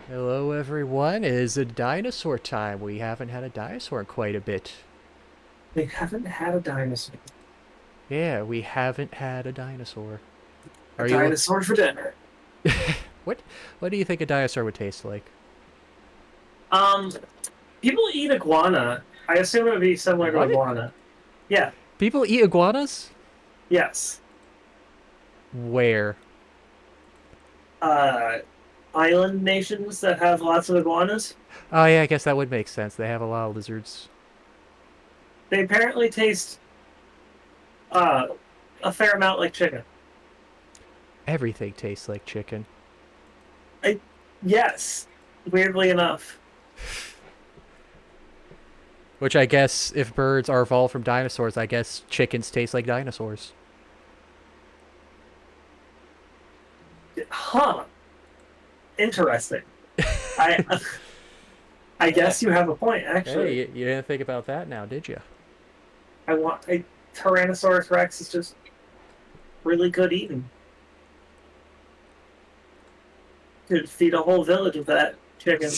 Hello, everyone. It is a dinosaur time. We haven't had a dinosaur in quite a bit. They haven't had a dinosaur. Yeah, we haven't had a dinosaur. A Are you? dinosaur for dinner. What? What do you think a dinosaur would taste like? Um, People eat iguana. I assume it would be similar to What? iguana. Yeah. People eat iguanas? Yes. Where? Uh, Island nations that have lots of iguanas. Oh yeah, I guess that would make sense. They have a lot of lizards. They apparently taste uh a fair amount like chicken. Everything tastes like chicken. I, yes. Weirdly enough. Which I guess, if birds are evolved from dinosaurs, I guess chickens taste like dinosaurs. Huh. Interesting. I I guess you have a point. Hey, Actually, you didn't think about that now, did you? I want a Tyrannosaurus Rex is just really good eating. Could feed a whole village with that chicken.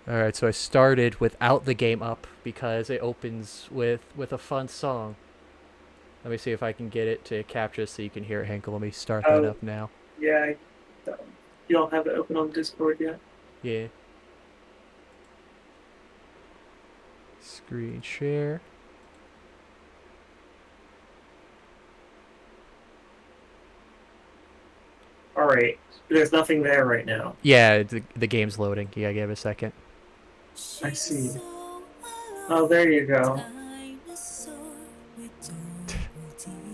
Alright, so I started without the game up because it opens with a fun song. Let me see if I can get it to capture so you can hear it, Hinkle. Let me start that Oh, up now. yeah. You don't have it open on Discord yet. Yeah. Screen share. All right. There's nothing there right now. Yeah, the game's loading. You gotta give it a second. I see. Oh, there you go.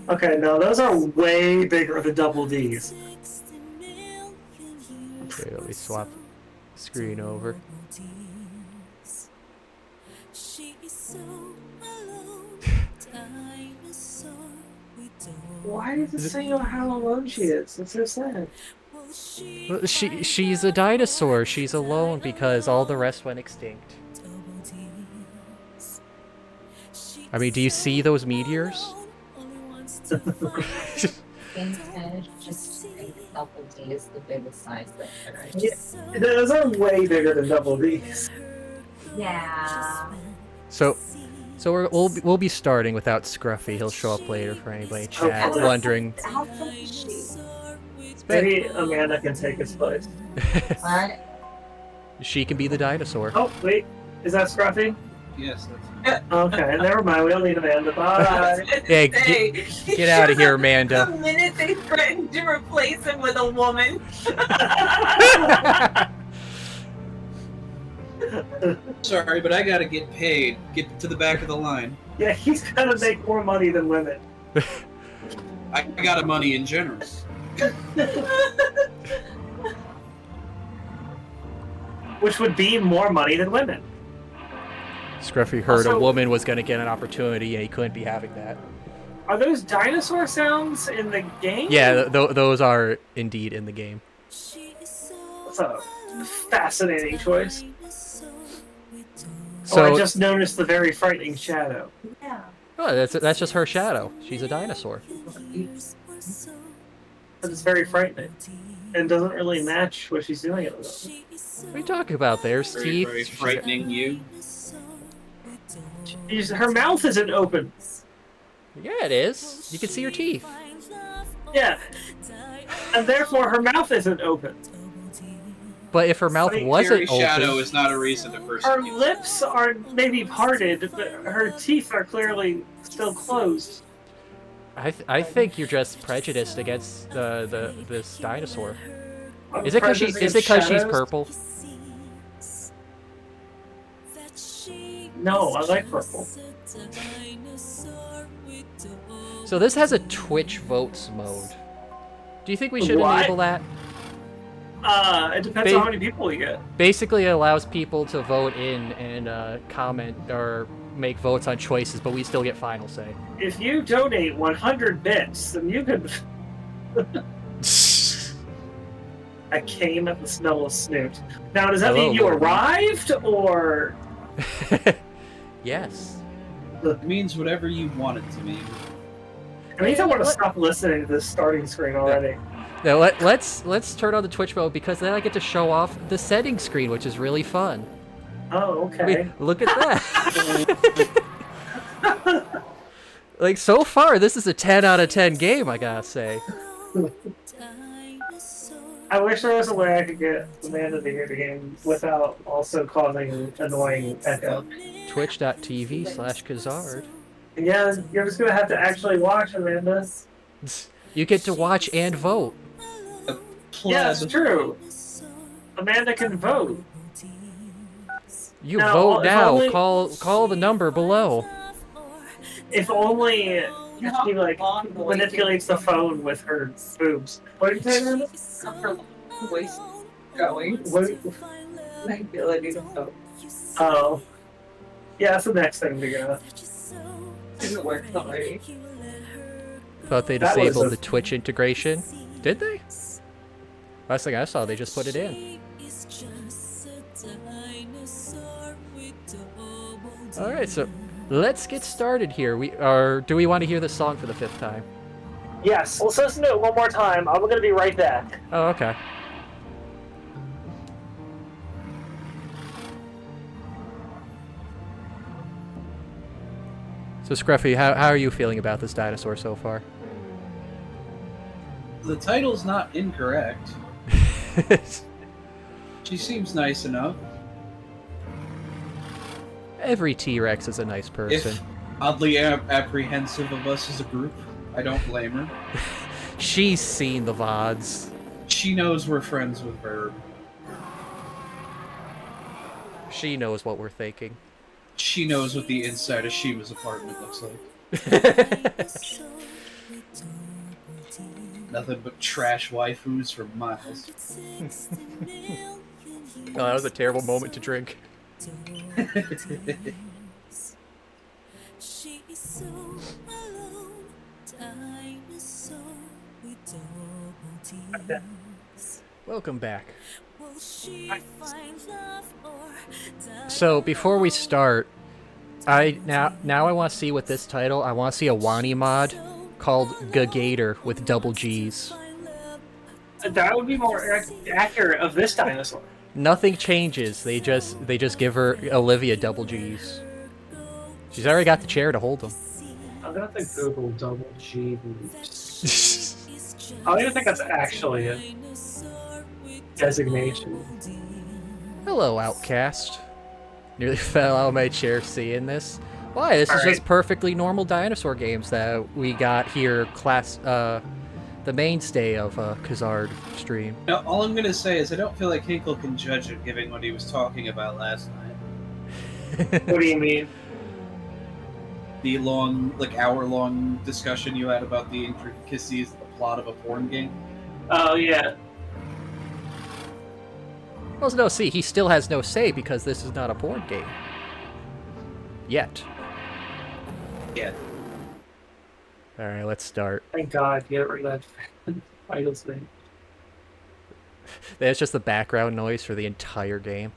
Okay, no, those are way bigger than double D's. Okay, let me swap screen over. Why does it say how alone she is? That's so sad. Well, she's a dinosaur. She's alone because all the rest went extinct. I mean, do you see those meteors? Game's head just double D is the biggest size that Yeah, those are way bigger than double D's. Yeah. So, we'll be starting without Scruffy. He'll show up later for anybody in chat Hopefully. wondering. How come is she? Maybe Amanda can take his place. What? She can be the dinosaur. Oh, wait. Is that Scruffy? Yes, Okay, never mind. We don't need Amanda. Bye. Hey, get out of here, The Amanda. minute they threatened to replace him with a woman. sorry, but I gotta get paid. Get to the back of the line. Yeah, he's gonna make more money than women. I got a money in general. Which would be more money than women. Scruffy heard a Also- woman was going to get an opportunity and he couldn't be having that. Are those dinosaur sounds in the game? Yeah, those are indeed in the game. That's a fascinating choice. So, I just noticed the very frightening shadow. Yeah. oh, that's just her shadow. She's a dinosaur. That is very frightening. And doesn't really match what she's doing at the moment. What are you talking about? There's Very, teeth. very frightening you. Her mouth isn't open. Yeah, it is. You can see her teeth. Yeah. And therefore her mouth isn't open. But if her mouth I mean, wasn't Scary shadow open, is not a reason to Her persecute. lips are maybe parted, but her teeth are clearly still closed. I think you're just prejudiced against this dinosaur. I'm Is it because prejudiced she's against purple? No, I like purple. So this has a Twitch votes mode. Do you think we should What? enable that? It depends on how many people you get. Basically, it allows people to vote in and comment or make votes on choices, but we still get final say. If you donate 100 bits, then you can. I came at the smell of snoot. Now, does that Hello, mean you Lord. arrived, or Yes. It means whatever you want it to mean. I mean, I want to stop listening to this starting screen already. Now let's turn on the Twitch mode because then I get to show off the settings screen, which is really fun. Oh, I mean, okay. look at that. Like, so far, this is a 10 out of 10 game, I gotta say. I wish there was a way I could get Amanda to hear the game without also causing annoying echo. Twitch.tv/Khazard. Yeah, you're just gonna have to actually watch, Amanda. You get to watch and vote. Yeah, it's true. Amanda can vote. You Now, vote if now. only- Call the number below. If only she like manipulates the phone with her boobs. What did you say, Amanda? Her voice going. What? My ability to vote Oh. Yeah, that's the next thing to go. didn't work already. Thought they That was disabled a- the Twitch integration. Did they? Last thing I saw, they just put it in. Alright, so let's get started here. Do we want to hear the song for the 5th time? Yes, let's listen to it one more time. I'm gonna be right back. Oh, okay. So Scruffy, how are you feeling about this dinosaur so far? The title's not incorrect. She seems nice enough. Every T-Rex is a nice person. If oddly apprehensive of us as a group, I don't blame her. She's seen the VODs. She knows we're friends with Verb. She knows what we're thinking. She knows what the inside of Shima's apartment looks like. Nothing but trash waifus for miles. Oh, that was a terrible moment to drink. Welcome back. So before we start, now I want to see with this title. I want to see a Wani mod called Gagator with double G's. That would be more accurate of this dinosaur. Nothing changes. They just give her Olivia double G's. She's already got the chair to hold them. I'm gonna think Google double G. I don't even think that's actually a designation. Hello, Outcast. Nearly fell out of my chair seeing this. Why? This is Alright. just perfectly normal dinosaur games that we got here. The mainstay of Khazard stream. Now, all I'm gonna say is I don't feel like Hinkle can judge it, given what he was talking about last night. What do you mean? The long, hour-long discussion you had about the intricacies of the plot of a porn game. Oh yeah. Well, no, see, he still has no say because this is not a porn game. Yet. Yeah. Alright, let's start. Thank God, get rid of that titles thing. That's just the background noise for the entire game.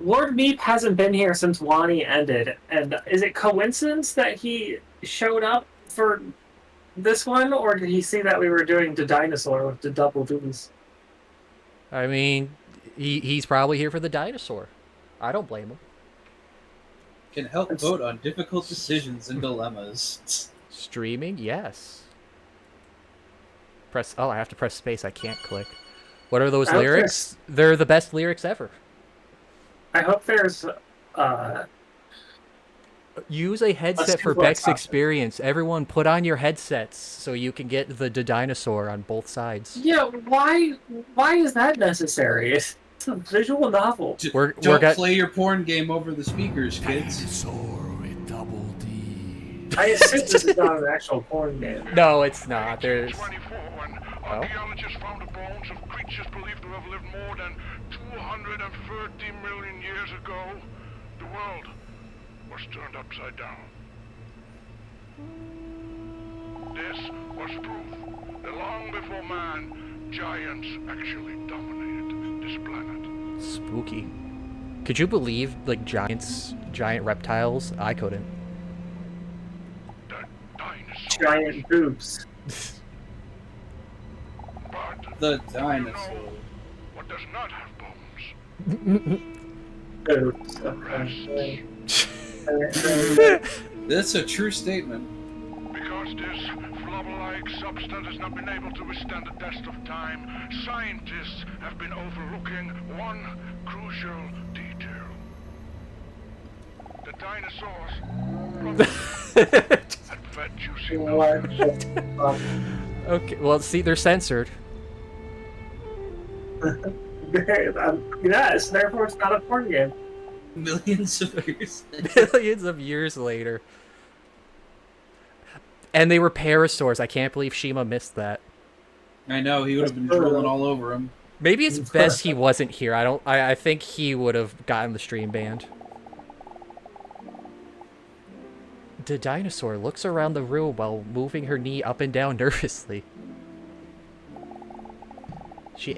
Lord Meep hasn't been here since Wani ended, and is it coincidence that he showed up for this one, or did he see that we were doing the dinosaur with the double D's? I mean, he's probably here for the dinosaur. I don't blame him. Can help vote on difficult decisions and dilemmas. Streaming? Yes. Oh, I have to press space. I can't click. What are those I hope lyrics? They're the best lyrics ever. I hope there's Use a headset for super Beck's awesome. experience. Everyone put on your headsets so you can get the dinosaur on both sides. yeah, why is that necessary? It's a visual novel. We're Don't play your porn game over the speakers, kids. Dinosaur with double D. I assume this is not an actual porn game. No, it's not. There's... 24, when archaeologists found the bones of creatures believed to have lived more than 230 million years ago, the world was turned upside down. This was proof that long before man, giants actually dominated this planet. Spooky. Could you believe, like, giant reptiles? I couldn't. The dinosaurs. Giant boobs. But The Do you dinosaur. know what does not have bones? Oops. That's a true statement. Because this flubber-like substance has not been able to withstand the test of time, scientists have been overlooking one crucial detail. The dinosaurs had fed juicy What milk. the fuck? Okay, well, see, they're censored. Yes, therefore it's not a porn game. Millions of years. Millions of years later. And they were parasaurs. I can't believe Shima missed that. I know, he would have been drooling all over him. Maybe it's best he wasn't here. I think he would have gotten the stream banned. The dinosaur looks around the room while moving her knee up and down nervously. She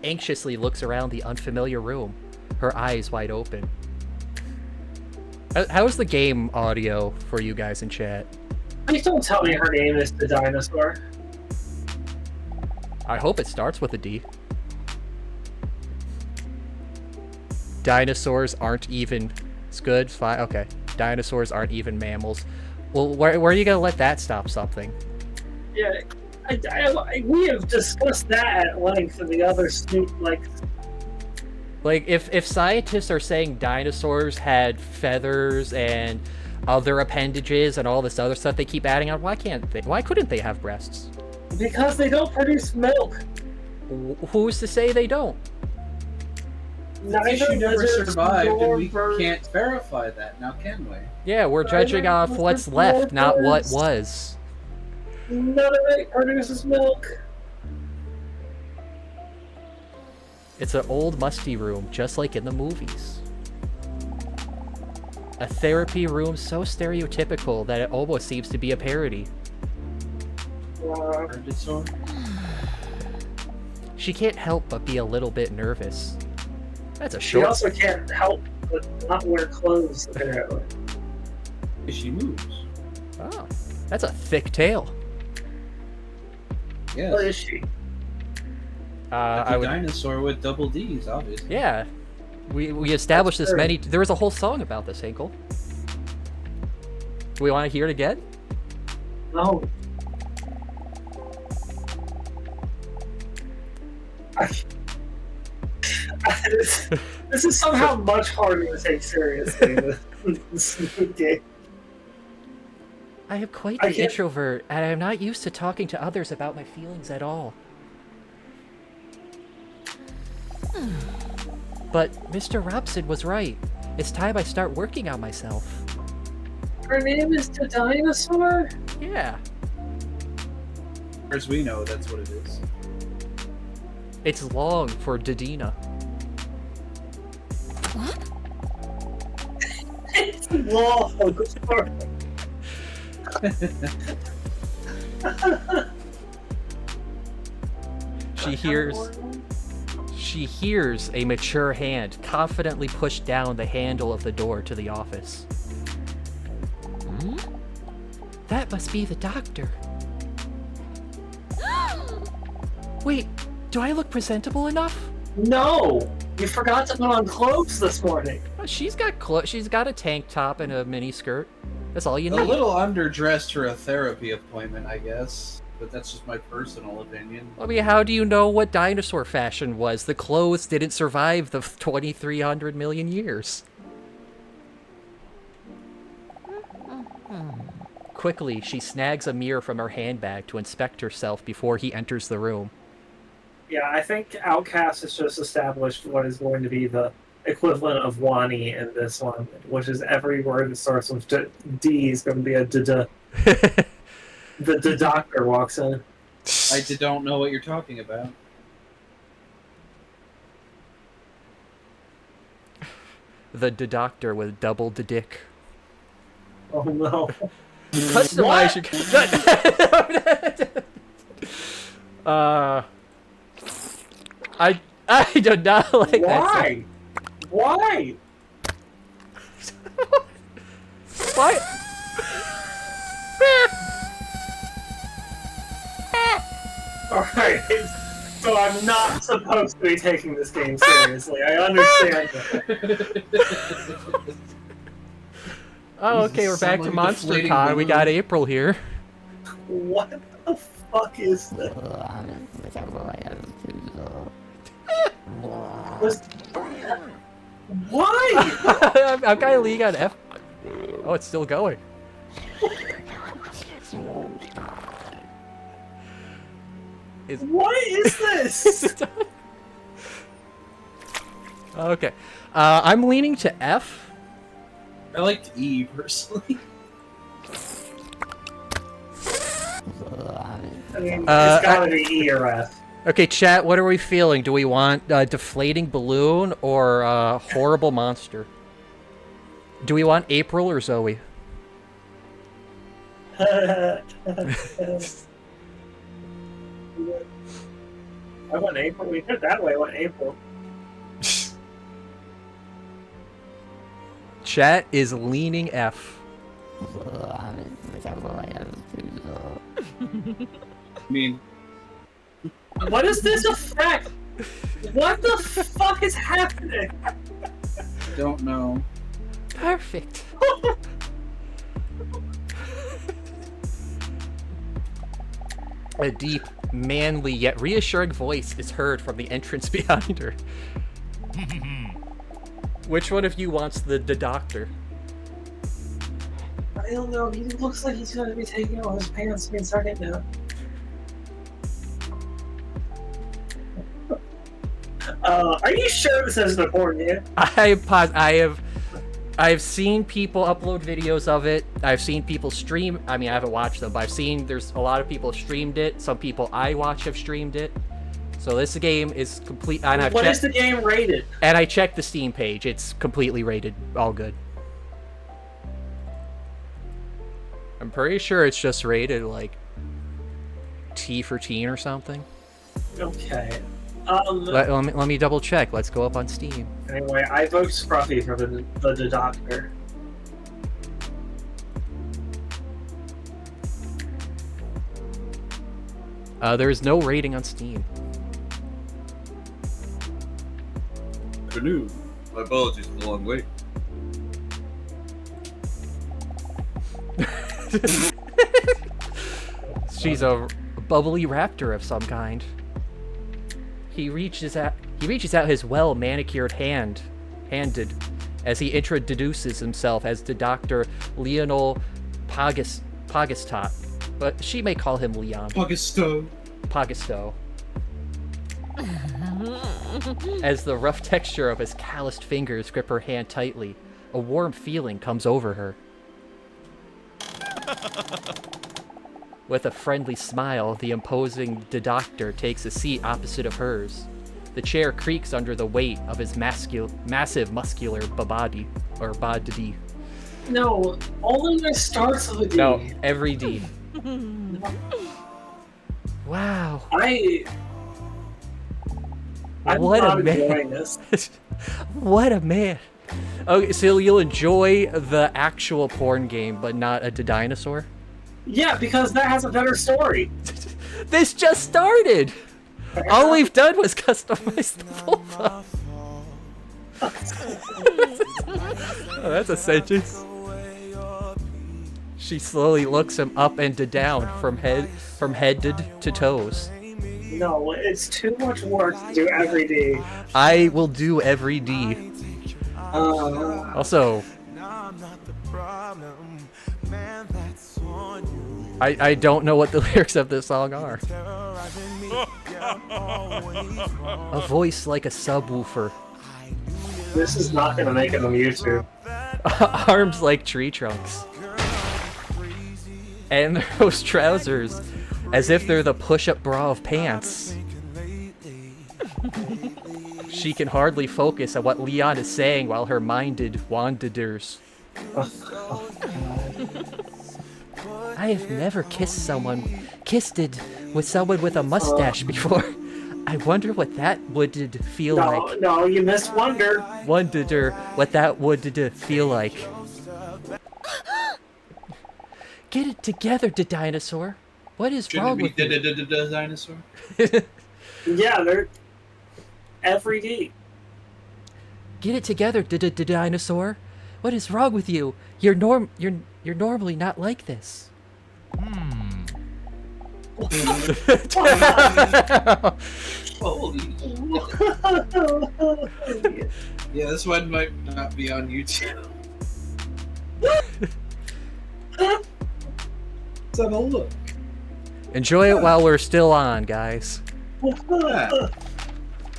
anxiously looks around the unfamiliar room, her eyes wide open. How's the game audio for you guys in chat? Please don't tell me her name is the dinosaur. I hope it starts with a D. Dinosaurs aren't even... It's good, fine, okay. Dinosaurs aren't even mammals. Well, where are you gonna let that stop something? Yeah, we have discussed that at length in the other like. Like, if scientists are saying dinosaurs had feathers and other appendages and all this other stuff they keep adding on, why couldn't they have breasts? Because they don't produce milk. Who's to say they don't? Neither Tissue never lizards survived, and nor we birds. can't verify that, now can we? Yeah, we're judging off what's left, not what was. None of it produces milk. It's an old musty room, just like in the movies. A therapy room so stereotypical that it almost seems to be a parody. Dinosaur? She can't help but be a little bit nervous. That's a She short... also can't help but not wear clothes, apparently. She moves. Oh, that's a thick tail. Yes. What is she? I would... Dinosaur with double D's, obviously. Yeah. We established That's this true. many... There was a whole song about this, Hinkle. Do we want to hear it again? No. This is somehow much harder to take seriously than this new game. I am quite I the can't- introvert, and I am not used to talking to others about my feelings at all. But Mr. Robson was right. It's time I start working on myself. Her name is the dinosaur? Yeah. As we know, that's what it is. It's long for Didina. It's long. She hears a mature hand confidently push down the handle of the door to the office. That must be the doctor. Wait, do I look presentable enough? No! You forgot to put on clothes this morning. Oh, she's got a tank top and a mini skirt. That's all you A need. little underdressed for a therapy appointment, I guess. But that's just my personal opinion. I mean, how do you know what dinosaur fashion was? The clothes didn't survive the 2,300 million years. Quickly, she snags a mirror from her handbag to inspect herself before he enters the room. Yeah, I think Outcast has just established what is going to be the equivalent of Wani in this one, which is every word that starts with D is going to be a d-d. The doctor walks in. I don't know what you're talking about. The doctor with double the dick. Oh no. Customize your... I do not like that. Why? Why? Alright. So I'm not supposed to be taking this game seriously. I understand that. Oh, okay, we're back to Monster Con. We got April here. What the fuck is this? Why? I'm kind of leaning on F. Oh, it's still going. What is this? Okay. I'm leaning to F. I liked E personally. I mean, it's gotta be E or F. Okay, chat, what are we feeling? Do we want a deflating balloon or a horrible monster? Do we want April or Zoe? I want April. We did it that way. I want April. Chat is leaning F. I mean, What is this effect? What the fuck is happening? don't know. Perfect. A deep, manly, yet reassuring voice is heard from the entrance behind her. Which one of you wants the doctor? I don't know. He looks like he's gonna be taking off his pants any second now. Are you sure this isn't a porn game? I've seen people upload videos of it. I've seen people stream. I mean, I haven't watched them, but I've seen there's a lot of people have streamed it. Some people I watch have streamed it. So this game is complete. And What is the game rated? And I checked the Steam page. It's completely rated. All good. I'm pretty sure it's just rated like T for teen or something. Okay. Let me double check. Let's go up on Steam. Anyway, I vote Scruffy for the doctor. There is no rating on Steam. Canoe. My apologies for the long wait. She's a bubbly raptor of some kind. He reaches out his well-manicured handed as he introduces himself as the Dr. Leonel Pogistot, but she may call him Leon. Pogisto. As the rough texture of his calloused fingers grip her hand tightly, a warm feeling comes over her. With a friendly smile, the imposing doctor takes a seat opposite of hers. The chair creaks under the weight of his massive muscular body. No, only when it starts with a D. No, every D. Wow. I'm What not a man. enjoying this. What a man. Okay, so you'll enjoy the actual porn game, but not a dinosaur? Yeah, because that has a better story. This just started! All we've done was customize the vulva. Oh, that's a sentence. She slowly looks him up and down from head to toes. No, it's too much work to do every D. I will do every D. Also, I don't know what the lyrics of this song are. A voice like a subwoofer. This is not gonna make it on YouTube. Arms like tree trunks. And those trousers, as if they're the push-up bra of pants. She can hardly focus on what Leon is saying while her mind wanders. I have never kissed with someone with a mustache before. I wonder what that would feel like. No, you missed Wonder. Wondered what that would feel like. Get it together, dinosaur. What is wrong with you? Dinosaur? Yeah, they're every D. Get it together, dinosaur. What is wrong with you? You're normally not like this. Holy. Yeah, this one might not be on YouTube. Let's have a look. Enjoy it while we're still on, guys.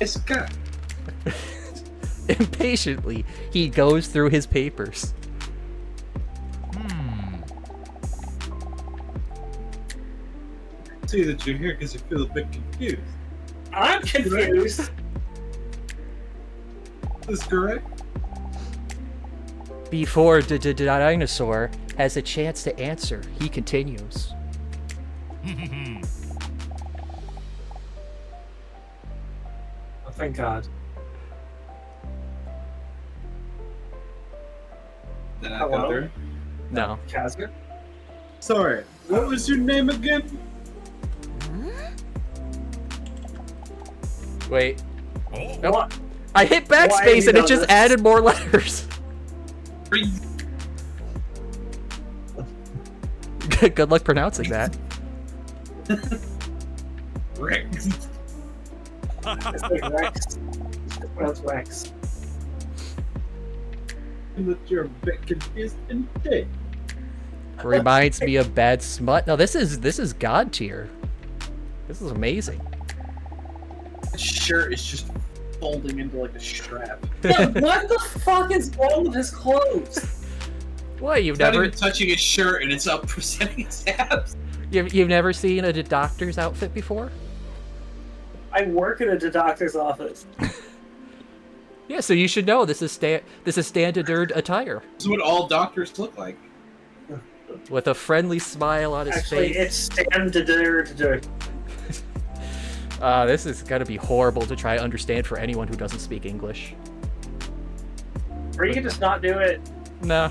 It's got. Impatiently, he goes through his papers. See that you're here because you feel a bit confused. I'm confused. Is this correct? Before dinosaur has a chance to answer, he continues. Oh, thank God. Then I Hello? got there. No. Khazard? Sorry, what was your name again? Wait. Nope. What? I hit Why have backspace you and it done just this? added more letters. Good luck pronouncing that. Rex. It's like Rex. That's Rex. That you're a bit confused indeed. Reminds me of Bad Smut. No, this is God tier. This is amazing. That shirt is just folding into like a strap. Yeah, what the fuck is wrong with his clothes? What, you've It's not never even touching his shirt and it's up presenting his abs. you've never seen a doctor's outfit before? I work in a doctor's office. Yeah, so you should know this is standard attire This is what all doctors look like. with a friendly smile on his Actually, face. it's standard. This is gonna be horrible to try to understand for anyone who doesn't speak English. Or you can just not do it. Nah.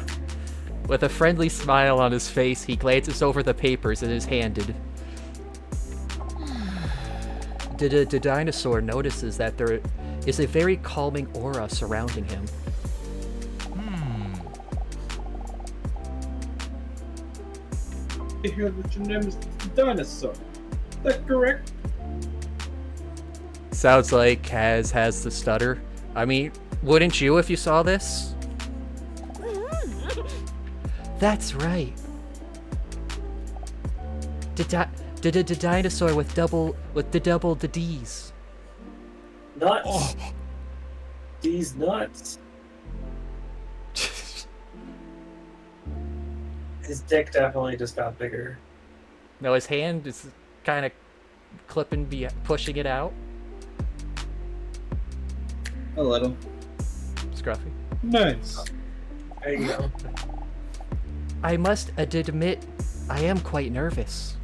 With a friendly smile on his face, he glances over the papers it is handed. The dinosaur notices that there is a very calming aura surrounding him. I hear that your name is Dinosaur. Is that correct? Sounds like Kaz has the stutter. I mean, wouldn't you if you saw this? That's right. The dinosaur with the double D's. Nuts. Oh. These nuts. His dick definitely just got bigger. No, his hand is kind of pushing it out. A little. Scruffy. Nice. There you go. I must admit, I am quite nervous.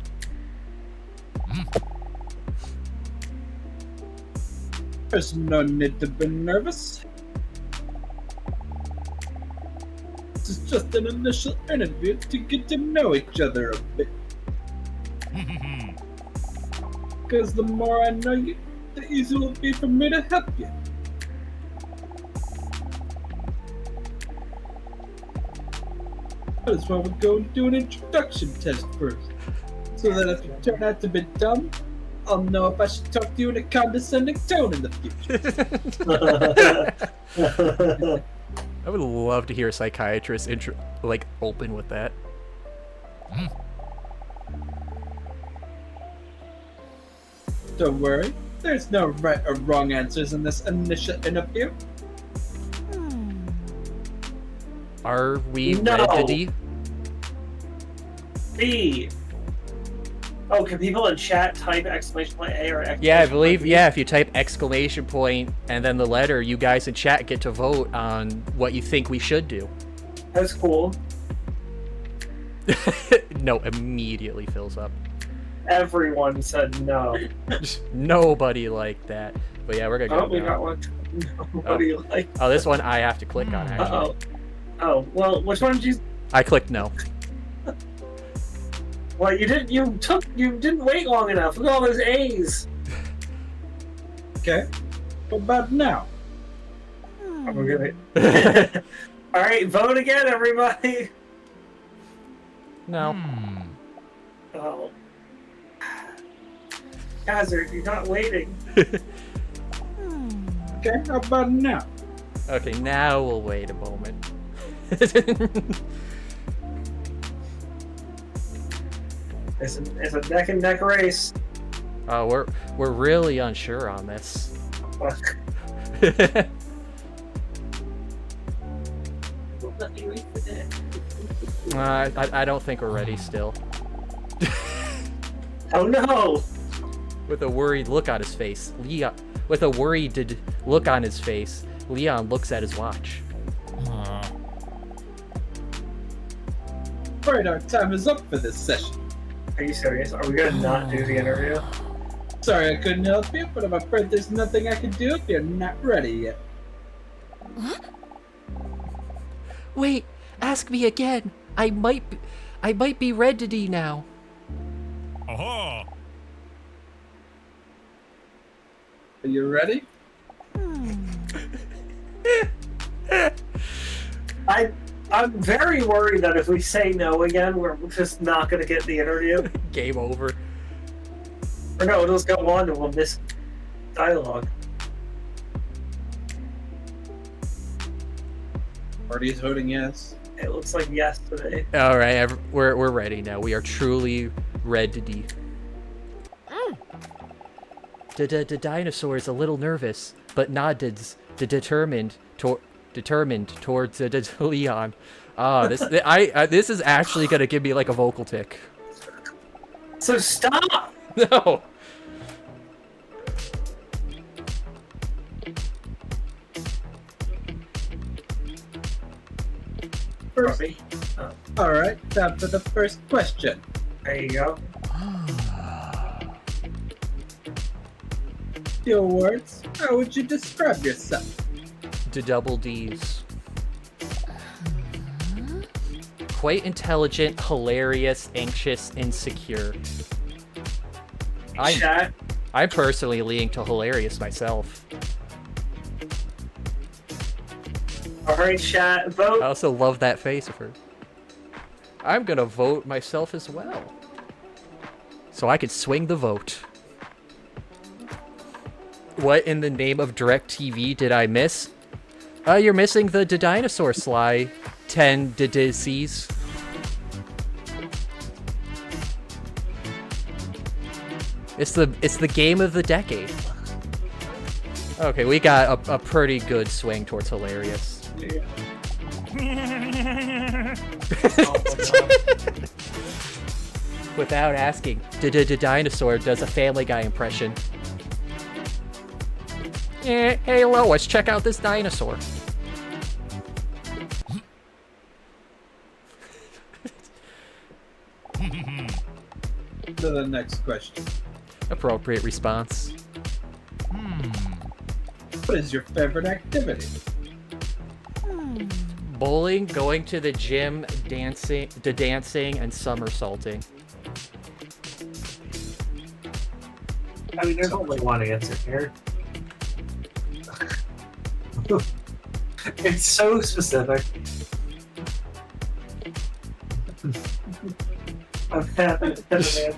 There's no need to be nervous. This is just an initial interview to get to know each other a bit. Because the more I know you, the easier it will be for me to help you. That's why we'll go and do an introduction test first. So that if you turn out to be dumb, I'll know if I should talk to you in a condescending tone in the future. I would love to hear a psychiatrist open with that. Don't worry, there's no right or wrong answers in this initial interview. Are we No. ready? B. Oh, can people in chat type exclamation point A or exclamation Yeah, I point believe, B? yeah, if you type exclamation point and then the letter, you guys in chat get to vote on what you think we should do. That's cool. No, immediately fills up. Everyone said no. Just nobody liked that. But yeah, we're gonna go Oh, we now. got one. What do you like? Oh, this one I have to click on, actually. Uh-oh. Oh, well, which one did you... I clicked no. Well, you didn't wait long enough. Look at all those A's. Okay. What about now? We're gonna. All right, vote again, everybody. No. Oh, Khazard, you're not waiting. Okay, how about now? Okay, now we'll wait a moment. It's a neck and neck race. Oh, we're really unsure on this. Let me read it. I don't think we're ready still. Oh no! With a worried look on his face, Leon looks at his watch. Alright, our time is up for this session. Are you serious? Are we gonna not do the interview? Sorry I couldn't help you, but I'm afraid there's nothing I can do if you're not ready yet. Wait, ask me again. I might be ready now. Aha! Are you ready? I'm very worried that if we say no again, we're just not gonna get the interview. Game over. Or no, it'll just go on and we'll miss dialogue. Party's voting yes. It looks like yes today. All right, we're ready now. We are truly ready. The dinosaur is a little nervous, but nods determined towards Leon. This is actually gonna give me like a vocal tick. So stop! No. First, Sorry. alright, time for the first question. There you go. Your words, how would you describe yourself? To double D's. Quite intelligent, hilarious, anxious, insecure. Chat. I'm personally leaning to hilarious myself. Alright, chat. I Vote. also love that face of her. I'm gonna vote myself as well. So I could swing the vote. What in the name of DirecTV did I miss? You're missing the dinosaur sly 10 DDCs. It's the game of the decade. Okay, we got a pretty good swing towards hilarious. Without asking, dinosaur does a Family Guy impression. Hey Lois, check out this dinosaur. To the next question. Appropriate response. What is your favorite activity? Bowling, going to the gym, dancing, and somersaulting. I mean, there's only one answer here. It's so specific. I've had an answer.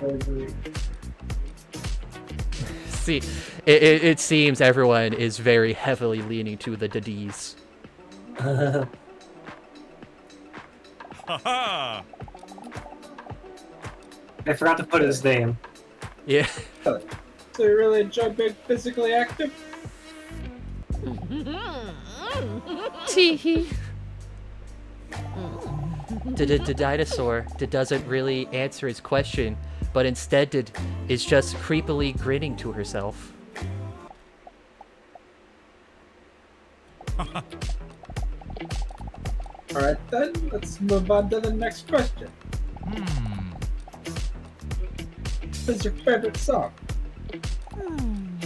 See, it seems everyone is very heavily leaning to the D's. Haha! I forgot to put his name. Yeah. So you really enjoy being physically active? Teehee. The dinosaur doesn't really answer his question, but instead is just creepily grinning to herself. Alright then, let's move on to the next question. What is your favorite song?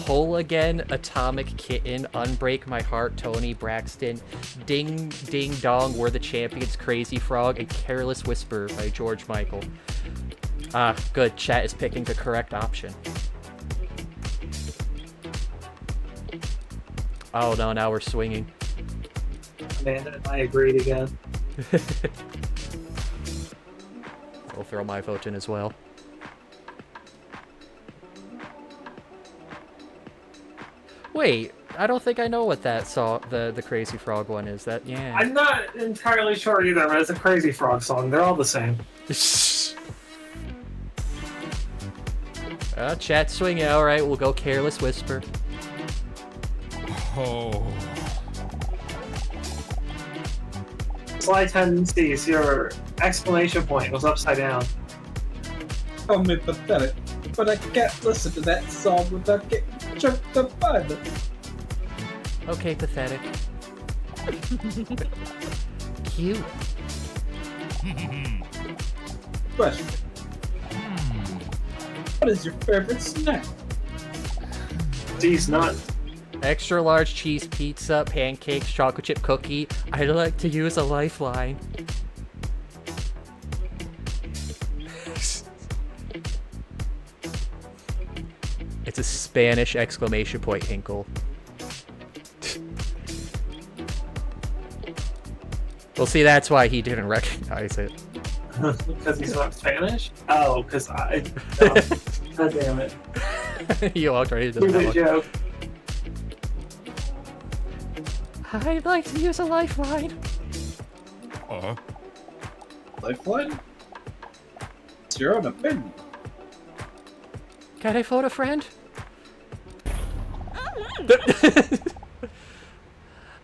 Whole Again, Atomic Kitten, Unbreak My Heart, Tony Braxton, Ding Ding Dong, We're the Champions, Crazy Frog, and Careless Whisper by George Michael. Ah, good. Chat is picking the correct option. Oh no, now we're swinging. Amanda and I agreed again. I'll throw my vote in as well. Wait, I don't think I know what that song, the Crazy Frog one is. That, yeah. I'm not entirely sure either, but it's a Crazy Frog song. They're all the same. Chat swinging. Alright, we'll go Careless Whisper. Oh. Sly tendencies, your exclamation point was upside down. Call me pathetic, but I can't listen to that song without getting choked up by them. Okay, pathetic. Cute. Question. What is your favorite snack? These nuts. Extra large cheese pizza, pancakes, chocolate chip cookie. I'd like to use a lifeline. It's a Spanish exclamation point, Hinkle. Well, see, that's why he didn't recognize it. Because he's not Spanish? Oh, because I... No. God damn it. You walked right into Stupid that one. joke. I'd like to use a lifeline. Lifeline? It's your own opinion. Can I phone a friend?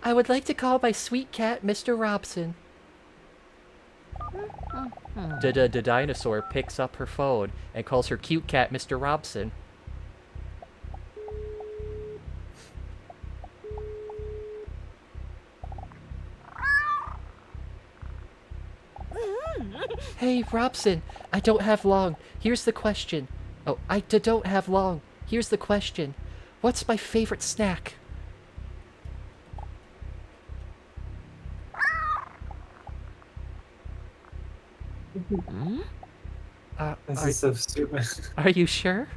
I would like to call my sweet cat, Mr. Robson. The dinosaur picks up her phone and calls her cute cat, Mr. Robson. Hey, Robson, I don't have long. Here's the question. Oh, I don't have long. Here's the question. What's my favorite snack? This is so stupid. Are you sure?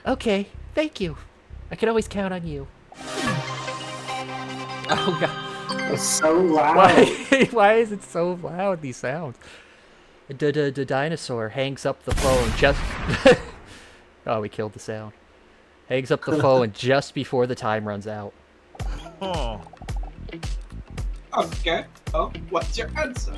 Okay, thank you. I can always count on you. Oh god. It's so loud. Why is it so loud, these sounds? The dinosaur hangs up the phone just... Oh, we killed the sound. Hangs up the phone just before the time runs out. Oh. Okay. Oh, what's your answer?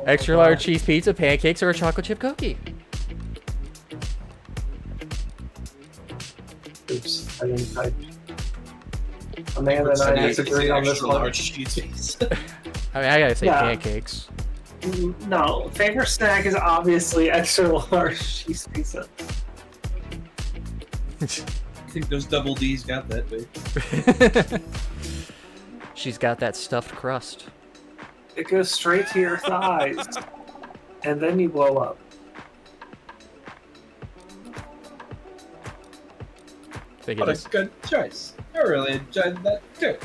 Extra large cheese pizza, pancakes, or a chocolate chip cookie? Oops, I didn't type. Amanda and I disagreed on this one. Large cheese. I mean, I gotta say Yeah. pancakes. No, favorite snack is obviously extra large cheese pizza. I think those double D's got that big. She's got that stuffed crust. It goes straight to your thighs, and then you blow up. Think What it a is. good choice. I really enjoyed that too.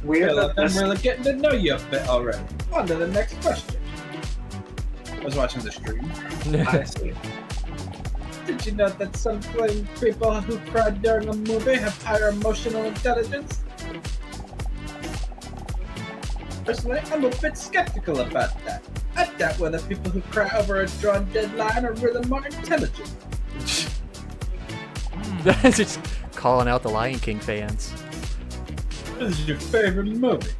Weird Philip, that I'm this... really getting to know you a bit already. On to the next question. I was watching the stream. I see. Did you know that some people who cry during a movie have higher emotional intelligence? Personally, I'm a bit skeptical about that. I doubt whether people who cry over a drawn deadline are really more intelligent. Just calling out the Lion King fans. What is your favorite movie?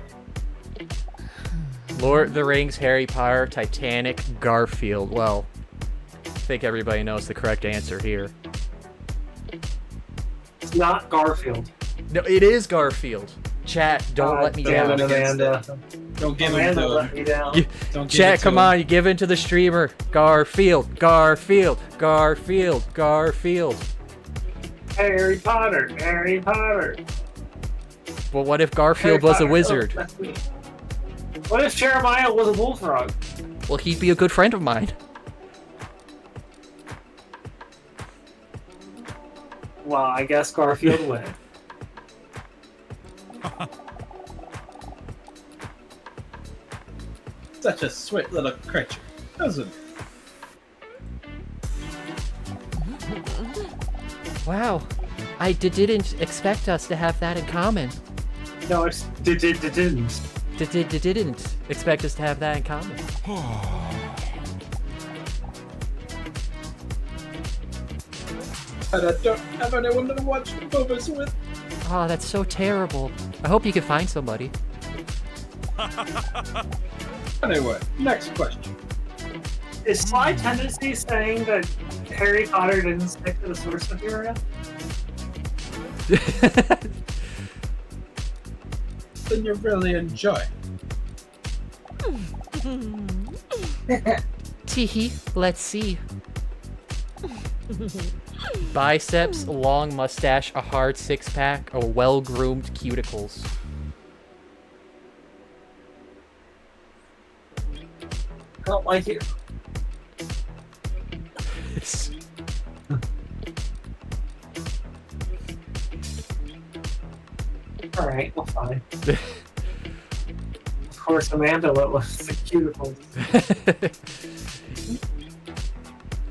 Lord of the Rings, Harry Potter, Titanic, Garfield. Well, I think everybody knows the correct answer here. It's not Garfield. No, it is Garfield. Chat, don't let me damn down. it, Amanda. Don't give him Amanda to let him. me down. You- Don't give Chat, it to come him. on, you give in to the streamer. Garfield, Garfield, Garfield, Garfield. Harry Potter, Harry Potter. Well, what if Garfield Harry was a Potter. wizard? Oh, that's me. What if Jeremiah was a bullfrog? Well, he'd be a good friend of mine. Well, I guess Garfield win. Such a sweet little creature, doesn't it? Wow, I didn't expect us to have that in common. No, it's didn't. Didn't expect us to have that in common. And I don't have anyone to watch movies with. Oh, that's so terrible. I hope you can find somebody. Anyway, next question. Is Sly Tendency saying that Harry Potter didn't stick to the source material? Then you really enjoy. Teehee, let's see. Biceps, long mustache, a hard six-pack, or well-groomed cuticles. I don't like it. Alright, well, fine. Of course, Amanda was the cuticles.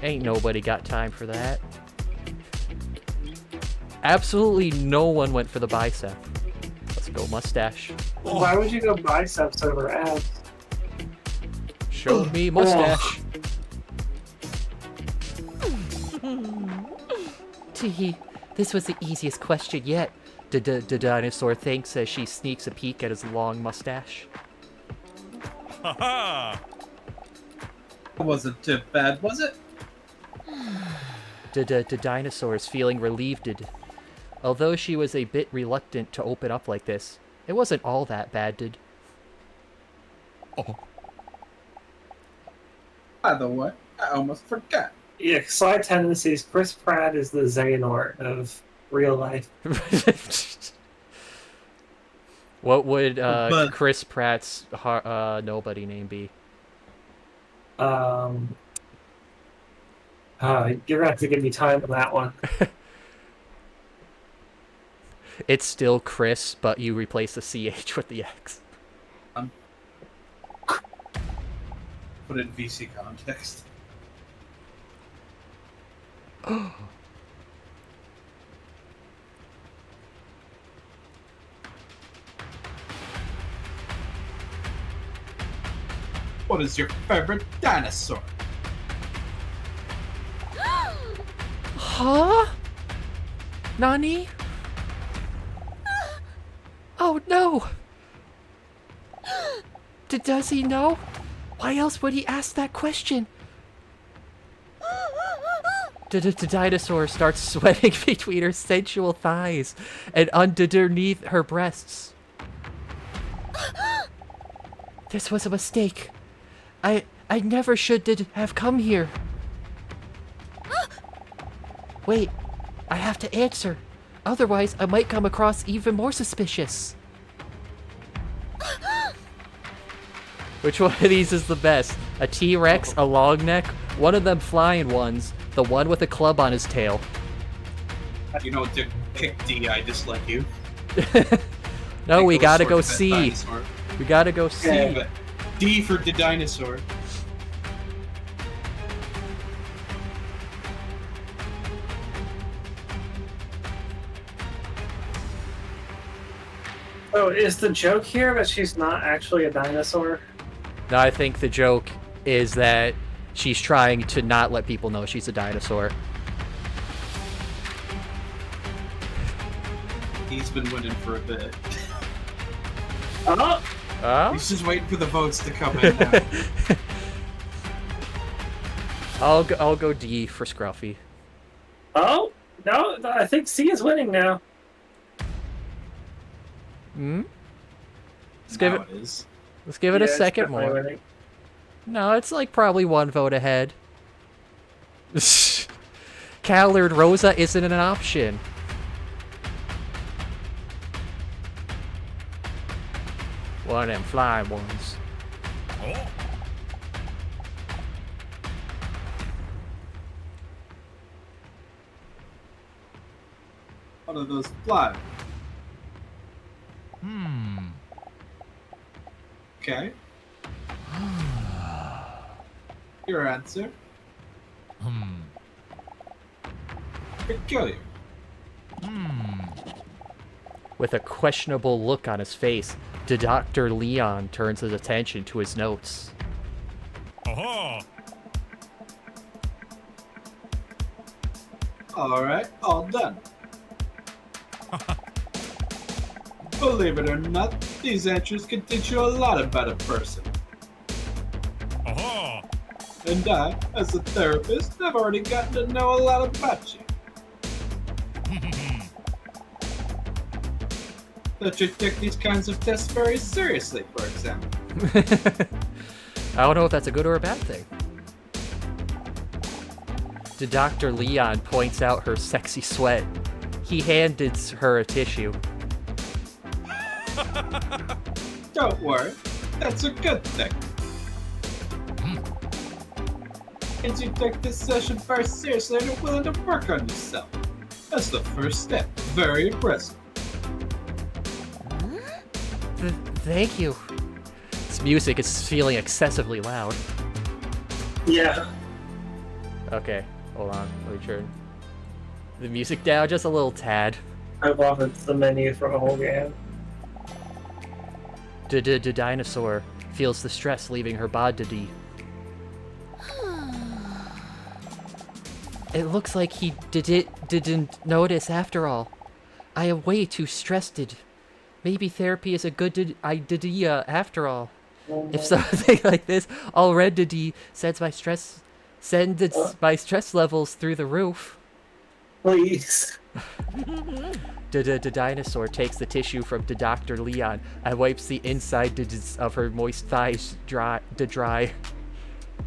Ain't nobody got time for that. Absolutely no one went for the bicep. Let's go mustache. Why would you go biceps over abs? Show me mustache. Teehee, this was the easiest question yet. The dinosaur thinks as she sneaks a peek at his long mustache. Ha It wasn't too bad, was it? The dinosaur is feeling relieved. Although she was a bit reluctant to open up like this, it wasn't all that bad. By the way, I almost forgot. Yeah, Sly Tendencies, Chris Pratt is the Xehanort of real life. What would But- Chris Pratt's nobody name be? You're gonna have to give me time on that one. It's still Chris, but you replace the CH with the X. Put it in VC context. What is your favorite dinosaur? Huh? Nani? Oh no! Does he know? Why else would he ask that question? The dinosaur starts sweating between her sensual thighs and underneath her breasts. This was a mistake. I never should have come here. Wait, I have to answer. Otherwise, I might come across even more suspicious. Which one of these is the best? A T-Rex, a long neck, one of them flying ones, the one with a club on his tail. You know, to pick D, I dislike you. No, we gotta go Sword C. dinosaur. We gotta go C. Yeah, but D for the dinosaur. So is the joke here that she's not actually a dinosaur? No, I think the joke is that she's trying to not let people know she's a dinosaur. He's been winning for a bit. Oh! Oh? He's just waiting for the votes to come in now. I'll go D for Scruffy. Oh! No, I think C is winning now. Hmm? Let's give Now it. it is. Let's give it a Yeah, it's second definitely more. winning. No, it's like probably one vote ahead. Callard Rosa isn't an option. One of them flying ones. Oh. One of those fly. Hmm. Okay. Your answer? Hmm. Peculiar. With a questionable look on his face, Dr. Leon turns his attention to his notes. Aha! Alright, all done. Believe it or not, these entries can teach you a lot about a person. Aha! And I, as a therapist, have already gotten to know a lot about you. That you take these kinds of tests very seriously, for example. I don't know if that's a good or a bad thing. Dr. Leon points out her sexy sweat. He handed her a tissue. Don't worry, that's a good thing. Means you take this session very seriously and are willing to work on yourself. That's the first step. Very impressive. Thank you. This music is feeling excessively loud. Yeah. Okay, hold on. Let me turn the music down just a little tad. I love it's the menu for a whole game. Dinosaur feels the stress leaving her body. It looks like he didn't notice after all. I am way too stressed. Maybe therapy is a good idea after all. If something like this already sends my stress levels through the roof. Please. Dinosaur takes the tissue from Dr. Leon and wipes the inside of her moist thighs dry.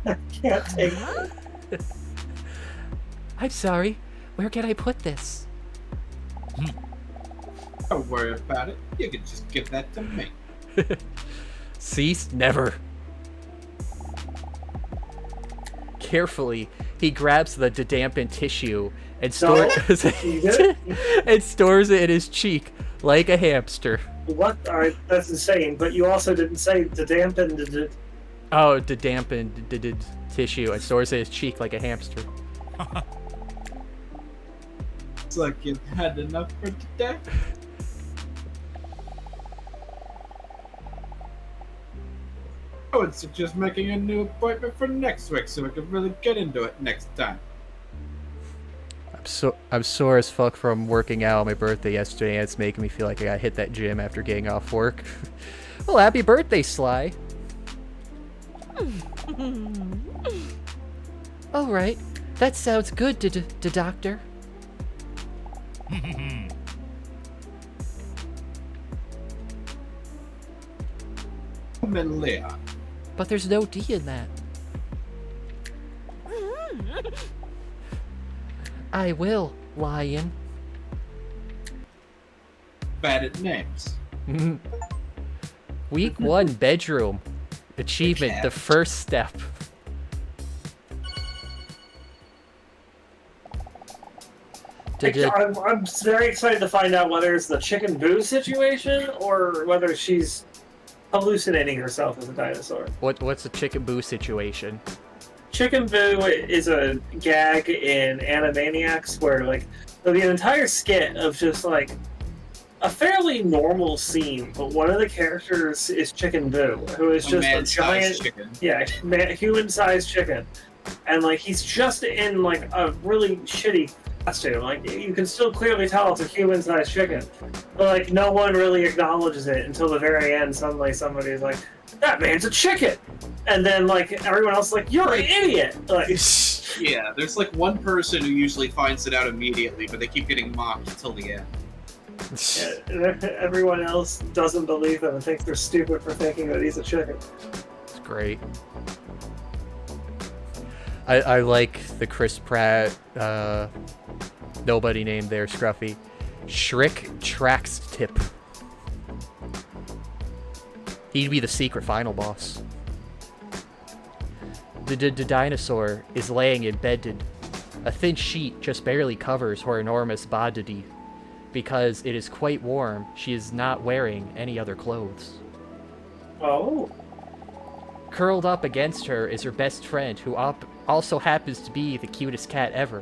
I can't take it. I'm sorry. Where can I put this? Don't worry about it. You can just give that to me. Cease never. Carefully, he grabs the dampened tissue and stores it in his cheek like a hamster. What? Alright, that's insane. But you also didn't say the dampened. Oh, the dampened tissue and stores it in his cheek like a hamster. It's like you've had enough for today. I would suggest making a new appointment for next week so we can really get into it next time. I'm sore as fuck from working out on my birthday yesterday, and it's making me feel like I gotta hit that gym after getting off work. Well, happy birthday, Sly. All right, that sounds good, Doctor. Leon. But there's no D in that. I will, Lion. Bad at names. Week 1 bedroom. Achievement, the first step. I'm very excited to find out whether it's the Chicken Boo situation or whether she's hallucinating herself as a dinosaur. What's the Chicken Boo situation? Chicken Boo is a gag in Animaniacs where, like, the entire skit of just, like, a fairly normal scene, but one of the characters is Chicken Boo, who is just a giant, chicken. yeah, human-sized chicken. And, like, he's just in, like, a really shitty costume. Like, you can still clearly tell it's a human-sized chicken. But, like, no one really acknowledges it until the very end. Suddenly somebody's like, that man's a chicken! And then, like, everyone else is like, you're an idiot! Like, Yeah, there's like one person who usually finds it out immediately, but they keep getting mocked until the end. everyone else doesn't believe them and thinks they're stupid for thinking that he's a chicken. It's great. I like the Chris Pratt, nobody named there, Scruffy. Shriek Tracks Tip. He'd be the secret final boss. The dinosaur is laying embedded. A thin sheet just barely covers her enormous body. Because it is quite warm, she is not wearing any other clothes. Oh. curled up against her is her best friend, who also happens to be the cutest cat ever.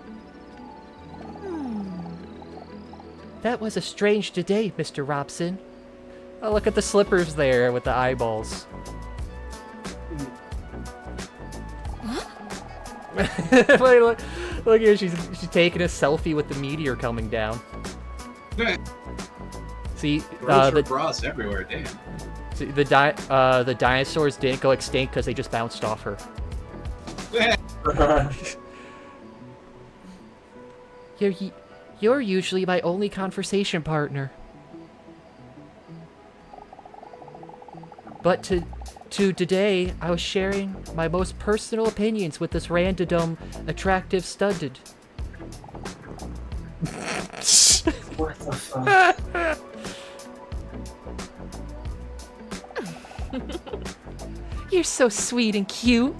That was a strange day, Mr. Robson. Oh, look at the slippers there with the eyeballs. look here, she's taking a selfie with the meteor coming down. See, the bras everywhere, damn. See, the dinosaurs didn't go extinct because they just bounced off her. You're usually my only conversation partner. But today, I was sharing my most personal opinions with this random, attractive stunted. What the fuck? You're so sweet and cute.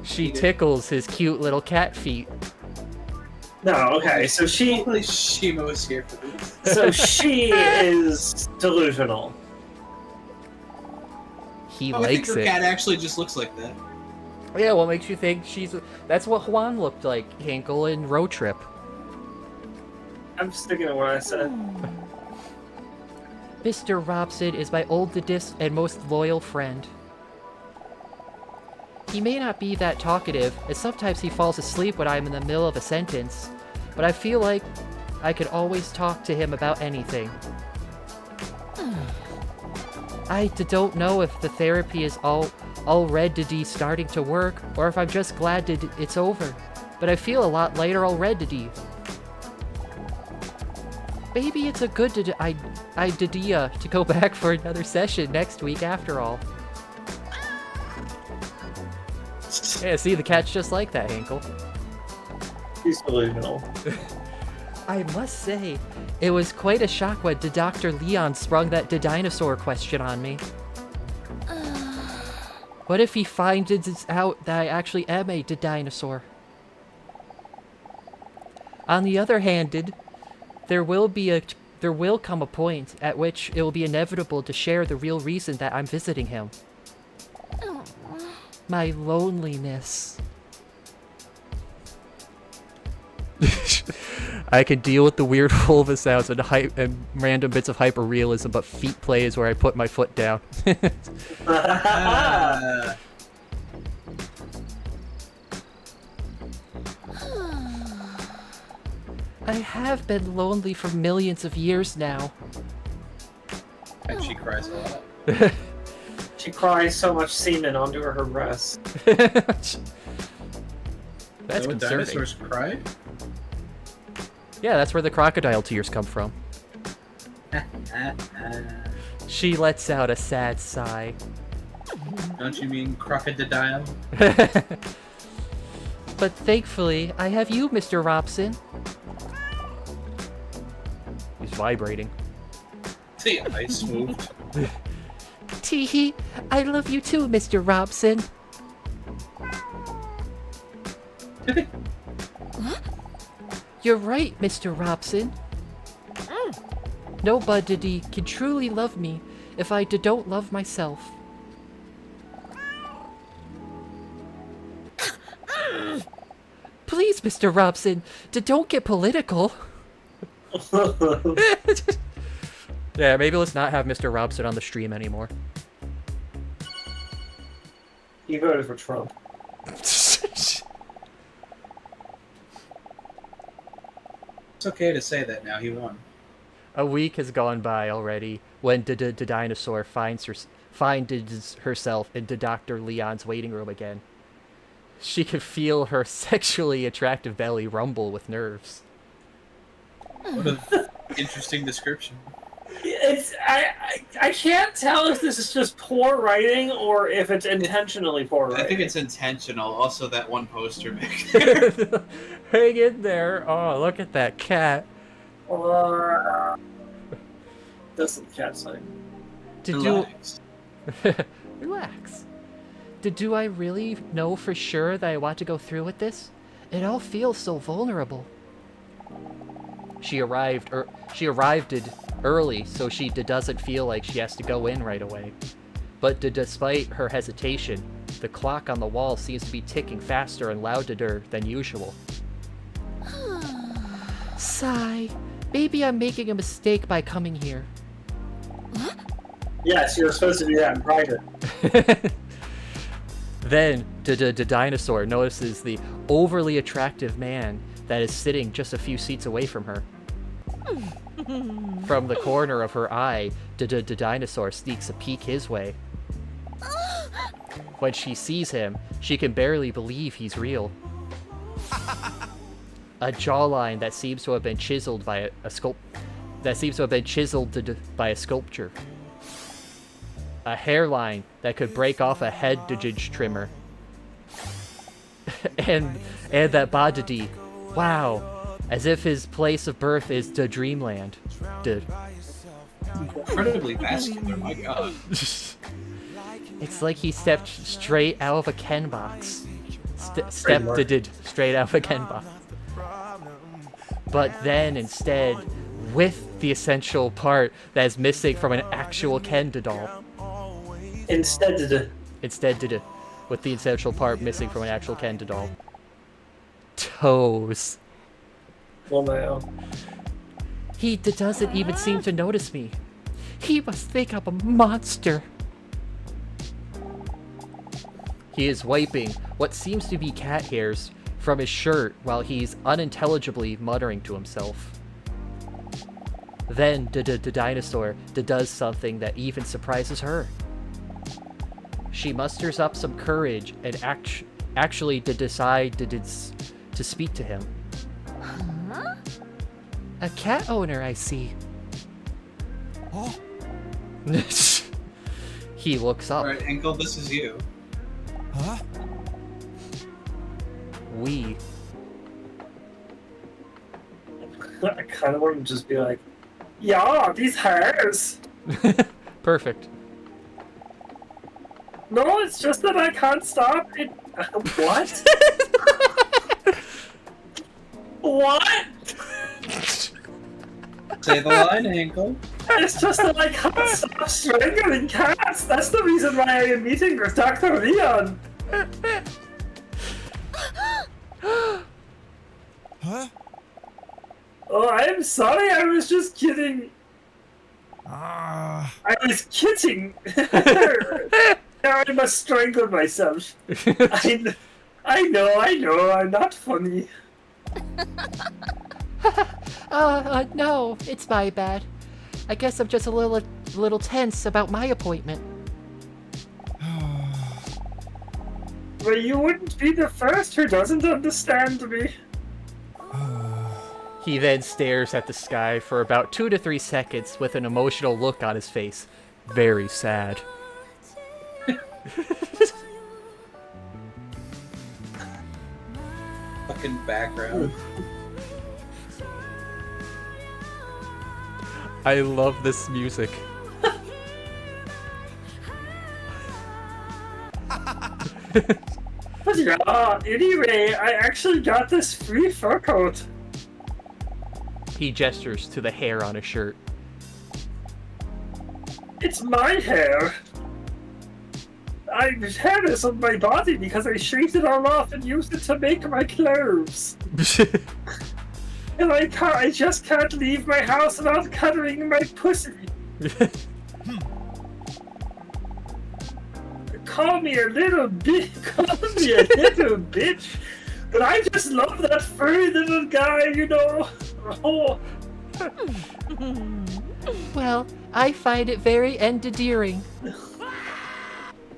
She tickles his cute little cat feet. No, okay, so she... Only Shima was here for this. So she is delusional. He I think likes her it. cat actually just looks like that. Yeah, what makes you think she's... That's what Juan looked like, Hinkle in Road Trip. I'm sticking to what I said. Mr. Robson is my oldest and most loyal friend. He may not be that talkative, and sometimes he falls asleep when I'm in the middle of a sentence, but I feel like I could always talk to him about anything. I don't know if the therapy is already starting to work, or if I'm just glad that it's over, but I feel a lot lighter already. Maybe it's a good idea to go back for another session next week after all. Yeah, see, the cat's just like that, Hinkle. She's delusional. I must say, it was quite a shock when Dr. Leon sprung that DDinosaur question on me. What if he finds out that I actually am a dinosaur? On the other hand, there will come a point at which it will be inevitable to share the real reason that I'm visiting him. My loneliness. I can deal with the weird vulva sounds and random bits of hyperrealism, but feet play is where I put my foot down. I have been lonely for millions of years now. And she cries a lot. She cries so much semen onto her breasts. That's So concerning. dinosaurs cry? Yeah, that's where the crocodile tears come from. She lets out a sad sigh. Don't you mean crocodile? But thankfully, I have you, Mr. Robson. He's vibrating. The ice moved. Teehee, I love you too, Mr. Robson. You're right, Mr. Robson. Nobody can truly love me if I don't love myself. Please, Mr. Robson, don't get political. Yeah, maybe let's not have Mr. Robson on the stream anymore. You voted for Trump. It's okay to say that now, he won. A week has gone by already when DDinosaur finds herself in Dr. Leon's waiting room again. She can feel her sexually attractive belly rumble with nerves. What an interesting description. It's I can't tell if this is just poor writing or if it's intentionally poor writing. I think it's intentional. Also, that one poster back there. Hang in there. Oh, look at that cat. That's some cat sign. Relax. Relax. Do I really know for sure that I want to go through with this? It all feels so vulnerable. She arrived early, so she doesn't feel like she has to go in right away. But despite her hesitation, the clock on the wall seems to be ticking faster and louder than usual. Sigh. Maybe I'm making a mistake by coming here. Yes, you were supposed to do that in private. Then, the dinosaur notices the overly attractive man that is sitting just a few seats away from her. From the corner of her eye, the dinosaur sneaks a peek his way. When she sees him, she can barely believe he's real. A jawline that seems to have been chiseled by a sculpture. A hairline that could break off a head trimmer. and that wow, as if his place of birth is the dreamland. Incredibly vascular, my god. It's like he stepped straight out of a Ken box. Straight out of a Ken box. But then instead, with the essential part that is missing from an actual Ken doll. With the essential part missing from an actual Ken doll. Toes. Well, now. He doesn't even seem to notice me. He must think I'm a monster. He is wiping what seems to be cat hairs from his shirt while he's unintelligibly muttering to himself. Then the dinosaur does something that even surprises her. She musters up some courage and actually decide to speak to him. Huh? A cat owner, I see. Oh. He looks up. Alright, Hinkle, this is you. Huh? I kind of want to just be like, yeah, these hairs. Perfect. No, it's just that I can't stop it. What? What? Say the line, Hinkle. It's just that I can't stop strangling cats. That's the reason why I am meeting with Dr. Leon. Huh? Oh, I am sorry. I was just kidding. Ah. I was kidding. Now I must strangle myself. I know. I'm not funny. No, it's my bad. I guess I'm just a little tense about my appointment. Well, you wouldn't be the first who doesn't understand me. He then stares at the sky for about 2 to 3 seconds with an emotional look on his face. Very sad. Fucking background. I love this music. But yeah, anyway, I actually got this free fur coat. He gestures to the hair on his shirt. It's my hair. I had this on my body because I shaved it all off and used it to make my clothes. And I just can't leave my house without cutting my pussy. Call me a little bitch, but I just love that furry little guy, you know. Oh. Well, I find it very endearing.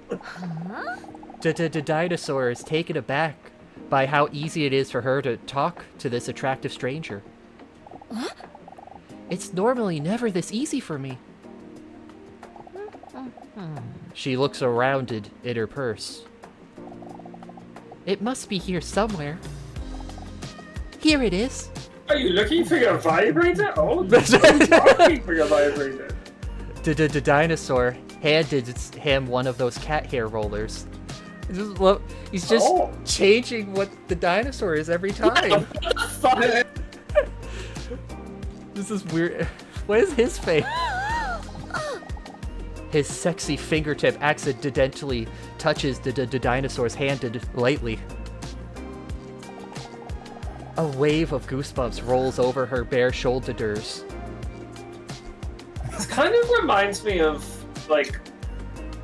Huh? The dinosaur is taken aback by how easy it is for her to talk to this attractive stranger. What? It's normally never this easy for me. She looks around in her purse. It must be here somewhere. Here it is. Are you looking for your vibrator? Oh, I'm looking for your vibrator. The dinosaur handed him one of those cat hair rollers. He's just changing what the dinosaur is every time. Fuck. This is weird. What is his face? His sexy fingertip accidentally touches the dinosaur's hand lightly. A wave of goosebumps rolls over her bare shoulders. This kind of reminds me of, like,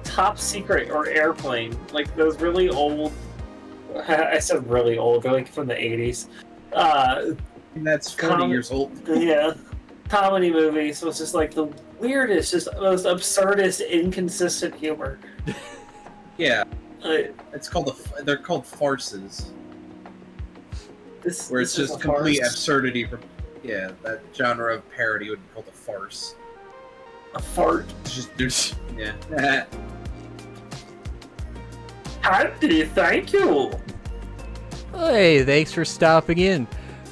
Top Secret or Airplane. Like, those really old... I said really old, like from the 80s. That's 40 years old. Yeah. Comedy movies was just like the weirdest, just most absurdist, inconsistent humor. Yeah. It's called they're called farces. Where it's just complete absurdity. Yeah, that genre of parody would be called a farce. A fart. It's just yeah. Andy, thank you. Hey, thanks for stopping in,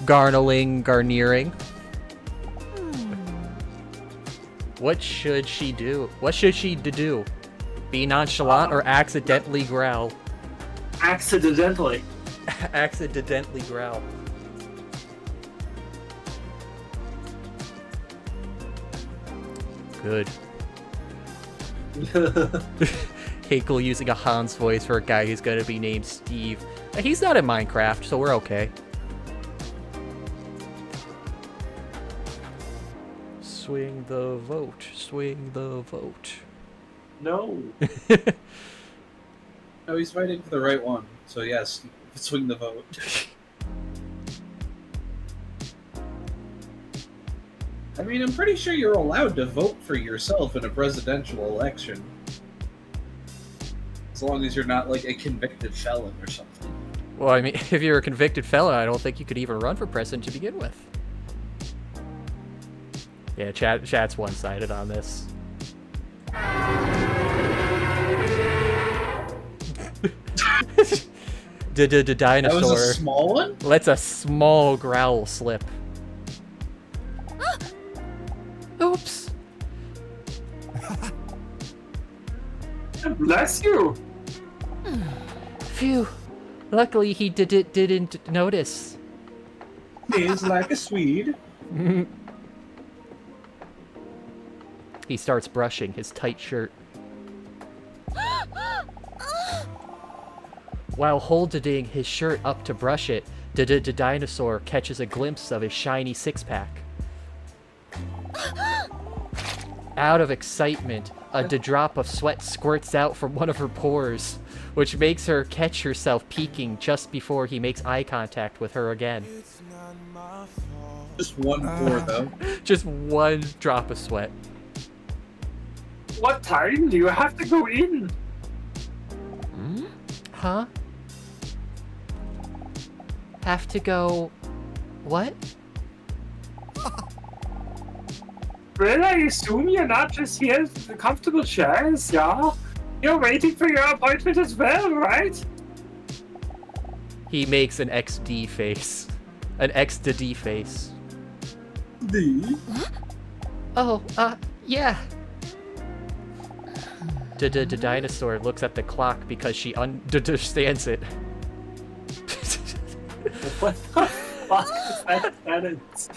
garnering. What should she do? What should she do? Be nonchalant or accidentally growl? Accidentally. Accidentally growl. Good. Hinkle using a Hans voice for a guy who's gonna be named Steve. He's not in Minecraft, so we're okay. Swing the vote. Swing the vote. No. No, he's fighting for the right one. So yes, swing the vote. I mean, I'm pretty sure you're allowed to vote for yourself in a presidential election. As long as you're not, like, a convicted felon or something. Well, I mean, if you're a convicted felon, I don't think you could even run for president to begin with. Yeah, chat's one-sided on this. The dinosaur. That was a small one? Lets a small growl slip. Oops. Bless you. Phew. Luckily, he didn't notice. Is like a Swede. He starts brushing his tight shirt. While holding his shirt up to brush it, the dinosaur catches a glimpse of his shiny six-pack. Out of excitement, a drop of sweat squirts out from one of her pores, which makes her catch herself peeking just before he makes eye contact with her again. Just one pore, though. Just one drop of sweat. What time do you have to go in? Huh? Have to go... What? Well, I assume you're not just here in the comfortable chairs, yeah? You're waiting for your appointment as well, right? He makes an XD face. An X to D face. D? Oh, yeah. The dinosaur looks at the clock because she understands it. What the fuck is that sentence?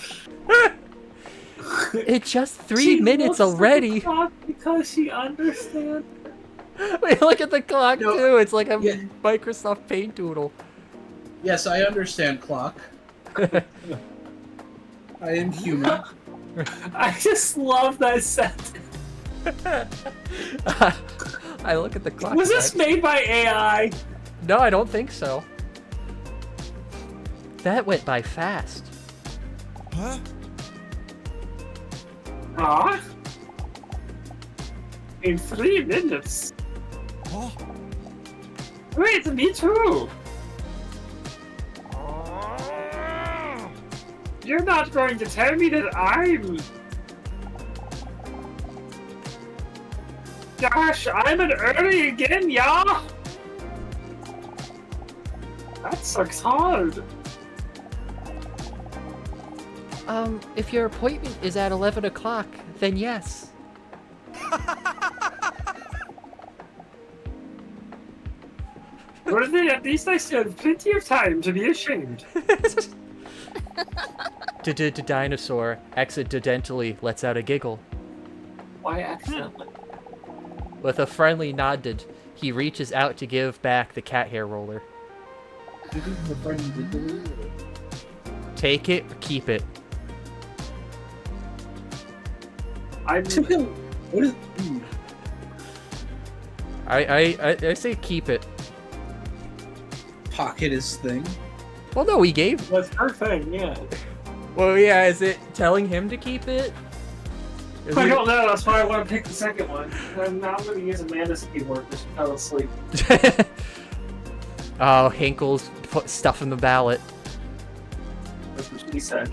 It's just 3 She minutes looks at the already. clock because she understands. Wait, look at the clock No, too. It's like a yeah. Microsoft Paint doodle. Yes, I understand clock. I am human. I just love that sentence. I look at the clock. Was this made by AI? No, I don't think so. That went by fast. Huh? Huh? In 3 minutes. Oh, Wait, me too. You're not going to tell me that I'm... Gosh, I'm an early again, yeah? That sucks hard. If your appointment is at 11 o'clock, then yes. Well then, at least I still have plenty of time to be ashamed. Dinosaur accidentally lets out a giggle. Why accidentally? With a friendly nod, he reaches out to give back the cat hair roller. Take it or keep it. I'm What is? I say keep it. Pocket his thing. Well, no, he gave. That's her thing, yeah. Well, yeah, is it telling him to keep it? Is I it- don't know, that's why I want to pick the second one. I'm not going to use Amanda's keyboard because she fell asleep. Oh, Hinkle's put stuff in the ballot. That's what she said.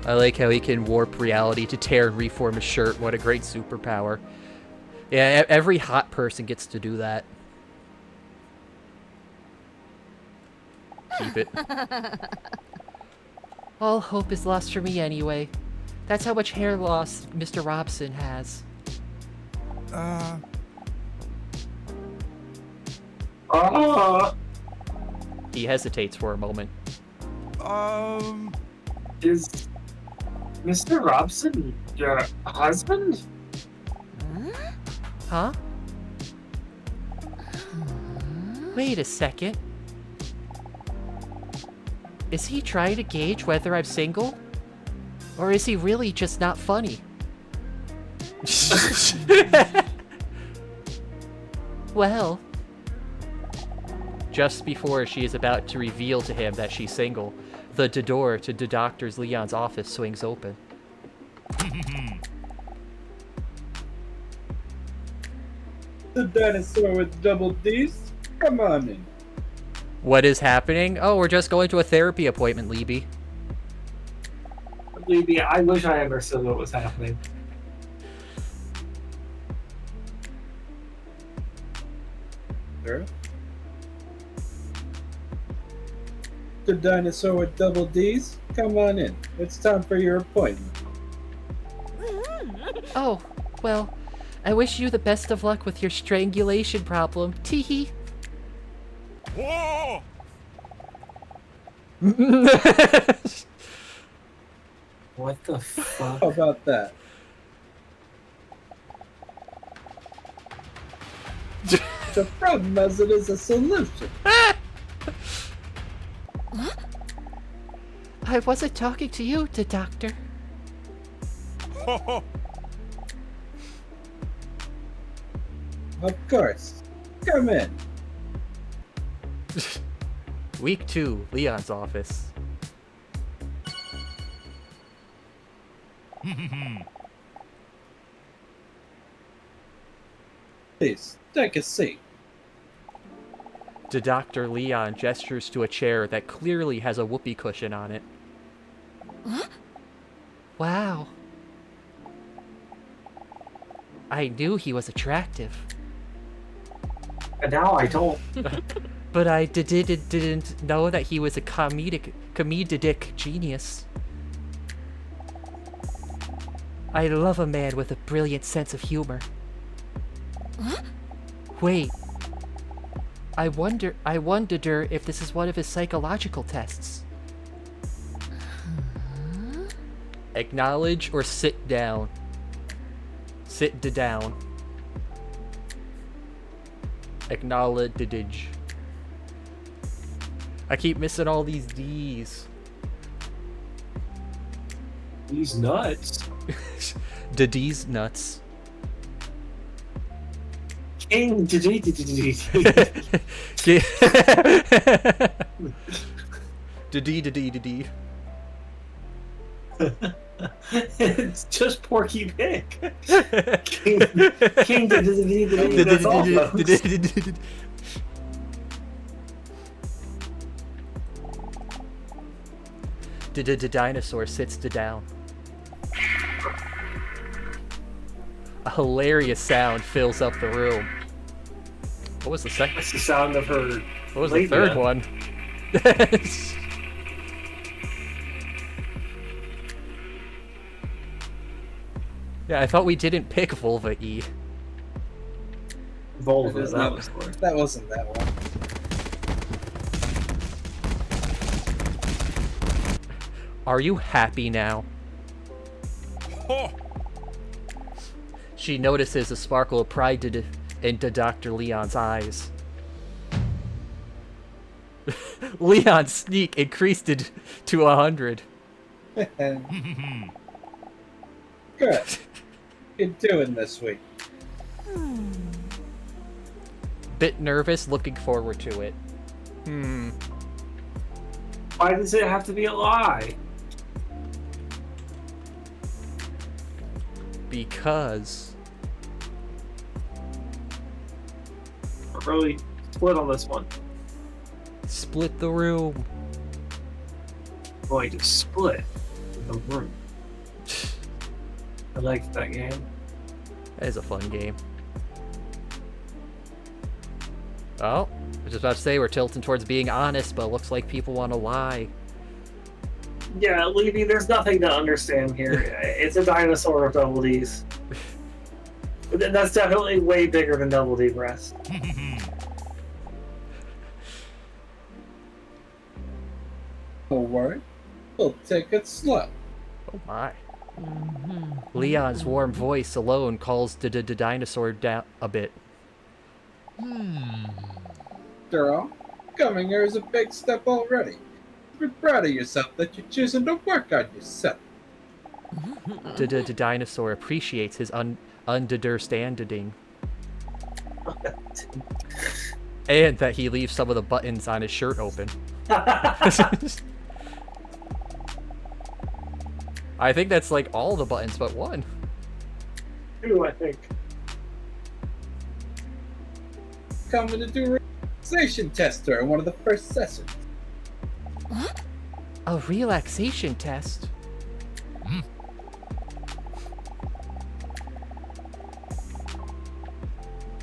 I like how he can warp reality to tear and reform a shirt. What a great superpower. Yeah, every hot person gets to do that. Keep it. All hope is lost for me anyway. That's how much hair loss Mr. Robson has. He hesitates for a moment. Is Mr. Robson your husband? Huh? Wait a second. Is he trying to gauge whether I'm single? Or is he really just not funny? Well. Just before she is about to reveal to him that she's single, the door to the Dr. Leon's office swings open. The dinosaur with double D's? Come on in. What is happening? Oh, we're just going to a therapy appointment, Libby. Believe me, I wish I understood what was happening. Sure. The dinosaur with double D's? Come on in. It's time for your appointment. Oh, well, I wish you the best of luck with your strangulation problem. Teehee. Whoa! What the fuck? How about that? The problem as it is a solution. I wasn't talking to you, the doctor. Of course. Come in. Week 2, Leon's office. Please, take a seat. The Dr. Leon gestures to a chair that clearly has a whoopee cushion on it. Wow. I knew he was attractive, And now I don't. but I didn't know that he was a comedic genius. I love a man with a brilliant sense of humor. Wait. I wondered if this is one of his psychological tests. Acknowledge or sit down. Sit down. Acknowledge. I keep missing all these D's. He's nuts. The D's nuts. King. D. It's just Porky Pig. King. That's all, folks. The dinosaur sits down. A hilarious sound fills up the room. What was the second? That's the sound of her. What was the labia. third one? Yeah, I thought we didn't pick Vulva E. Vulva. That was That wasn't that one. Are you happy now? Oh. She notices a sparkle of pride into Dr. Leon's eyes. Leon's sneak increased it to 100. Good. You doing this week? Bit nervous, looking forward to it. Why does it have to be a lie? Because We're really split on this one. split the room. Going to split the room. I liked that game. That is a fun game. Oh, I was just about to say we're tilting towards being honest, but it looks like people want to lie. Yeah, Levy, there's nothing to understand here. It's a dinosaur with double D's. That's definitely way bigger than double D breast. Don't worry. We'll take it slow. Oh my. Leon's warm voice alone calls the dinosaur down a bit. Girl, coming here is a big step already. Be proud of yourself that you're choosing to work on yourself. The dinosaur appreciates his understanding. And that he leaves some of the buttons on his shirt open. I think that's like all the buttons but one. Two, I think. Coming to do a relaxation test during one of the first sessions. A relaxation test?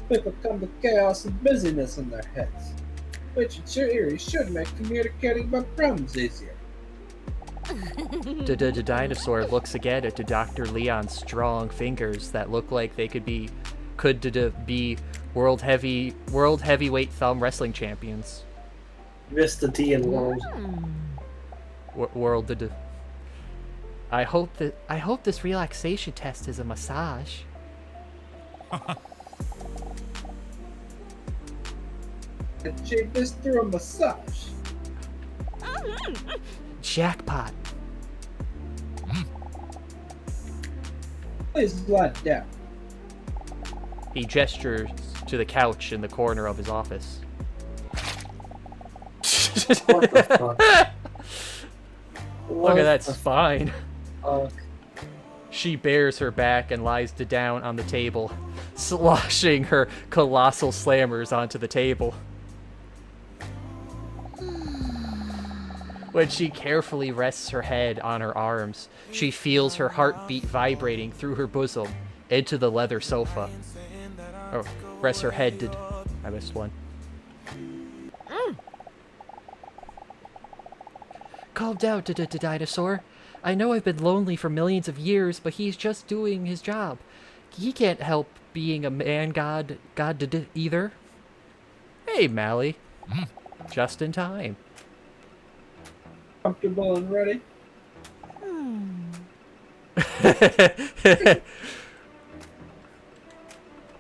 People come to chaos and busyness in their heads, which in theory should make communicating about problems easier. The dinosaur looks again at Dr. Leon's strong fingers that look like they could be world heavyweight thumb wrestling champions. Missed the D in world. World. I hope this relaxation test is a massage. Achieve this through a massage. Jackpot. Please lie down. He gestures to the couch in the corner of his office. What the fuck? Look at that spine. Fuck? She bares her back and lies down on the table, sloshing her colossal slammers onto the table. When she carefully rests her head on her arms, she feels her heartbeat vibrating through her bosom into the leather sofa. Oh, rests her head. I missed one. Calm down, dinosaur. I know I've been lonely for millions of years, but he's just doing his job. He can't help being a man god either. Hey, Mally. Just in time. Comfortable and ready?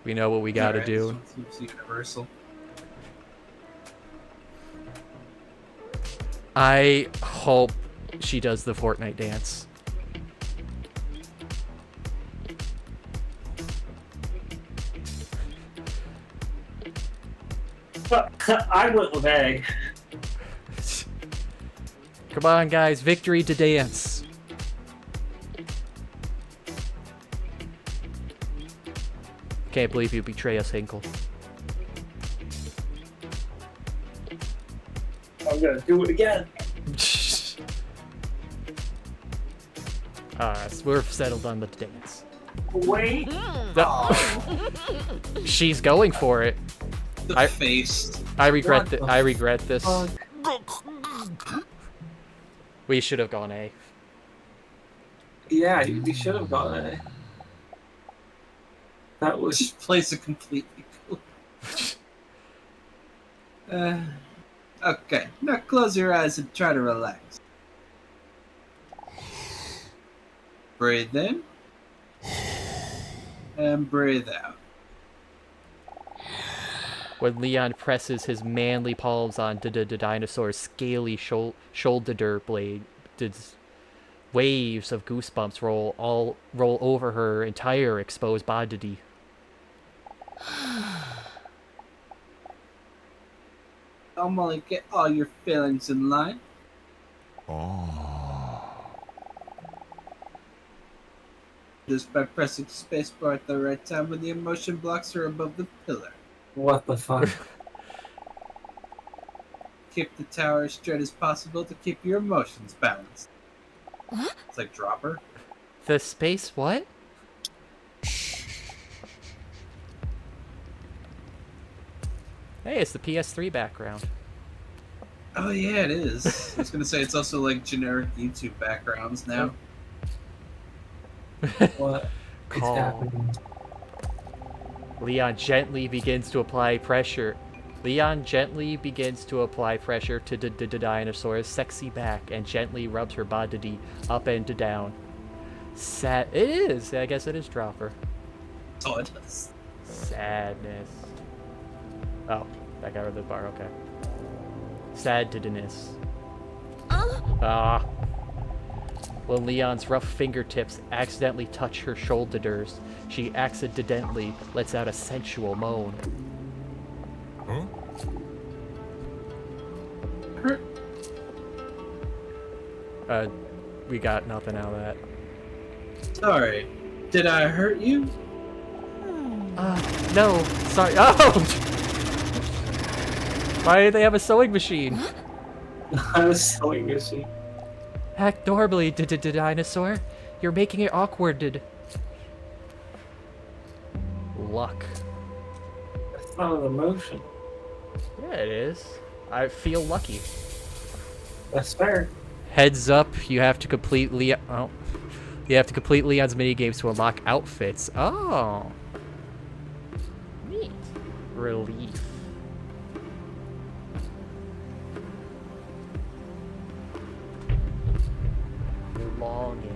We know what we gotta Alright, do. this one seems universal. I hope she does the Fortnite dance. I went with A. Come on, guys. Victory to dance. Can't believe you betray us, Hinkle. I'm gonna do it again. So we're settled on the dance. Wait. She's going for it. The face. I regret What that. the I regret this. fuck? We should have gone A. Yeah, you should have gone A. That was. Just plays it completely cool. Okay, now close your eyes and try to relax. Breathe in. And breathe out. When Leon presses his manly palms on Dinosaur's scaly shoulder blade, waves of goosebumps roll over her entire exposed body. I'm gonna get all your feelings in line. Just by pressing spacebar at the right time when the emotion blocks are above the pillar. What the fuck? Keep the tower as straight as possible to keep your emotions balanced. What? It's like Dropper. The space what? Hey, it's the PS3 background. Oh yeah, it is. I was gonna say it's also like generic YouTube backgrounds now. What is Calm. happening? Leon gently begins to apply pressure. Leon gently begins to apply pressure to the dinosaur's sexy back and gently rubs her body up and down. It is. I guess it is Dropper. Oh, it does. Sadness. Oh, that got rid of the bar. Okay. Sadness. Ah. When Leon's rough fingertips accidentally touch her shoulders, she accidentally lets out a sensual moan. Huh? We got nothing out of that. Sorry, did I hurt you? No, sorry. Oh! Why do they have a sewing machine? I was sewing machine. Act normally, dinosaur. You're making it awkward. Luck. That's not an emotion. Yeah, it is. I feel lucky. That's fair. Heads up, you have to complete Leon's minigames to unlock outfits. Oh. Neat. Relief. Longing.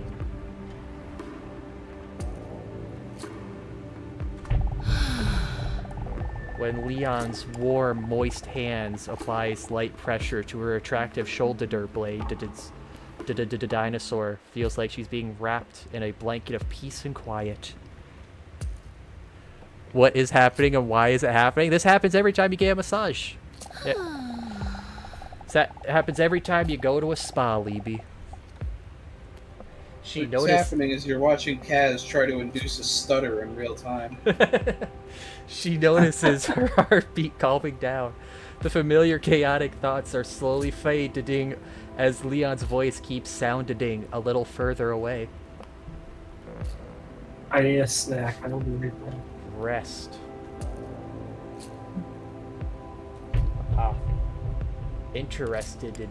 When Leon's warm, moist hands applies light pressure to her attractive shoulder blade, the dinosaur feels like she's being wrapped in a blanket of peace and quiet. What is happening and why is it happening? This happens every time you get a massage. That happens every time you go to a spa, Libby. What's happening is you're watching Kaz try to induce a stutter in real time. She notices her heartbeat calming down. The familiar chaotic thoughts are slowly fading as Leon's voice keeps sounding a little further away. I need a snack. I don't need anything. Rest. Ah. Interested.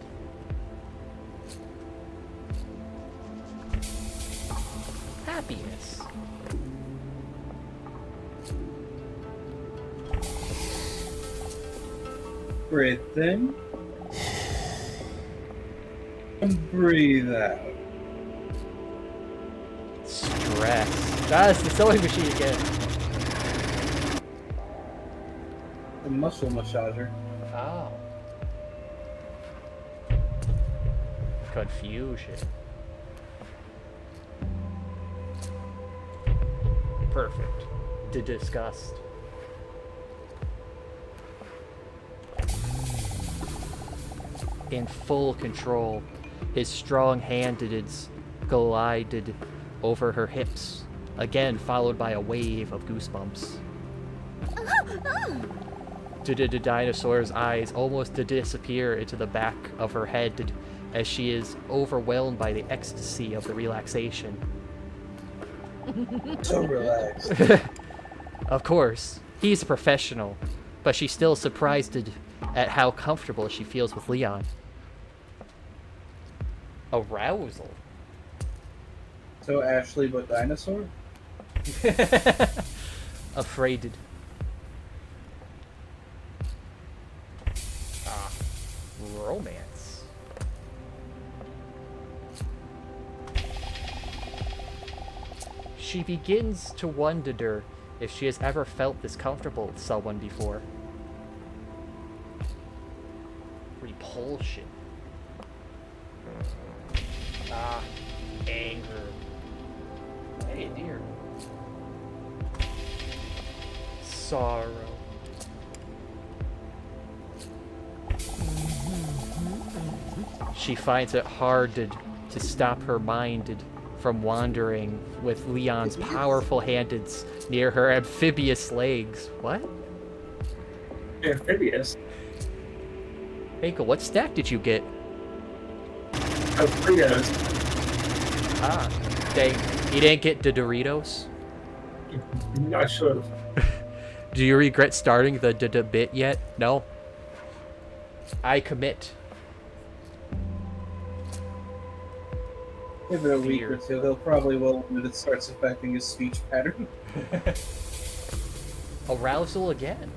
Happiness. Breathe in. And breathe out. Stress. That's the sewing machine again. The muscle massager. Oh. Confusion. Perfect. Disgust. In full control, his strong hand glided over her hips, again followed by a wave of goosebumps. The dinosaur's eyes almost disappear into the back of her head as she is overwhelmed by the ecstasy of the relaxation. So relaxed. Of course, he's a professional, but she's still surprised at how comfortable she feels with Leon. Arousal. So Ashley, but dinosaur? Afraid. Romance. She begins to wonder if she has ever felt this comfortable with someone before. Repulsion. Ah, anger. Hey, dear. Sorrow. She finds it hard to stop her mind from wandering with Leon's powerful hands near her amphibious legs. What? Amphibious. Hinkle, what stack did you get? Oh, Fritos. Ah, dang. You didn't get the Doritos? I should have. Do you regret starting the bit yet? No? I commit. Give it a week Fear. or two, he'll probably will when it starts affecting his speech pattern. Arousal again.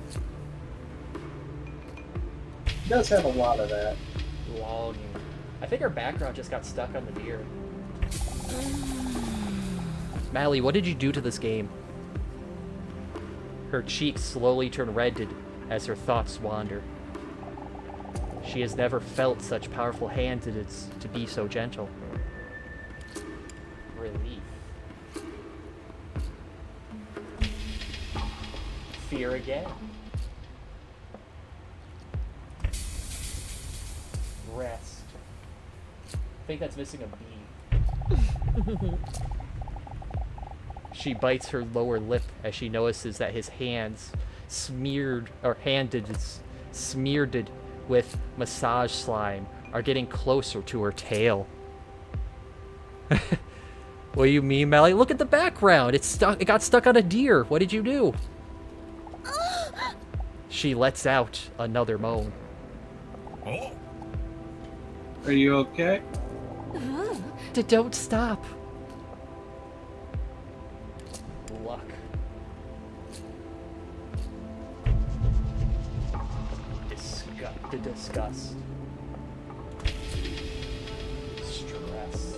He does have a lot of that. Longing. I think our background just got stuck on the deer. Mally, what did you do to this game? Her cheeks slowly turn red as her thoughts wander. She has never felt such powerful hands to be so gentle. Relief. Fear again. Rest. I think that's missing a B. She bites her lower lip as she notices that his hands handed smeared with massage slime are getting closer to her tail. What do you mean, Mally? Look at the background. It's stuck. It got stuck on a deer. What did you do? She lets out another moan. Oh. Are you okay? Don't stop. Luck. Disgust. Stress.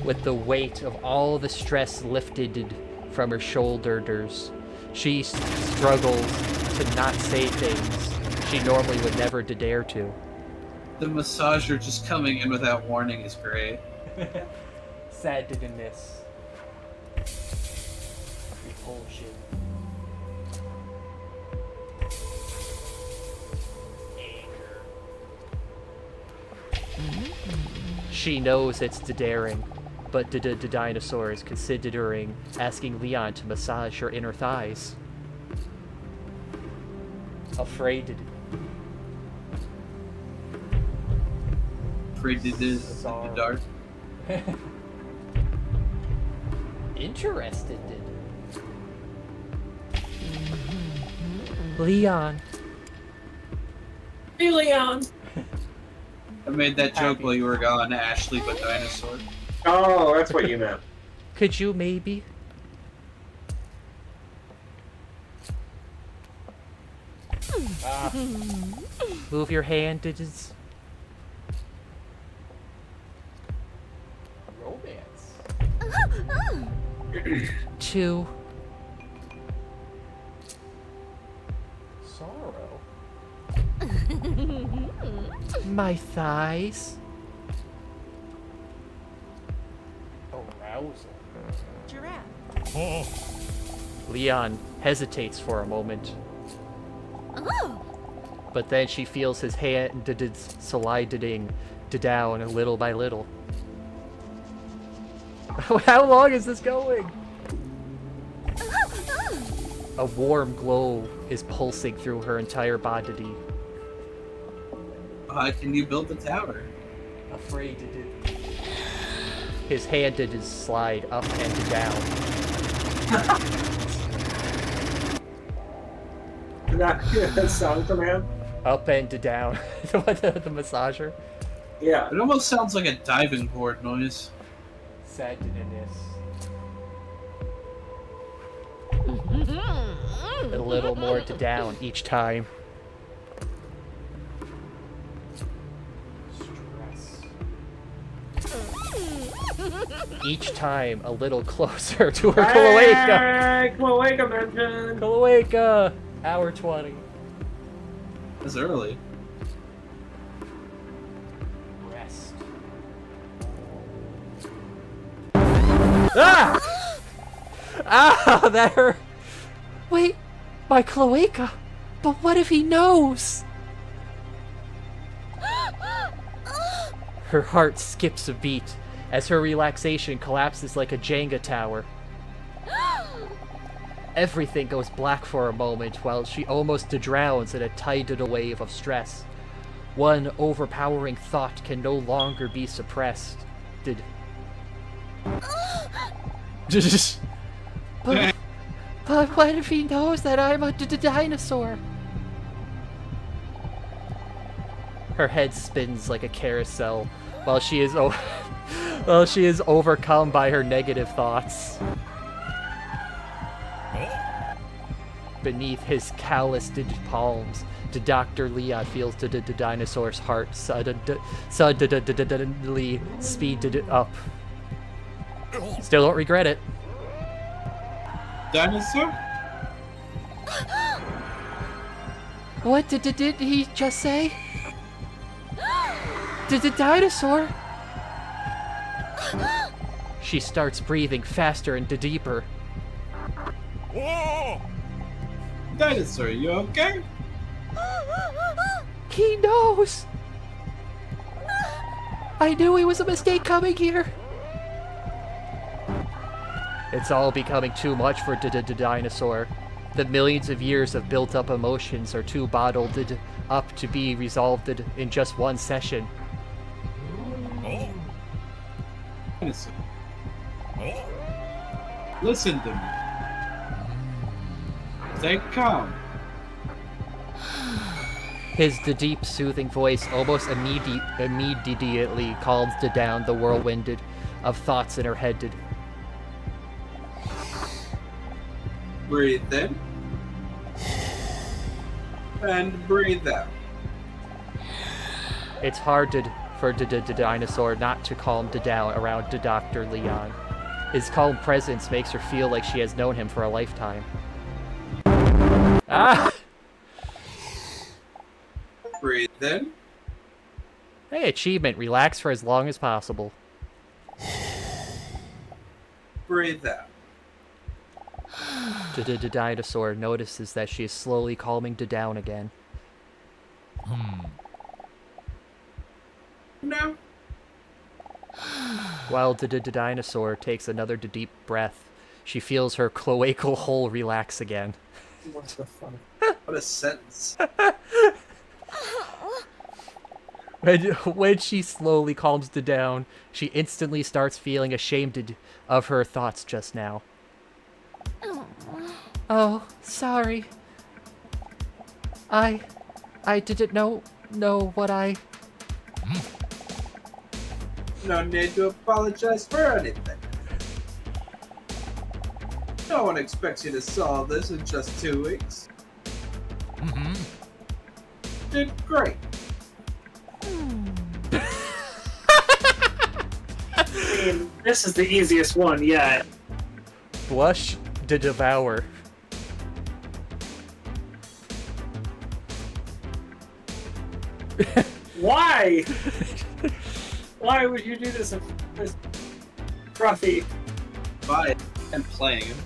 With the weight of all the stress lifted from her shoulders, she struggles to not say things she normally would never dare to. The massager just coming in without warning is great. Sadness. Repulsion. Anger. She knows it's daring, but the dinosaur is considering asking Leon to massage her inner thighs. Afraid Afraid it is in the dark. Interested. Leon. Hey, Leon. I made that joke while you were gone, Ashley, but dinosaur. Oh, that's what you meant. Could you maybe? Move your hand. It is romance. 2. Sorrow. My thighs. Arousal. Giraffe. Oh. Leon hesitates for a moment, Oh. but then she feels his hand sliding down little by little. How long is this going? A warm glow is pulsing through her entire body. How can you build the tower? Afraid to do. His hand did slide up and down. That song from him? Up and down. the massager. Yeah. It almost sounds like a diving board noise. Sadness. A little more to down each time. Stress. each time a little closer to her cloaca. Hey, cloaca mention. Cloaca! Hour 20. It's early. Rest. Ah! Ah, that hurt. Wait, my cloaca. But what if he knows? Her heart skips a beat as her relaxation collapses like a Jenga tower. Everything goes black for a moment while she almost drowns in a tidal wave of stress. One overpowering thought can no longer be suppressed. But what if he knows that I'm a dinosaur? Her head spins like a carousel while she is overcome by her negative thoughts. Beneath his calloused palms, Dr. Leon feels the dinosaur's heart suddenly speeded up. Still don't regret it. Dinosaur? What did he just say? Did the dinosaur? She starts breathing faster and deeper. Whoa! Dinosaur, you okay? He knows! I knew it was a mistake coming here! It's all becoming too much for the dinosaur. The millions of years of built-up emotions are too bottled up to be resolved in just one session. Oh! Dinosaur, Oh! listen to me. Stay calm. His deep, soothing voice almost immediately calms down the whirlwind of thoughts in her head. Breathe in. And breathe out. It's hard for the dinosaur not to calm down around Dr. Leon. His calm presence makes her feel like she has known him for a lifetime. Ah! Breathe in. Hey, achievement. Relax for as long as possible. Breathe out. The dinosaur notices that she is slowly calming down again. No. While the dinosaur takes another deep breath, she feels her cloacal hole relax again. What the fuck? What a sentence. When she slowly calms down, she instantly starts feeling ashamed of her thoughts just now. Oh, sorry. I didn't know what I... No need to apologize for anything. No one expects you to solve this in just 2 weeks. Mm-hmm. Did great. I mean, this is the easiest one yet. Blush to devour. Why? Why would you do this? This Scruffy. Bye. And playing him.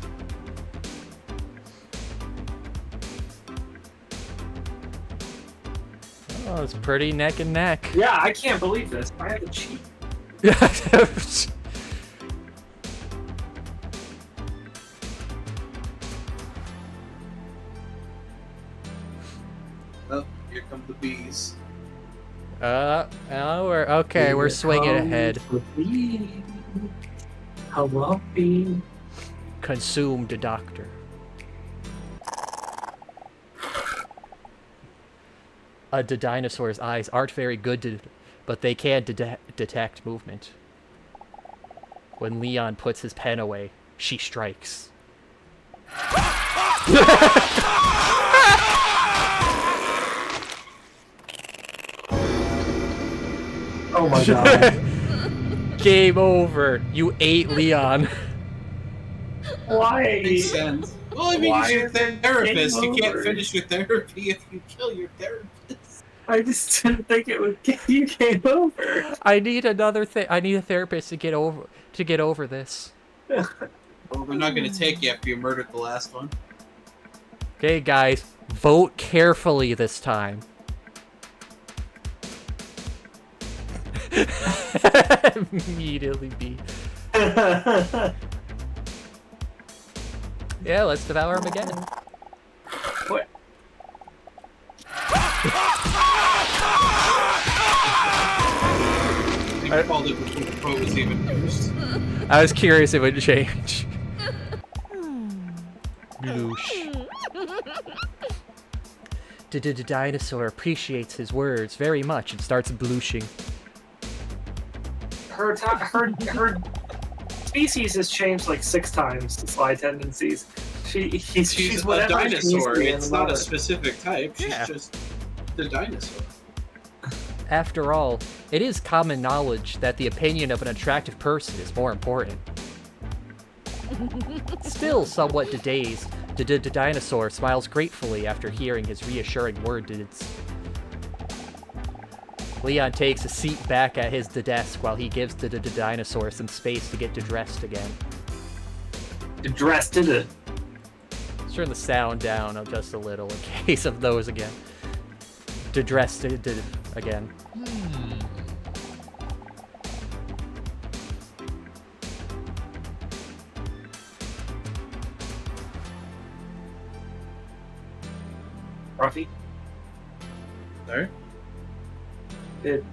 Oh, it's pretty neck and neck. Yeah, I can't believe this. I have to cheat. Oh, here come the bees. We're okay. We're swinging ahead. Hello, bee. Consume the doctor. The dinosaur's eyes aren't very good, but they can detect movement. When Leon puts his pen away, she strikes. Oh my god. Game over. You ate Leon. Why? Makes sense. Well, I mean, Why you're your is it therapist. game You can't over? finish your therapy if you kill your therapist. I just didn't think it would get you game over. I need I need a therapist to get over this. Well, we're not going to take you after you murdered the last one. Okay, guys, vote carefully this time. Immediately be. Yeah, let's devour him again. What? I called it before the quote was even used. I was curious if it would change. Bloosh. Dinosaur appreciates his words very much and starts blooshing. Her species has changed like 6 times to fly tendencies. She's a whatever she needs to dinosaur. be in It's the not a moment. specific type. She's Yeah. just the dinosaur. After all, it is common knowledge that the opinion of an attractive person is more important. Still somewhat dazed, the dinosaur smiles gratefully after hearing his reassuring words. Leon takes a seat back at his desk while he gives the dinosaur some space to get dressed again. Dressed in it. Let's turn the sound down just a little in case of those again. Dressed again. Scruffy. Sir? It,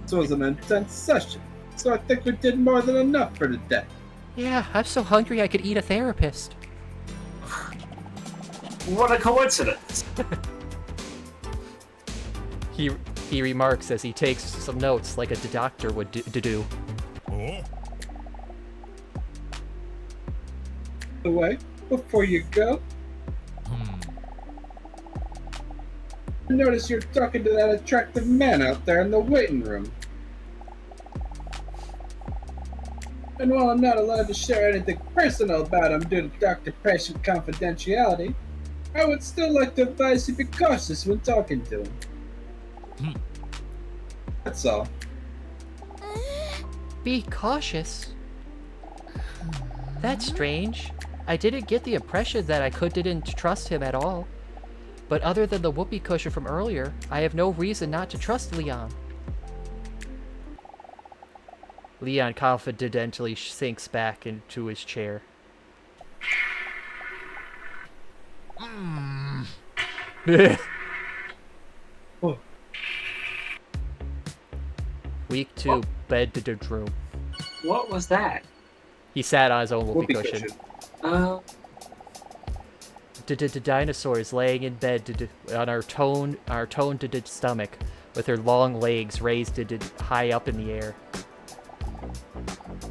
This was an intense session, so I think we did more than enough for today. Yeah, I'm so hungry I could eat a therapist. what a coincidence. He remarks as he takes some notes like a doctor would do. Oh. By the way, before you go, I notice you're talking to that attractive man out there in the waiting room. And while I'm not allowed to share anything personal about him due to doctor-patient confidentiality, I would still like to advise you be cautious when talking to him. That's all. Be cautious. That's strange. I didn't get the impression that I didn't trust him at all. But other than the whoopee cushion from earlier, I have no reason not to trust Leon. Leon confidently sinks back into his chair. Oh. Week 2, bedroom. What was that? He sat on his own whoopee Whoopee cushion. cushion. The dinosaur is laying in bed on our toned stomach, with her long legs raised high up in the air.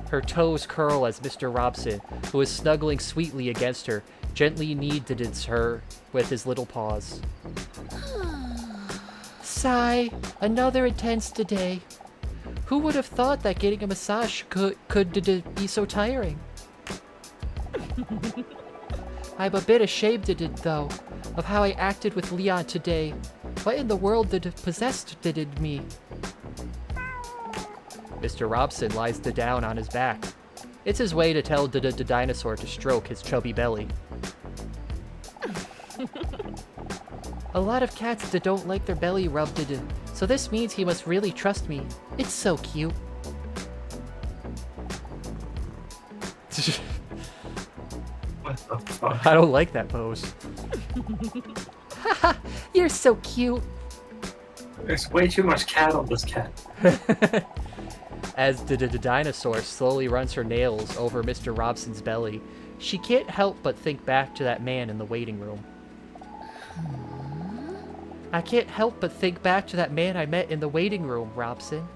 Her toes curl as Mr. Robson, who is snuggling sweetly against her, gently kneads her with his little paws. Sigh, another intense day. Who would have thought that getting a massage could be so tiring? I'm a bit ashamed though, of how I acted with Leon today. What in the world possessed me? Mr. Robson lies down on his back. It's his way to tell the dinosaur to stroke his chubby belly. A lot of cats don't like their belly rubbed so this means he must really trust me. It's so cute. What the fuck? I don't like that pose. Haha, you're so cute. There's way too much cat on this cat. As the dinosaur slowly runs her nails over Mr. Robson's belly, she can't help but think back to that man in the waiting room. I can't help but think back to that man I met in the waiting room, Robson.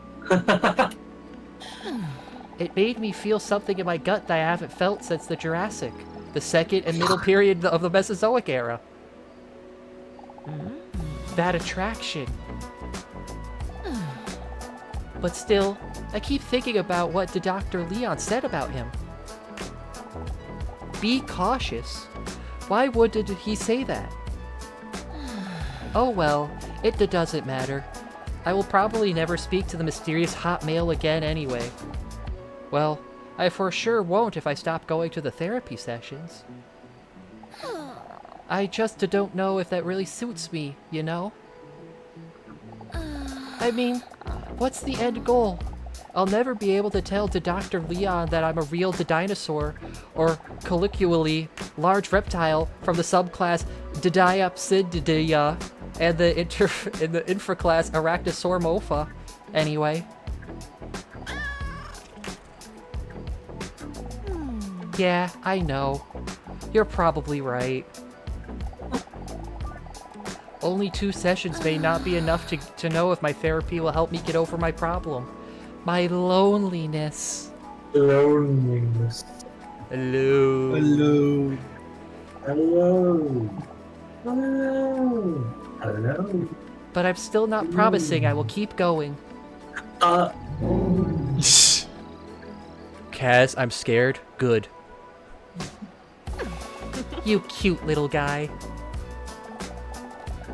It made me feel something in my gut that I haven't felt since the Jurassic, the second and middle period of the Mesozoic era. That attraction. But still, I keep thinking about what the Dr. Leon said about him. Be cautious. Why would he say that? Oh well, it doesn't matter. I will probably never speak to the mysterious hot male again anyway. Well, I for sure won't if I stop going to the therapy sessions. I just don't know if that really suits me, you know? I mean, what's the end goal? I'll never be able to tell to Dr. Leon that I'm a real dinosaur, or colloquially, large reptile from the subclass Didiopsidia and the infraclass Arachnosauromorpha. Anyway. Yeah, I know. You're probably right. Only 2 sessions may not be enough to know if my therapy will help me get over my problem. My loneliness. Loneliness. Hello. Hello. Hello. Hello. Hello. But I'm still not promising I will keep going. Kaz, I'm scared. Good. You cute little guy.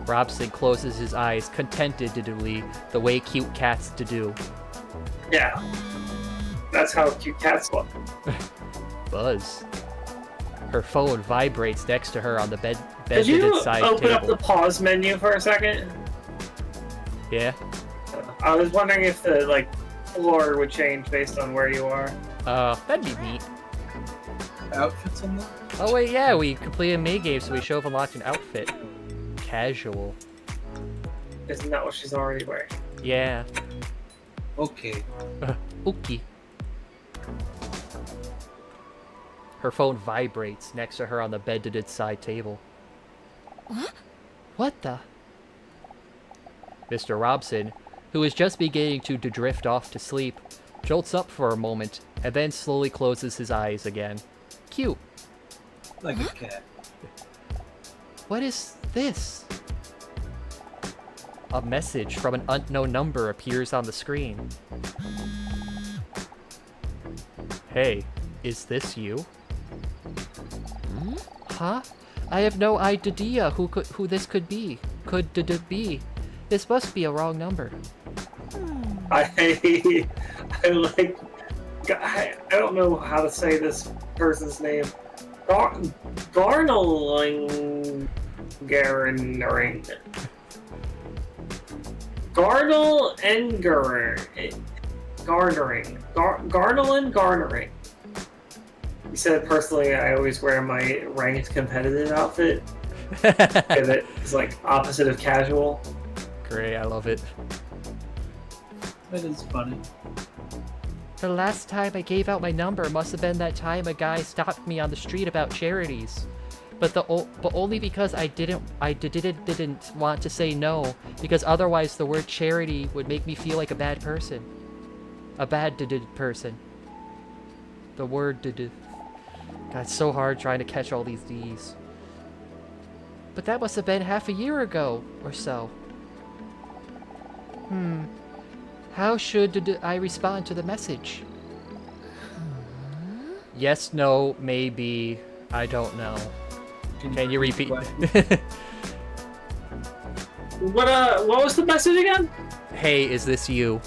Robson closes his eyes contentedly, the way cute cats do. Yeah. That's how cute cats look. Buzz. Her phone vibrates next to her on the Could bedded you side open table. up the pause menu for a second? Yeah? I was wondering if the, floor would change based on where you are. That'd be neat. Outfits on them? Oh wait, yeah, we completed a minigame, so we should have unlocked an outfit. Casual. Isn't that what she's already wearing? Yeah. Okay. Okay. Her phone vibrates next to her on the bedded side table. What? What the? Mr. Robson, who is just beginning to drift off to sleep, jolts up for a moment and then slowly closes his eyes again. Cute. Like a cat. What is this? A message from an unknown number appears on the screen. Hey, is this you? Huh? I have no idea who this could be. Could be. This must be a wrong number. I don't know how to say this person's name. Garnering. Garnering. He said, personally, I always wear my ranked competitive outfit. Because it's opposite of casual. Great, I love it. That is funny. The last time I gave out my number must have been that time a guy stopped me on the street about charities. But only because I didn't want to say no, because otherwise the word charity would make me feel like a bad person. A bad person. The word God, it's so hard trying to catch all these D's. But that must have been half a year ago or so. How should I respond to the message? Yes, no, maybe, I don't know. Can you repeat? What was the message again? Hey, is this you?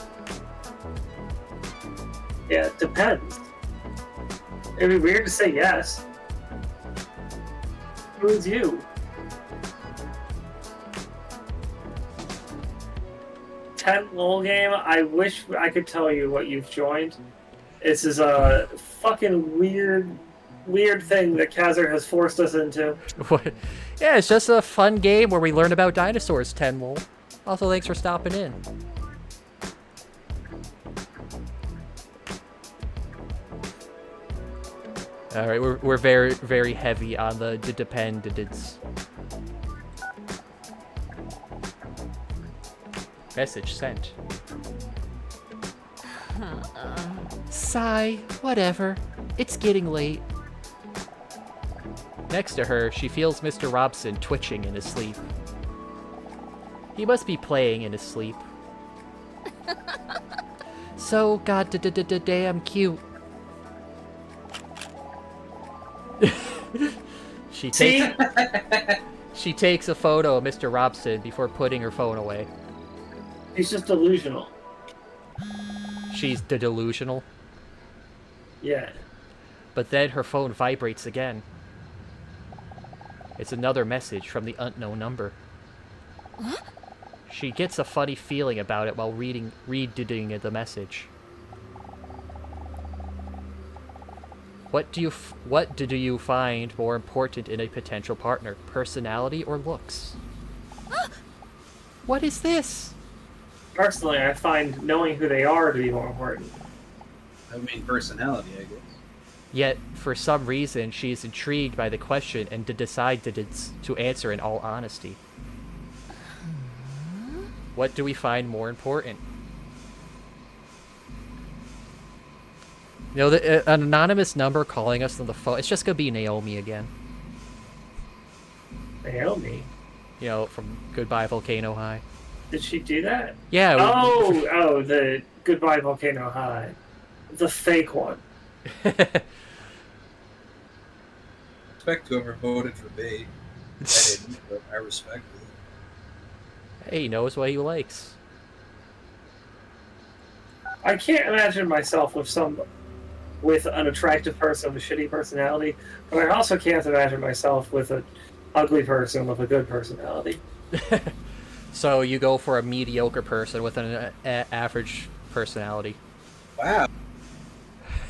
Yeah, it depends. It'd be weird to say yes. Who's you? Tent lol game. I wish I could tell you what you've joined. This is a fucking weird thing that Khazard has forced us into. What? Yeah, it's just a fun game where we learn about dinosaurs, Tenwol. Also, thanks for stopping in. Alright, we're very, very heavy on the dependence. Message sent. Sigh, whatever. It's getting late. Next to her, she feels Mr. Robson twitching in his sleep. He must be playing in his sleep. so damn cute. She takes she takes a photo of Mr. Robson before putting her phone away. He's just delusional. She's delusional. Yeah. But then her phone vibrates again. It's another message from the unknown number. She gets a funny feeling about it while reading the message. What do you find more important in a potential partner, personality or looks? What is this? Personally, I find knowing who they are to be more important. I mean, personality, I guess. Yet, for some reason, she is intrigued by the question and decided to answer in all honesty. What do we find more important? You know, an anonymous number calling us on the phone, it's just gonna be Naomi again. Naomi? You know, from Goodbye Volcano High. Did she do that? Yeah. Oh, the Goodbye Volcano High. The fake one. Respect whoever voted for Bait. I didn't, but I respect it. Hey, he knows what he likes. I can't imagine myself with an attractive person with a shitty personality, but I also can't imagine myself with an ugly person with a good personality. So you go for a mediocre person with an average personality. Wow.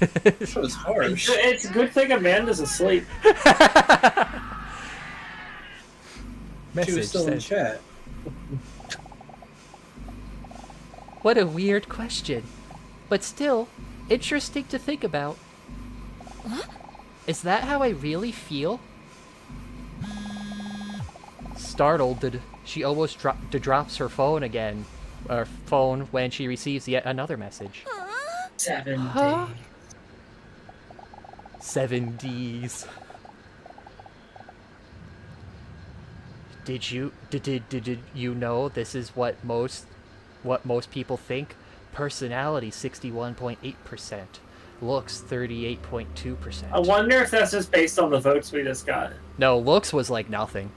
That was harsh. It's a good thing Amanda's asleep. She was still in chat. What a weird question. But still, interesting to think about. Is that how I really feel? Startled, she almost drops her phone again. Her phone when she receives yet another message. 7 Huh? days. 7 Ds. Did you know this is what most people think? Personality 61.8%, looks 38.2%. I wonder if that's just based on the votes we just got. No, looks was like nothing.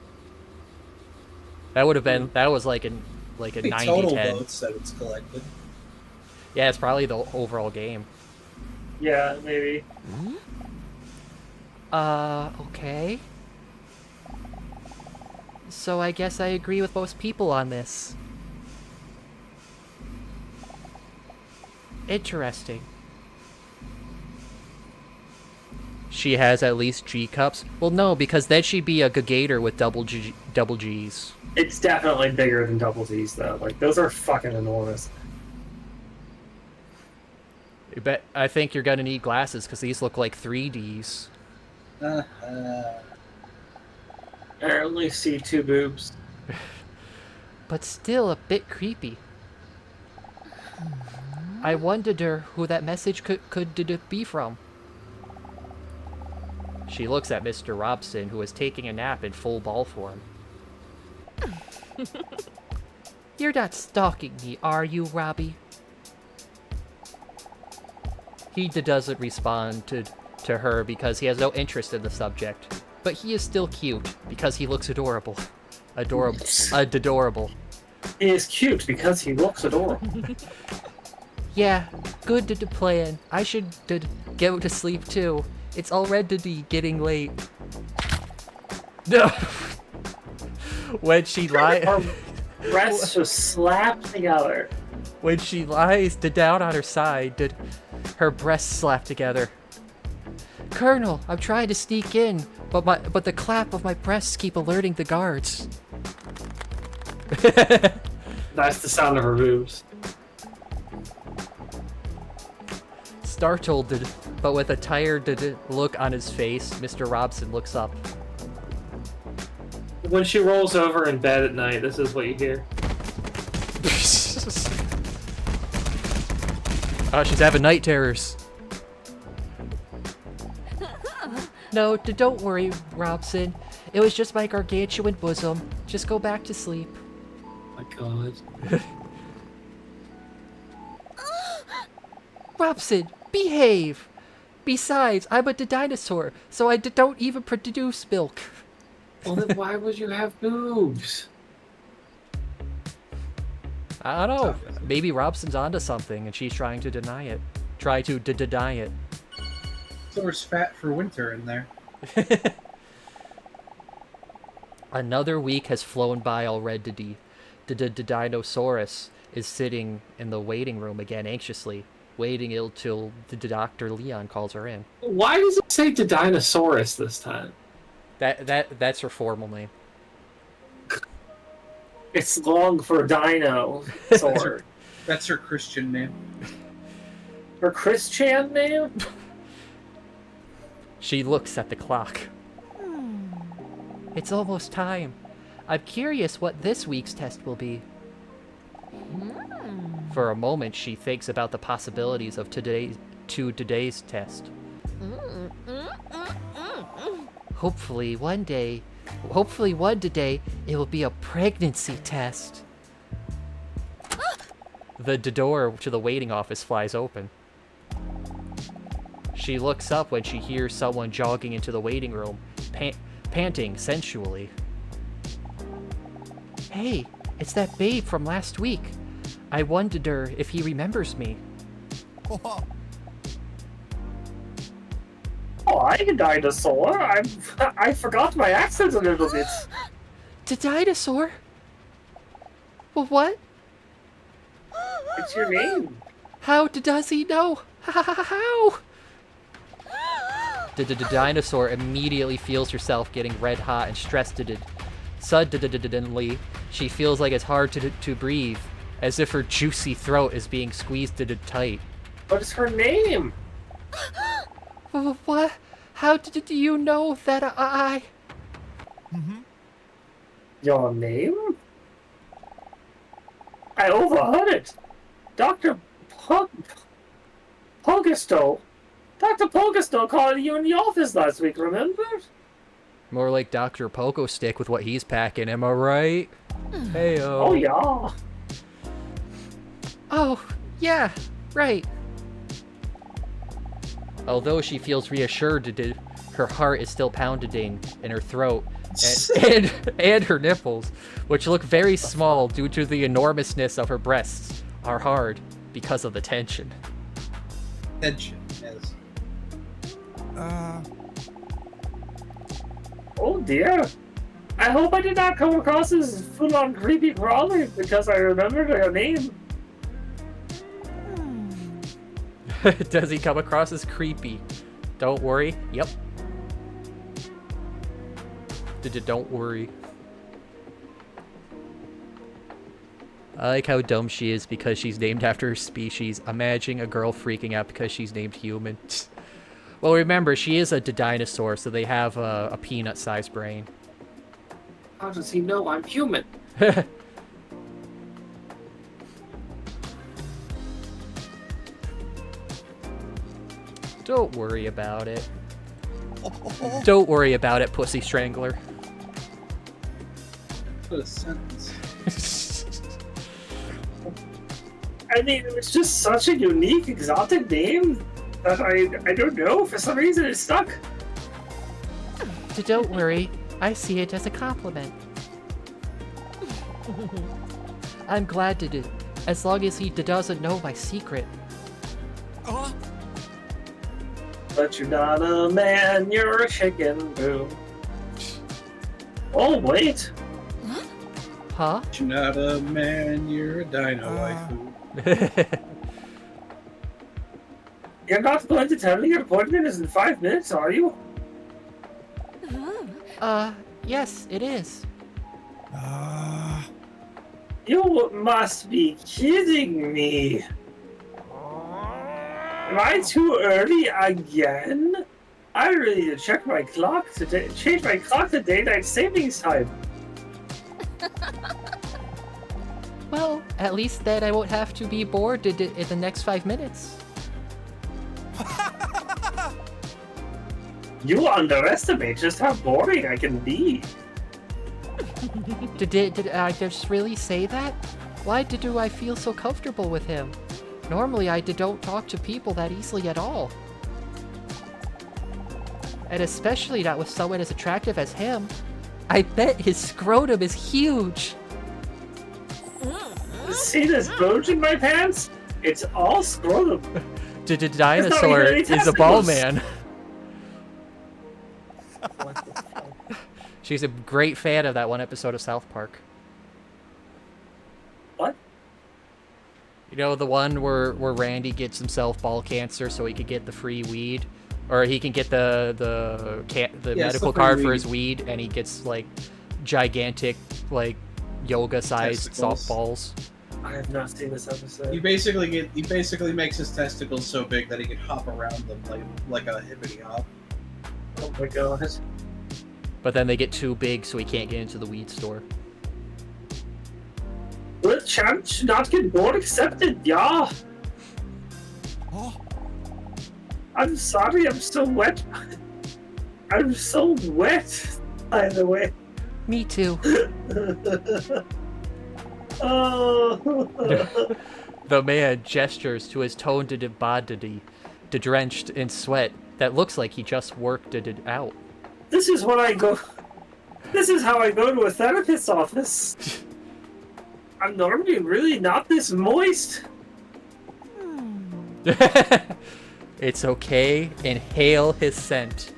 That would have been like a I think 90-10. total votes that it's collected. Yeah, it's probably the overall game. Yeah, maybe. Okay. So I guess I agree with most people on this. Interesting. She has at least G cups? Well, no, because then she'd be a Gagator with double G's. It's definitely bigger than double D's, though. Like, those are fucking enormous. I think you're gonna need glasses, because these look like 3Ds. I only see 2 boobs. But still a bit creepy. I wondered who that message could be from. She looks at Mr. Robson, who is taking a nap in full ball form. You're not stalking me, are you, Robbie? He doesn't respond to her because he has no interest in the subject. But he is still cute because he looks adorable. Adorable. He is cute because he looks adorable. Yeah, good plan. I should go to sleep too. It's already getting late. No. When she lies, Her breasts just slap together. when she lies down on her side, her breasts slap together. Colonel, I'm trying to sneak in, but the clap of my breasts keep alerting the guards. That's the sound of her boobs. Startled, but with a tired look on his face, Mr. Robson looks up. When she rolls over in bed at night, this is what you hear. Oh, she's having night terrors. No, don't worry, Robson. It was just my gargantuan bosom. Just go back to sleep. Oh my god. Robson, behave! Besides, I'm a dinosaur, so I don't even produce milk. Well, then why would you have boobs? I don't know. Maybe Robson's onto something and she's trying to deny it. Try to deny it. So there's fat for winter in there. Another week has flown by already. The Dinosaurus is sitting in the waiting room again anxiously, waiting till the Dr. Leon calls her in. Why does it say Didinosaurus this time? That's her formal name. It's long for dino. That's her Christian name. Her Christian name? She looks at the clock. It's almost time. I'm curious what this week's test will be. For a moment, she thinks about the possibilities of today's test. Hopefully one day, it will be a pregnancy test. The door to the waiting office flies open. She looks up when she hears someone jogging into the waiting room, panting sensually. Hey, it's that babe from last week. I wondered if he remembers me. Oh, I'm a dinosaur. I forgot my accent a little bit. The dinosaur? Well, what? What's your name? How does he know? How? The dinosaur immediately feels herself getting red hot and stressed. Suddenly, she feels like it's hard to breathe, as if her juicy throat is being squeezed tight. What is her name? What? How did you know that I... Your name? I overheard it. Dr. Pogasto. Dr. Pogasto called you in the office last week, remember? More like Dr. Pogo Stick with what he's packing, am I right? Hey-o. Oh, yeah. Oh, yeah, right. Although she feels reassured, her heart is still pounding in her throat and her nipples, which look very small due to the enormousness of her breasts, are hard because of the tension. Tension, yes. Oh dear. I hope I did not come across as full-on creepy crawler because I remembered her name. Does he come across as creepy? Don't worry. Yep. Don't worry. I like how dumb she is because she's named after her species. Imagine a girl freaking out because she's named human. Well, remember, she is a dinosaur, so they have a peanut-sized brain. How does he know I'm human? Don't worry about it. Don't worry about it, Pussy Strangler. What a sentence. I mean, it's just such a unique, exotic name that I don't know. For some reason, it stuck. Don't worry, I see it as a compliment. I'm glad to do, as long as he doesn't know my secret. But you're not a man, you're a chicken, boo. Oh, wait. Huh? You're not a man, you're a dino waifu. You're not going to tell me your appointment is in 5 minutes, are you? Yes, it is. You must be kidding me. Am I too early again? I really need to check my clock today. Change my clock to daylight savings time. Well, at least then I won't have to be bored in the next 5 minutes. You underestimate just how boring I can be. Did I just really say that? Why do I feel so comfortable with him? Normally, I don't talk to people that easily at all. And especially not with someone as attractive as him. I bet his scrotum is huge. See this bulge in my pants? It's all scrotum. Dinosaur any is a ball testicles. man. What the fuck? She's a great fan of that one episode of South Park. What? You know, the one where Randy gets himself ball cancer so he could get the free weed? Or he can get the medical free card for weed. his weed, and he gets, like, gigantic, like, yoga-sized Testicles. softballs. I have not seen this episode. He basically makes his testicles so big that he can hop around them like a hippity hop. Oh my god. But then they get too big, so he can't get into the weed store. The challenge should not get more accepted, yeah. Oh. I'm sorry, I'm so wet. I'm so wet, by the way. Me too. Oh. The man gestures to his toned body, drenched in sweat, that looks like he just worked it out. This is what I go. This is how I go to a therapist's office. I'm normally really not this moist. It's okay. Inhale his scent.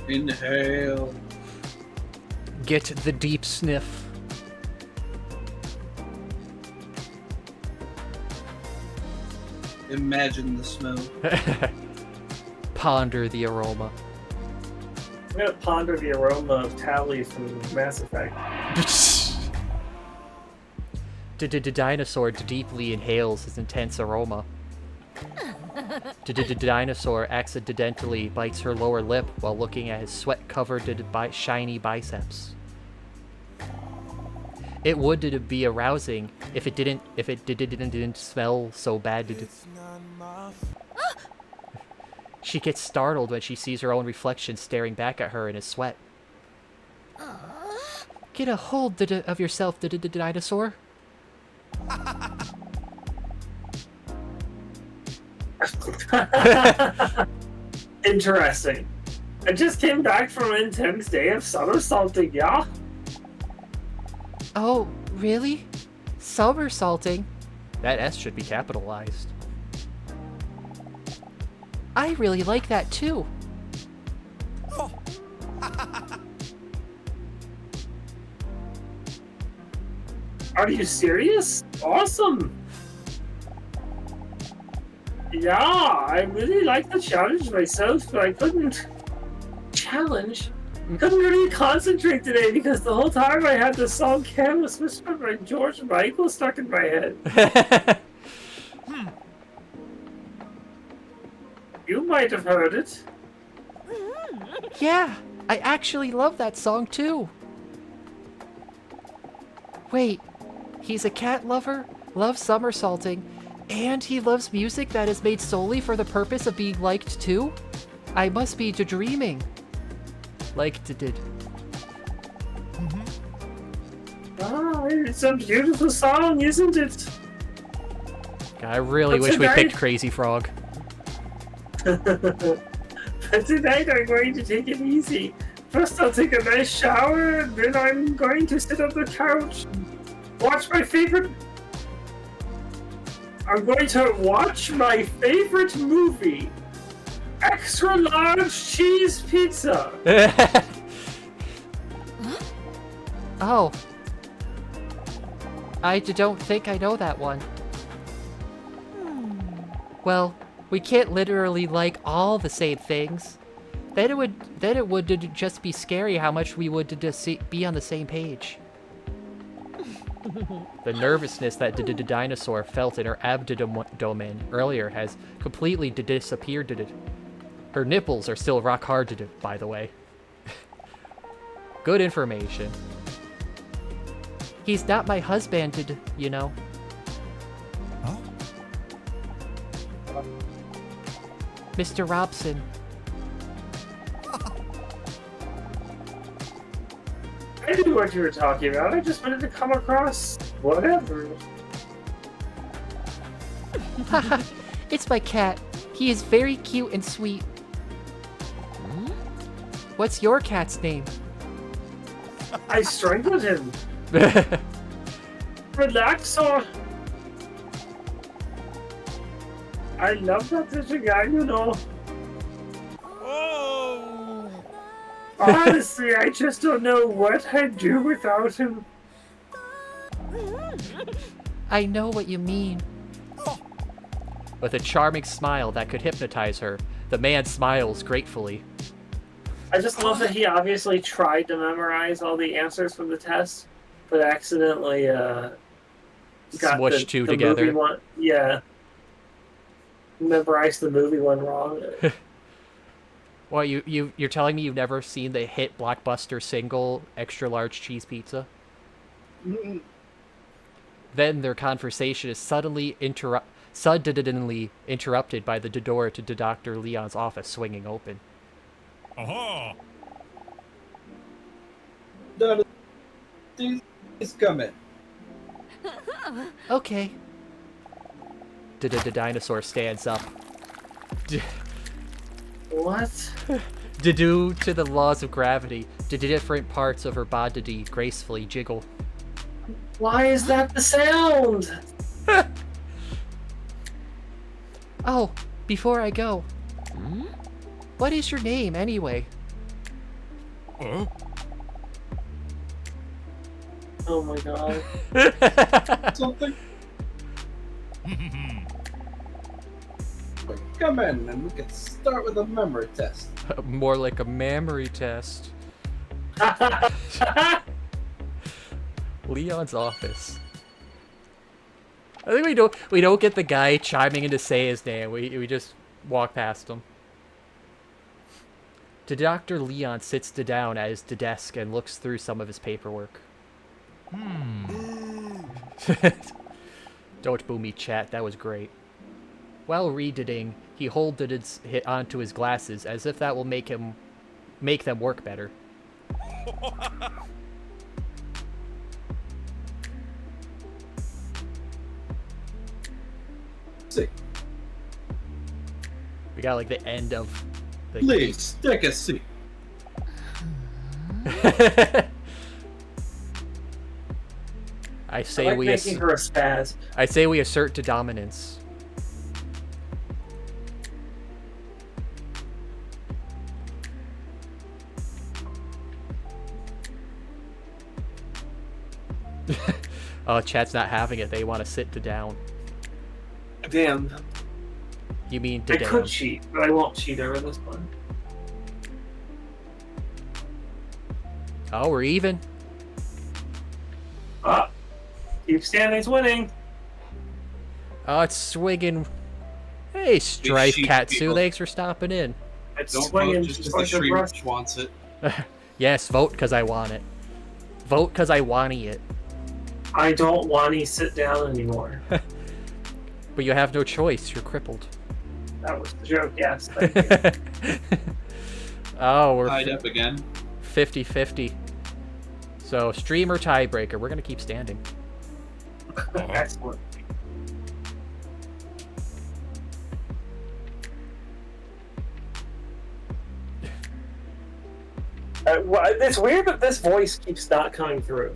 Inhale. Get the deep sniff. Imagine the smell. Ponder the aroma. I'm gonna ponder the aroma of Tally from Mass Effect. Dinosaur deeply inhales his intense aroma. Dinosaur accidentally bites her lower lip while looking at his sweat-covered shiny biceps. It would be arousing if it didn't smell so bad. She gets startled when she sees her own reflection staring back at her in his sweat. Get a hold of yourself, dinosaur. Interesting. I just came back from an intense day of somersaulting, yeah? Oh, really? Somersaulting? That S should be capitalized. I really like that too. Are you serious? Awesome! Yeah, I really like the challenge myself, but I couldn't... Challenge? Couldn't really concentrate today because the whole time I had the song Careless Whisper by George Michael stuck in my head. You might have heard it. Yeah, I actually love that song too. Wait, he's a cat lover, loves somersaulting, and he loves music that is made solely for the purpose of being liked too? I must be dreaming. Liked did. Ah, it's a beautiful song, isn't it? I really But wish we tonight- picked Crazy Frog. But tonight I'm going to take it easy. First I'll take a nice shower, and then I'm going to sit on the couch and watch my favorite... I'm going to watch my favorite movie. Extra large cheese pizza. Oh. I don't think I know that one. Well, we can't literally like all the same things. Then it would just be scary how much we would be on the same page. The nervousness that the dinosaur felt in her abdomen earlier has completely disappeared. Her nipples are still rock hard, by the way. Good information. He's not my husband, you know. Huh? Mr. Robson. I knew what you were talking about. I just wanted to come across whatever. Haha, it's my cat. He is very cute and sweet. What's your cat's name? I strangled him. Relaxor. I love that little guy, you know. Oh! Honestly, I just don't know what I'd do without him. I know what you mean. With a charming smile that could hypnotize her, the man smiles gratefully. I just love that he obviously tried to memorize all the answers from the test, but accidentally got Smushed two together. movie one. Yeah. Memorized the movie one wrong. Well, you're telling me you've never seen the hit blockbuster single extra large cheese pizza? Then their conversation is suddenly interrupted by the door to Dr. Leon's office swinging open. Aha! Donna, please come in. Okay. The dinosaur stands up. What? Due to the laws of gravity, the different parts of her body gracefully jiggle. Why is that the sound? Oh, before I go. What is your name, anyway? Huh? Oh my god. Something? Come in and we can start with a memory test. More like a memory test. Leon's office. I think we don't get the guy chiming in to say his name. We just walk past him. Dr. Leon sits down at his desk and looks through some of his paperwork. Don't boo me, chat. That was great. While reading, he holds it onto his glasses as if that will make them work better. See, We got like the end of the please take a seat. I I say like we making her a spaz. I say we assert to dominance. Oh, chat's not having it. They want to sit to down. Damn. You mean I to down? could cheat, but I won't cheat over this one. Oh, we're even. Ah, keep standing's winning. Oh, it's swinging. Hey, Strife sheep Katsu, people. thanks for stopping in. It's Don't swinging vote just just because like the a brush. Shreem wants it. Yes, vote because I want it. Vote because I want it. I don't want to sit down anymore. But you have no choice. You're crippled. That was the joke, yes. Thank you. Oh, we're Tied up again. 50-50. So, streamer tiebreaker. We're going to keep standing. Excellent. It's weird that this voice keeps not coming through.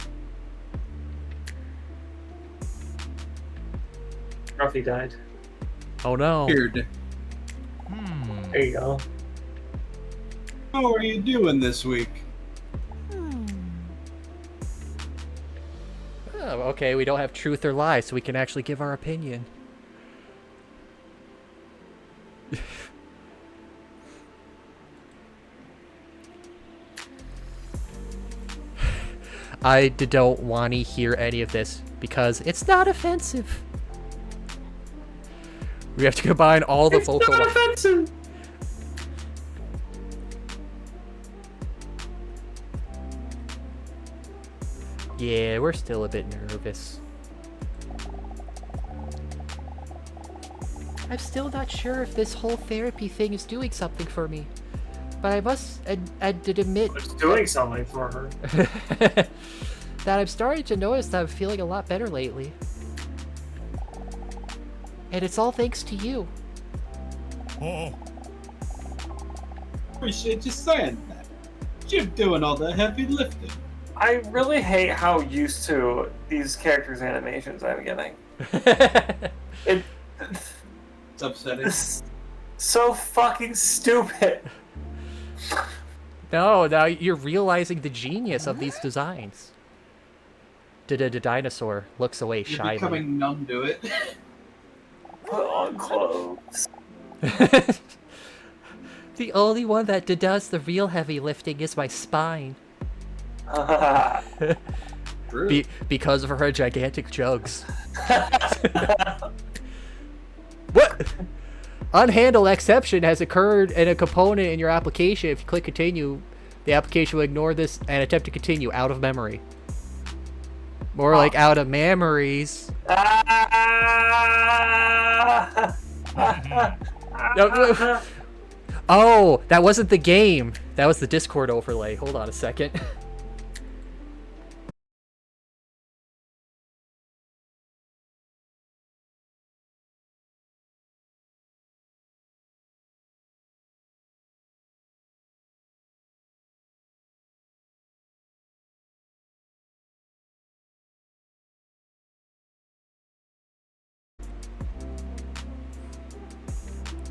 Scruffy died. Oh, no. Weird. There you go. How are you doing this week? Oh, okay, we don't have truth or lie, so we can actually give our opinion. I don't want to hear any of this because it's not offensive. We have to combine all the It's vocal. not offensive. Yeah, we're still a bit nervous. I'm still not sure if this whole therapy thing is doing something for me. but I must admit It's doing something for her. that I'm starting to notice that I'm feeling a lot better lately. And it's all thanks to you. Oh. Appreciate you saying that. You're doing all the heavy lifting. I really hate how used to these characters' animations I'm getting. It's upsetting. so fucking stupid. No, now you're realizing the genius of these designs. Dinosaur looks away You're shyly. becoming numb to it. Put on clothes. The only one that does the real heavy lifting is my spine. True. Because of her gigantic jugs. What? Unhandled exception has occurred in a component in your application. If you click continue, the application will ignore this and attempt to continue out of memory. More like out of memories. Oh, that wasn't the game. That was the Discord overlay. Hold on a second.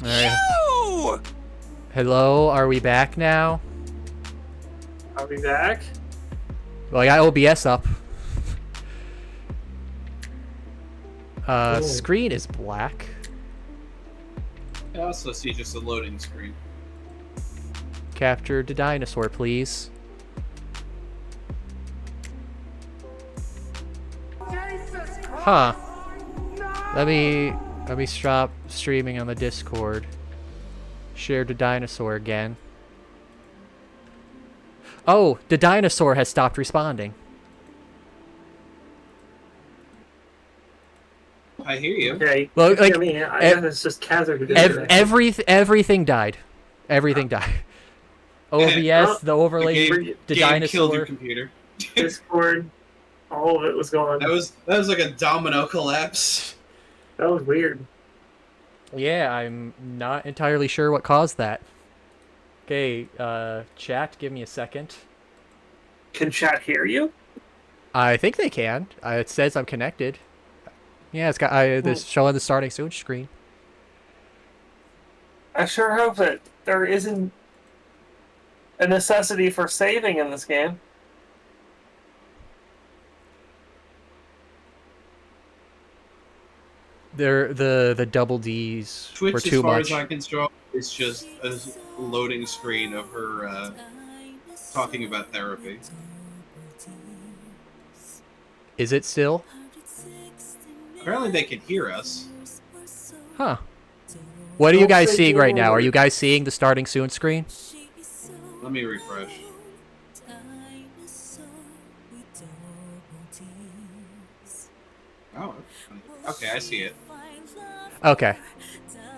Alright. Hello, are we back now? Are we back? Well, I got OBS up. Cool. Screen is black. I also see just a loading screen. Capture the dinosaur, please. Huh. Let me stop streaming on the Discord. Share the dinosaur again. Oh, the dinosaur has stopped responding. I hear you. Okay. Well, you like, hear me. I guess it's just Khazard who did it. Everything died. Everything died. OBS, the overlay, the Game killed dinosaur. your computer. Discord, all of it was gone. That was like a domino collapse. That was weird. Yeah, I'm not entirely sure what caused that. Okay, chat, give me a second. Can chat hear you? I think they can. It says I'm connected. Yeah, it's got this showing the starting soon screen. I sure hope that there isn't a necessity for saving in this game. The double D's Twitch, were too as far much. as I can show, it's just a loading screen of her talking about therapy. Is it still? Apparently they can hear us. Huh. What are you guys seeing right now? Are you guys seeing the starting soon screen? Let me refresh. Oh, okay, I see it. Okay.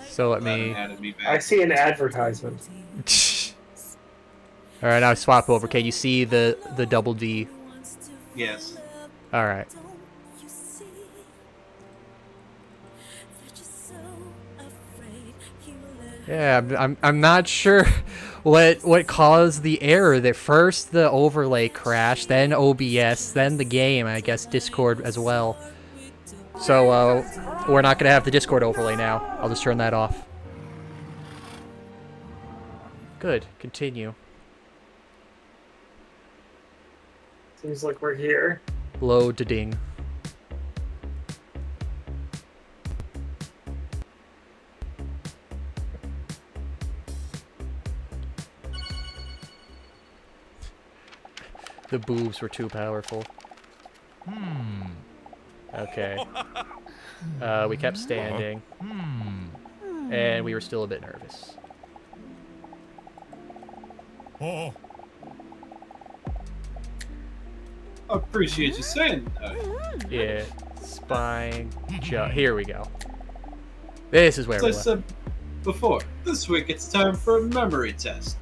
So let That me... added me back. I see an advertisement. Alright, now swap over. Okay, you see the double D. Yes. Alright. Yeah, I'm not sure what caused the error. That first the overlay crashed, then OBS, then the game, and I guess Discord as well. So we're not gonna have the Discord overlay now. I'll just turn that off. Good. Continue. Seems like we're here. Load to ding. The boobs were too powerful. Okay. We kept standing. And we were still a bit nervous. Oh. I appreciate you saying that. Yeah. Spine. Here we go. This is where As I we're said before, this week it's time for a memory test.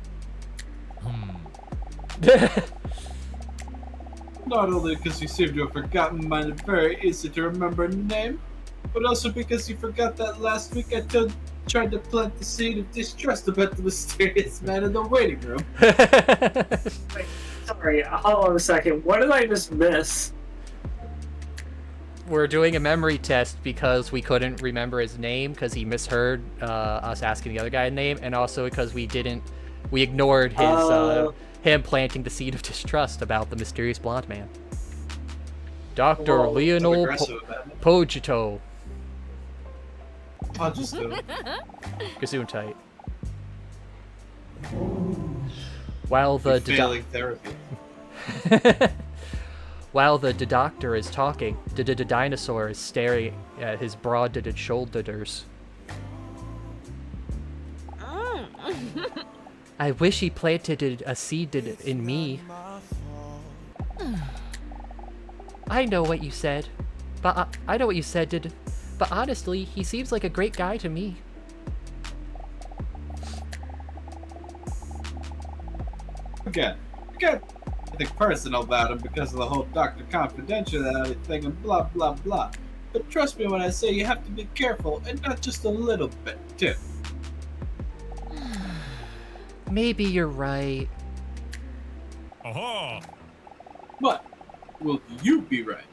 Not only because you seem to have forgotten my very easy to remember name, but also because you forgot that last week I tried to plant the seed of distrust about the mysterious man in the waiting room. Wait, sorry, hold on a second. What did I just miss? We're doing a memory test because we couldn't remember his name because he misheard us asking the other guy a name, and also because we ignored his him planting the seed of distrust about the mysterious blonde man. Dr. Whoa, Lionel aggressive about it. Pogito. I'll just do it. Gesundheit. While the Failing therapy. While the doctor is talking, the dinosaur is staring at his broad-headed shoulders. I wish he planted a seed in me. I know what you said, but but honestly, he seems like a great guy to me. Again, I think personal about him because of the whole Dr. Confidentiality thing and blah blah blah. But trust me when I say you have to be careful, and not just a little bit, too. Maybe you're right. Aha! But will you be right?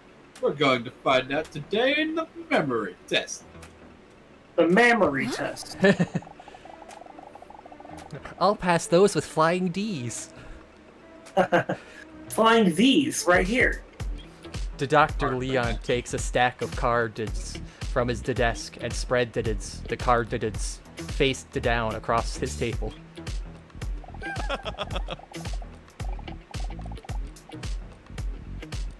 We're going to find out today in the memory test. The memory test. I'll pass those with flying D's. Flying V's right here. The Dr. Leon takes a stack of cards from his desk and spread the cards face down across his table.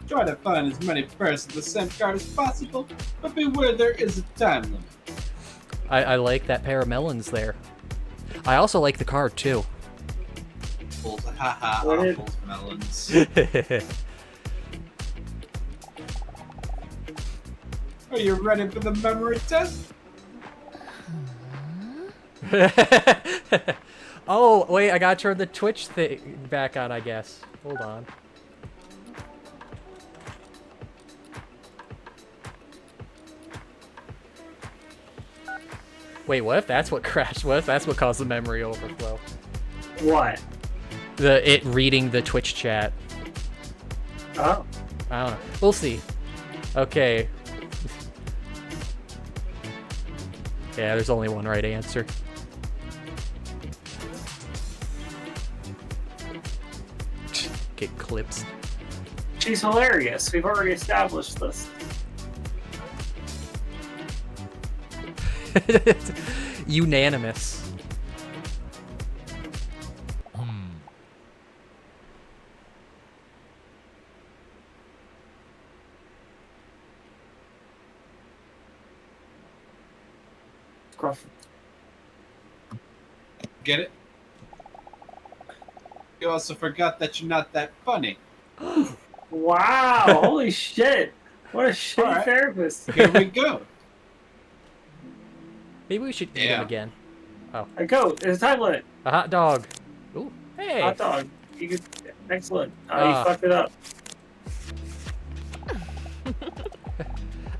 Try to find as many pairs of the same card as possible, but beware there is a time limit. I like that pair of melons there. I also like the card too. Apples, haha, What did- apples, melons. Are you ready for the memory test? Oh, wait, I gotta turn the Twitch thing back on, I guess. Hold on. Wait, what if that's what crashed? What if that's what caused the memory overflow? What? It reading the Twitch chat. Oh. I don't know. We'll see. Okay. Yeah, there's only one right answer. Get clips. She's hilarious. We've already established this. Unanimous. Scruffy. Get it? You also forgot that you're not that funny. Wow! Holy shit! What a shitty Alright. therapist. Here we go. Maybe we should eat Yeah. him again. A goat. There's a time limit. A hot dog. Ooh, hey. Hot dog. You could. Excellent. Ah. You fucked it up.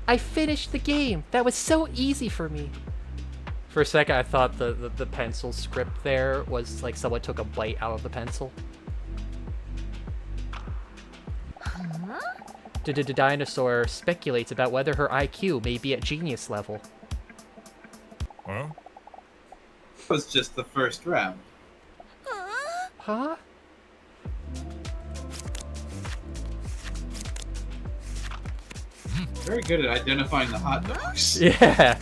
I finished the game. That was so easy for me. For a second, I thought the pencil script there was like someone took a bite out of the pencil. The dinosaur speculates about whether her IQ may be at genius level. Huh? It was just the first round. Huh? Very good at identifying the hot dogs. Yeah.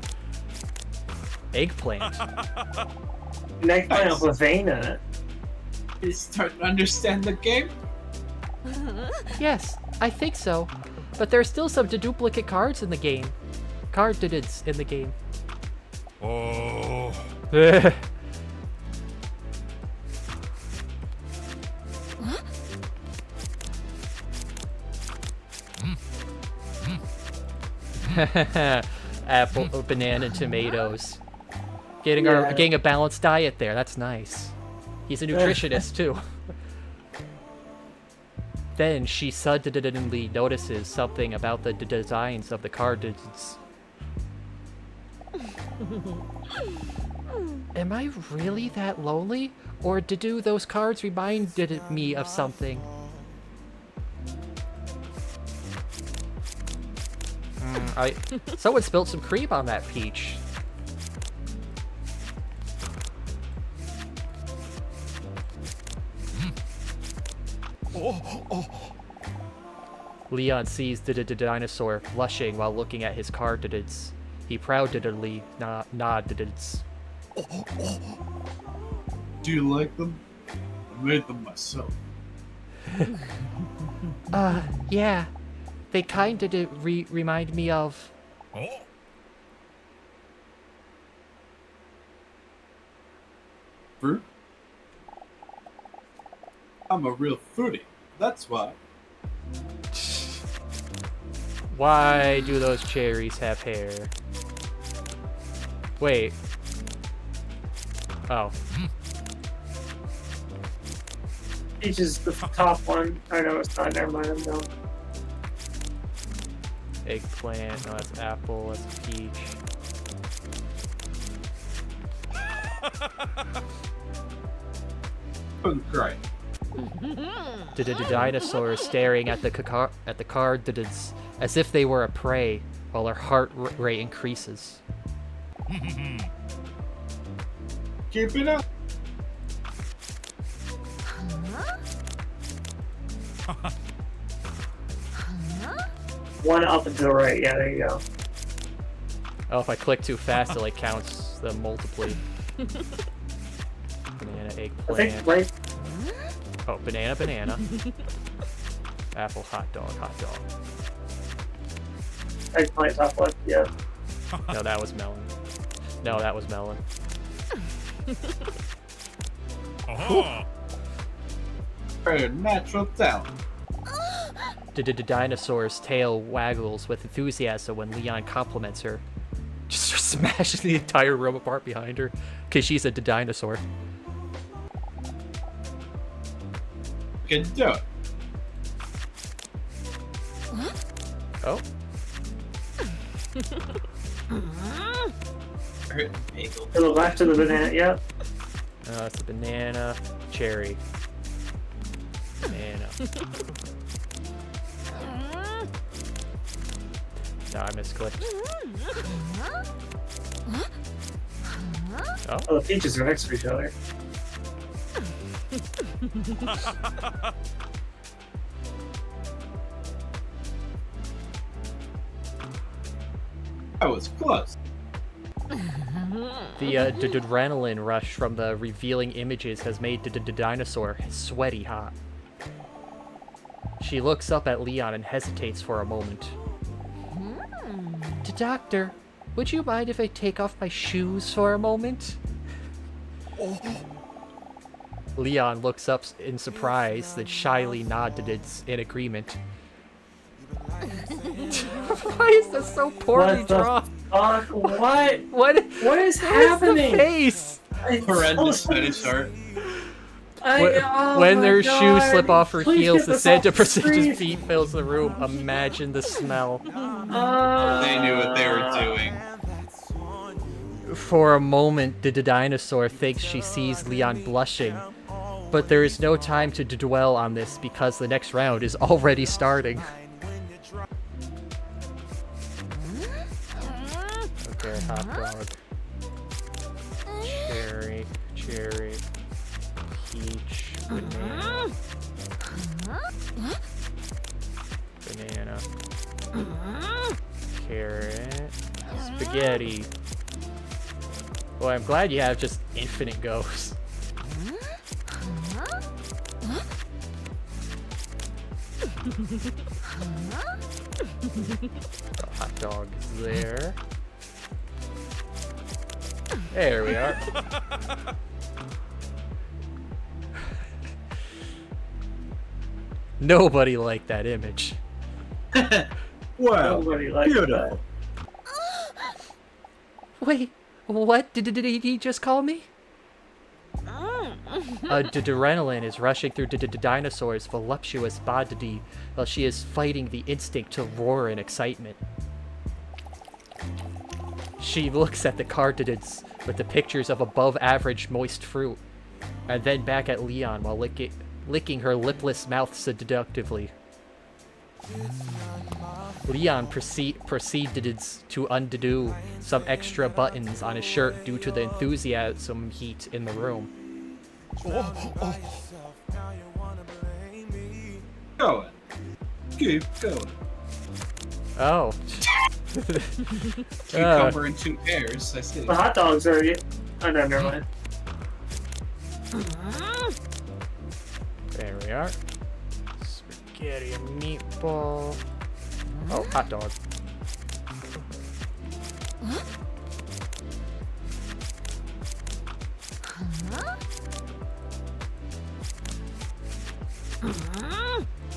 Eggplant. An eggplant with a vein in it. You starting to understand the game? Yes, I think so. But there's still some duplicate cards in the game. Cards in the game. Oh. Apple, banana, and tomatoes. Getting a balanced diet there. That's nice. He's a nutritionist too. Then she suddenly notices something about the designs of the card. Am I really that lonely? Or do those cards reminded me of something? Someone spilled some cream on that peach. Leon sees the dinosaur blushing while looking at his card. He proudly nodded. Do you like them? I made them myself. Yeah. They kinda remind me of... Oh. Fruit? I'm a real foodie. That's why. Why do those cherries have hair? Wait. Oh. Peach is the top one. I know it's not. Never mind. I'm done. Eggplant. No, that's apple. That's peach. Don't cry. The dinosaur is staring at the card as if they were a prey, while her heart rate increases. Keep it up. One up and to the right. Yeah, there you go. Oh, if I click too fast, it like counts them multiply. Banana, I think eggplant. right. Oh, banana. Apple, hot dog. Eggplant top left. Yeah. No, that was melon. No, that was melon. Oh. Very natural talent. The dinosaur's tail waggles with enthusiasm when Leon compliments her. Just smashes the entire room apart behind her, because she's a dinosaur. You can do it. Oh. To the left of the banana. Yep. That's a banana, cherry. Banana. No, I misclicked. Oh, the peaches are next to each other. I was close. The adrenaline rush from the revealing images has made the dinosaur sweaty hot. She looks up at Leon and hesitates for a moment. Doctor, would you mind if I take off my shoes for a moment? Leon looks up in surprise, then shyly nodded in agreement. Why is this so poorly drawn? Fuck? What? What is Where's happening? the face? Horrendous dinosaur. When their shoes slip off her Please heels, get the this scent off of the precious screen. feet fills the room. Imagine the smell. They knew what they were doing. For a moment, the dinosaur thinks she sees Leon blushing, but there is no time to dwell on this because the next round is already starting. Okay, hot dog. Cherry, peach, banana. Carrot, spaghetti. Boy, I'm glad you have just infinite goes. Hot dog is there. There we are. Nobody liked that image. Wow. Nobody likes Beautiful. Wait, what? Did he just call me? Adrenaline is rushing through Dinosaur's voluptuous body while she is fighting the instinct to roar in excitement. She looks at the cartridges with the pictures of above-average moist fruit, and then back at Leon while licking her lipless mouth seductively. Leon proceeded to undo some extra buttons on his shirt due to the enthusiasm heat in the room. Going. Keep going. Oh. Cucumber in 2 pairs, I see. The hot dogs are... Oh, no, never mind. There we are. Spaghetti and meatball. Oh, hot dog.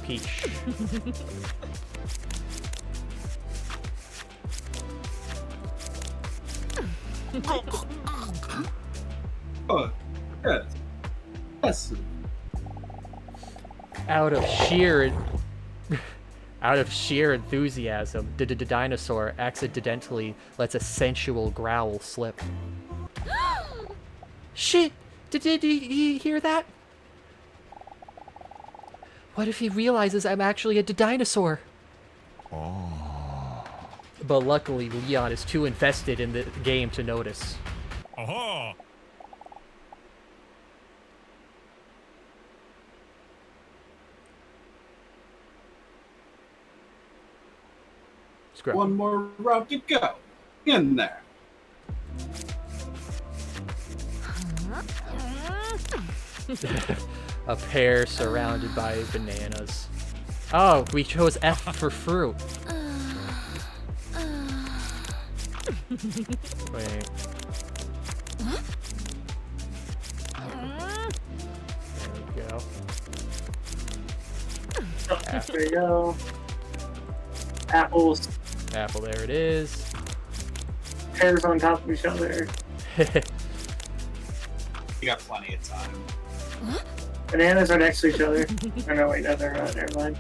Peach. Oh, yes. Yes. Out of sheer enthusiasm, the dinosaur accidentally lets a sensual growl slip. Shit! Did he hear that? What if he realizes I'm actually a dinosaur? Oh. But luckily, Leon is too invested in the game to notice. Aha! Scruffy. One more round to go. In there. A pear surrounded by bananas. Oh, we chose F for fruit. Wait. There we go. There you go. Apples. Apple, there it is. Pears on top of each other. You got plenty of time. Bananas are next to each other. Oh, no, wait, no, they're not. Never mind.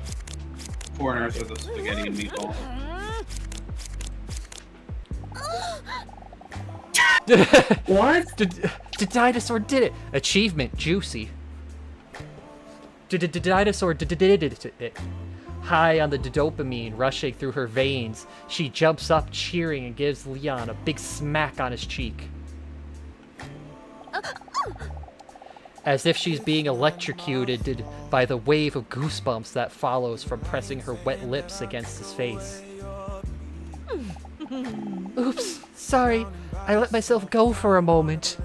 Corners are the spaghetti and meatball. What? The dinosaur did it! Achievement, juicy. The dinosaur did it. High on the dopamine rushing through her veins, she jumps up cheering and gives Leon a big smack on his cheek. As if she's being electrocuted by the wave of goosebumps that follows from pressing her wet lips against his face. Oops, sorry. I let myself go for a moment.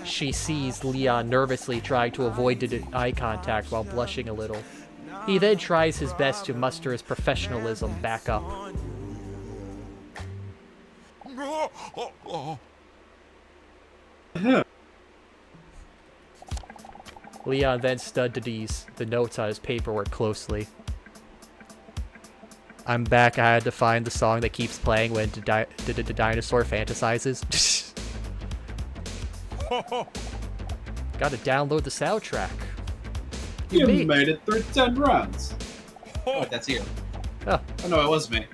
She sees Leon nervously trying to avoid eye contact while blushing a little. He then tries his best to muster his professionalism back up. Leon then studies the notes on his paperwork closely. I'm back. I had to find the song that keeps playing when the dinosaur fantasizes. Gotta download the soundtrack. You made it through 10 rounds. Oh, that's you. Oh. Oh no, it was me.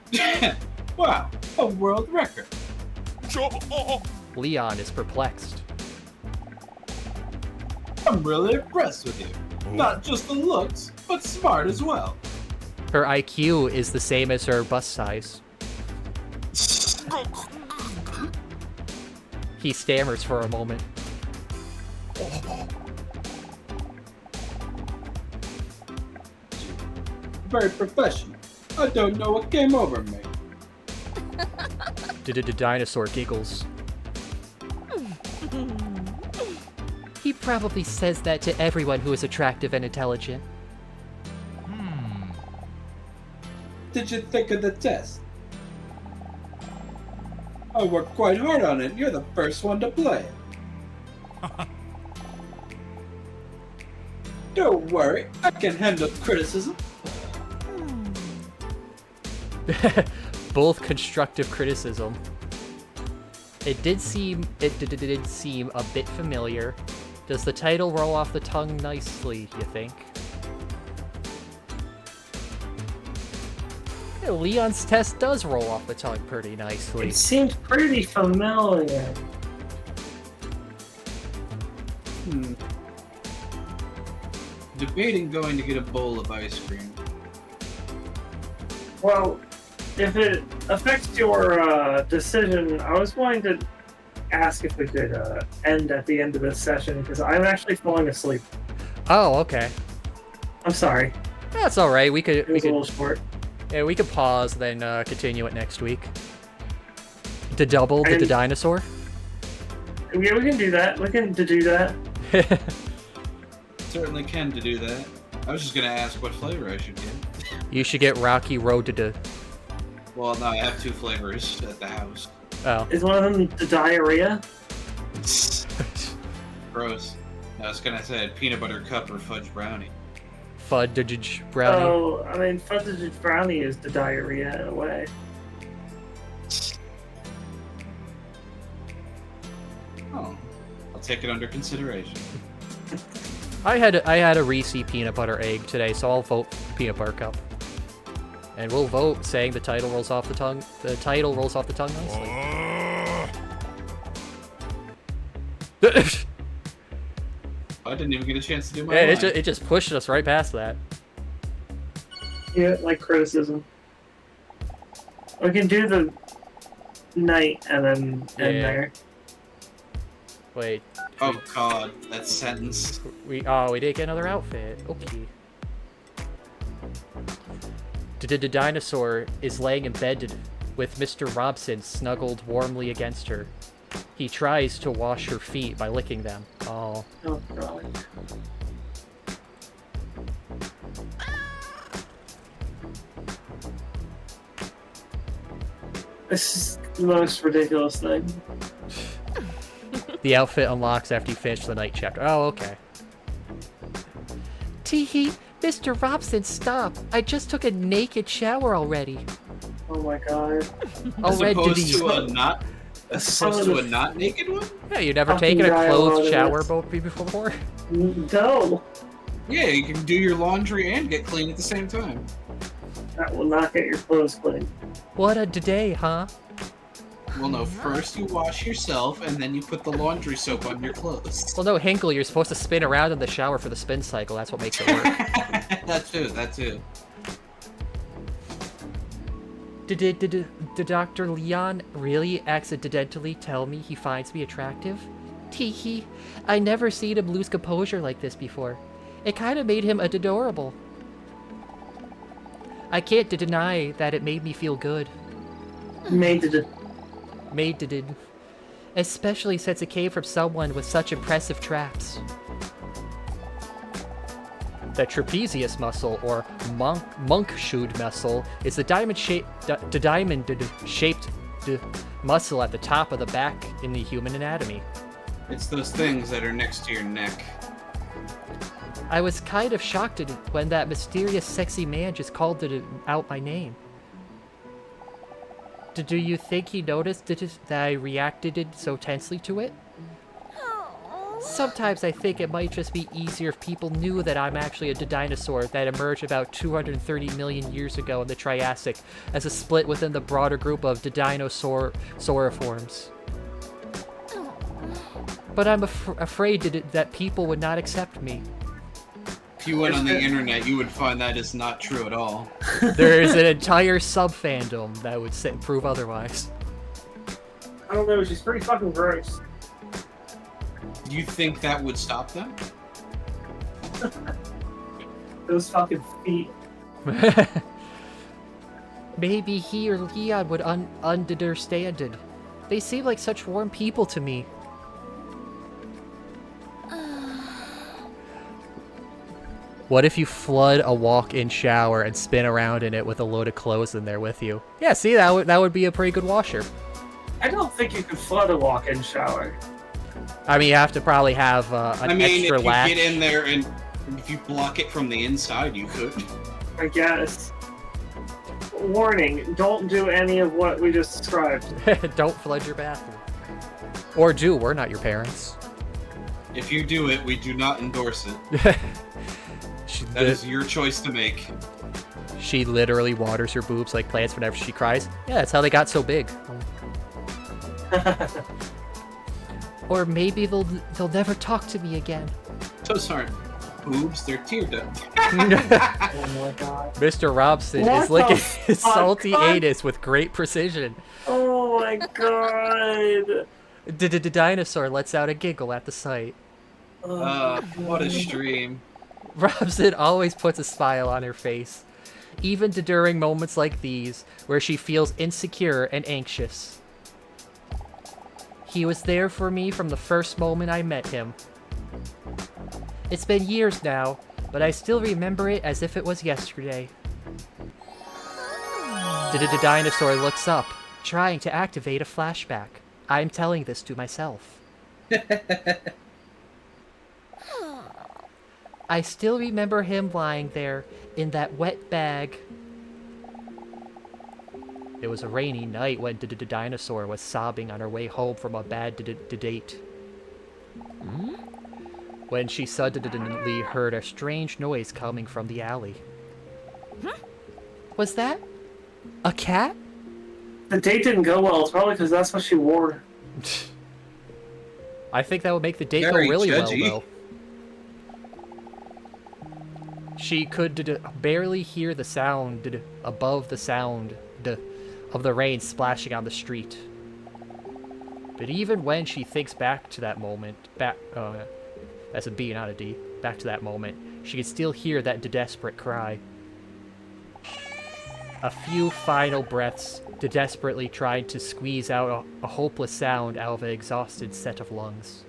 Wow, a world record. Leon is perplexed. I'm really impressed with you. Not just the looks, but smart as well. Her IQ is the same as her bust size. He stammers for a moment. Very professional. I don't know what came over me. The dinosaur giggles. He probably says that to everyone who is attractive and intelligent. Did you think of the test? I worked quite hard on it. You're the first one to play it. Don't worry, I can handle criticism. Both constructive criticism. It did seem a bit familiar. Does the title roll off the tongue nicely, you think? Yeah, Leon's test does roll off the tongue pretty nicely. It seemed pretty familiar. Debating going to get a bowl of ice cream. Well, if it affects your decision, I was going to ask if we could end at the end of this session, because I'm actually falling asleep. Oh, okay. I'm sorry. That's all right. We It could was a little short. yeah, we could pause then continue it next week. To double the And- dinosaur. Yeah, we can do that. We can do that. Certainly can to do that. I was just gonna ask what flavor I should get. You should get Rocky Road to. Well, no, I have 2 flavors at the house. Oh. Is one of them the diarrhea? Gross. I was gonna say peanut butter cup or fudge brownie. Fudge brownie. Oh, I mean, fudge brownie is the diarrhea in a way. Oh, I'll take it under consideration. I had a Reese peanut butter egg today, so I'll vote peanut butter cup. And we'll vote saying the title rolls off the tongue. The title rolls off the tongue nicely. I didn't even get a chance to do my Yeah, line. it just pushed us right past that. Yeah, like criticism. We can do the night and then end Yeah. there. Wait, Oh god, that sentence. we did get another outfit. Okay. The dinosaur is laying in bed with Mr. Robson snuggled warmly against her. He tries to wash her feet by licking them. Oh. Oh god. This is the most ridiculous thing. The outfit unlocks after you finish the night chapter. Oh, okay. Teehee, Mr. Robson, stop. I just took a naked shower already. Oh my god. As opposed Already. to a not, as opposed to a not naked one? Yeah, you never Fucking taken a guy clothed loaded shower it. before? No! Yeah, you can do your laundry and get clean at the same time. That will not get your clothes clean. What a day, huh? Well, no, first you wash yourself, and then you put the laundry soap on your clothes. Well, no, Hinkle, you're supposed to spin around in the shower for the spin cycle. That's what makes it work. That too. Did Dr. Leon really accidentally tell me he finds me attractive? Teehee, I never seen him lose composure like this before. It kind of made him adorable. I can't deny that it made me feel good. Made to Especially since it came from someone with such impressive traps. The trapezius muscle, or monk-shaped muscle, is the diamond-shaped muscle at the top of the back in the human anatomy. It's those things that are next to your neck. I was kind of shocked when that mysterious sexy man just called out my name. Do you think he noticed that I reacted so tensely to it? Sometimes I think it might just be easier if people knew that I'm actually a dinosaur that emerged about 230 million years ago in the Triassic as a split within the broader group of dinosaur sauriforms. But I'm afraid that people would not accept me. If you went on the internet, you would find that is not true at all. There is an entire sub-fandom that would prove otherwise. I don't know, she's pretty fucking gross. Do you think that would stop them? Those fucking feet. Maybe he or Leon would understand it. They seem like such warm people to me. What if you flood a walk-in shower and spin around in it with a load of clothes in there with you? Yeah, see, that would be a pretty good washer. I don't think you could flood a walk-in shower. I mean, you have to probably have an extra if you latch. get in there and if you block it from the inside, you could. I guess. Warning, don't do any of what we just described. Don't flood your bathroom. Or do, we're not your parents. If you do it, we do not endorse it. She, That is your choice to make. she literally waters her boobs like plants whenever she cries. Yeah, that's how they got so big. Or maybe they'll never talk to me again. Those aren't boobs, they're tear ducts. Oh my god. Mr. Robson What is licking the his fuck? salty anus with great precision. Oh my god. Dinosaur lets out a giggle at the sight. What a stream. Robson always puts a smile on her face, even during moments like these, where she feels insecure and anxious. He was there for me from the first moment I met him. It's been years now, but I still remember it as if it was yesterday. Dinosaur looks up, trying to activate a flashback. I'm telling this to myself. I still remember him lying there in that wet bag. It was a rainy night when Dinosaur was sobbing on her way home from a bad date. When she suddenly heard a strange noise coming from the alley. Was that a cat? The date didn't go well. It's probably because that's what she wore. I think that would make the date Very go really judgy. well, though. She could barely hear the sound above the sound of the rain splashing on the street. But even when she thinks back to that moment, that's a B, not a D, back to that moment, she can still hear that desperate cry. A few final breaths, desperately trying to squeeze out a hopeless sound out of an exhausted set of lungs.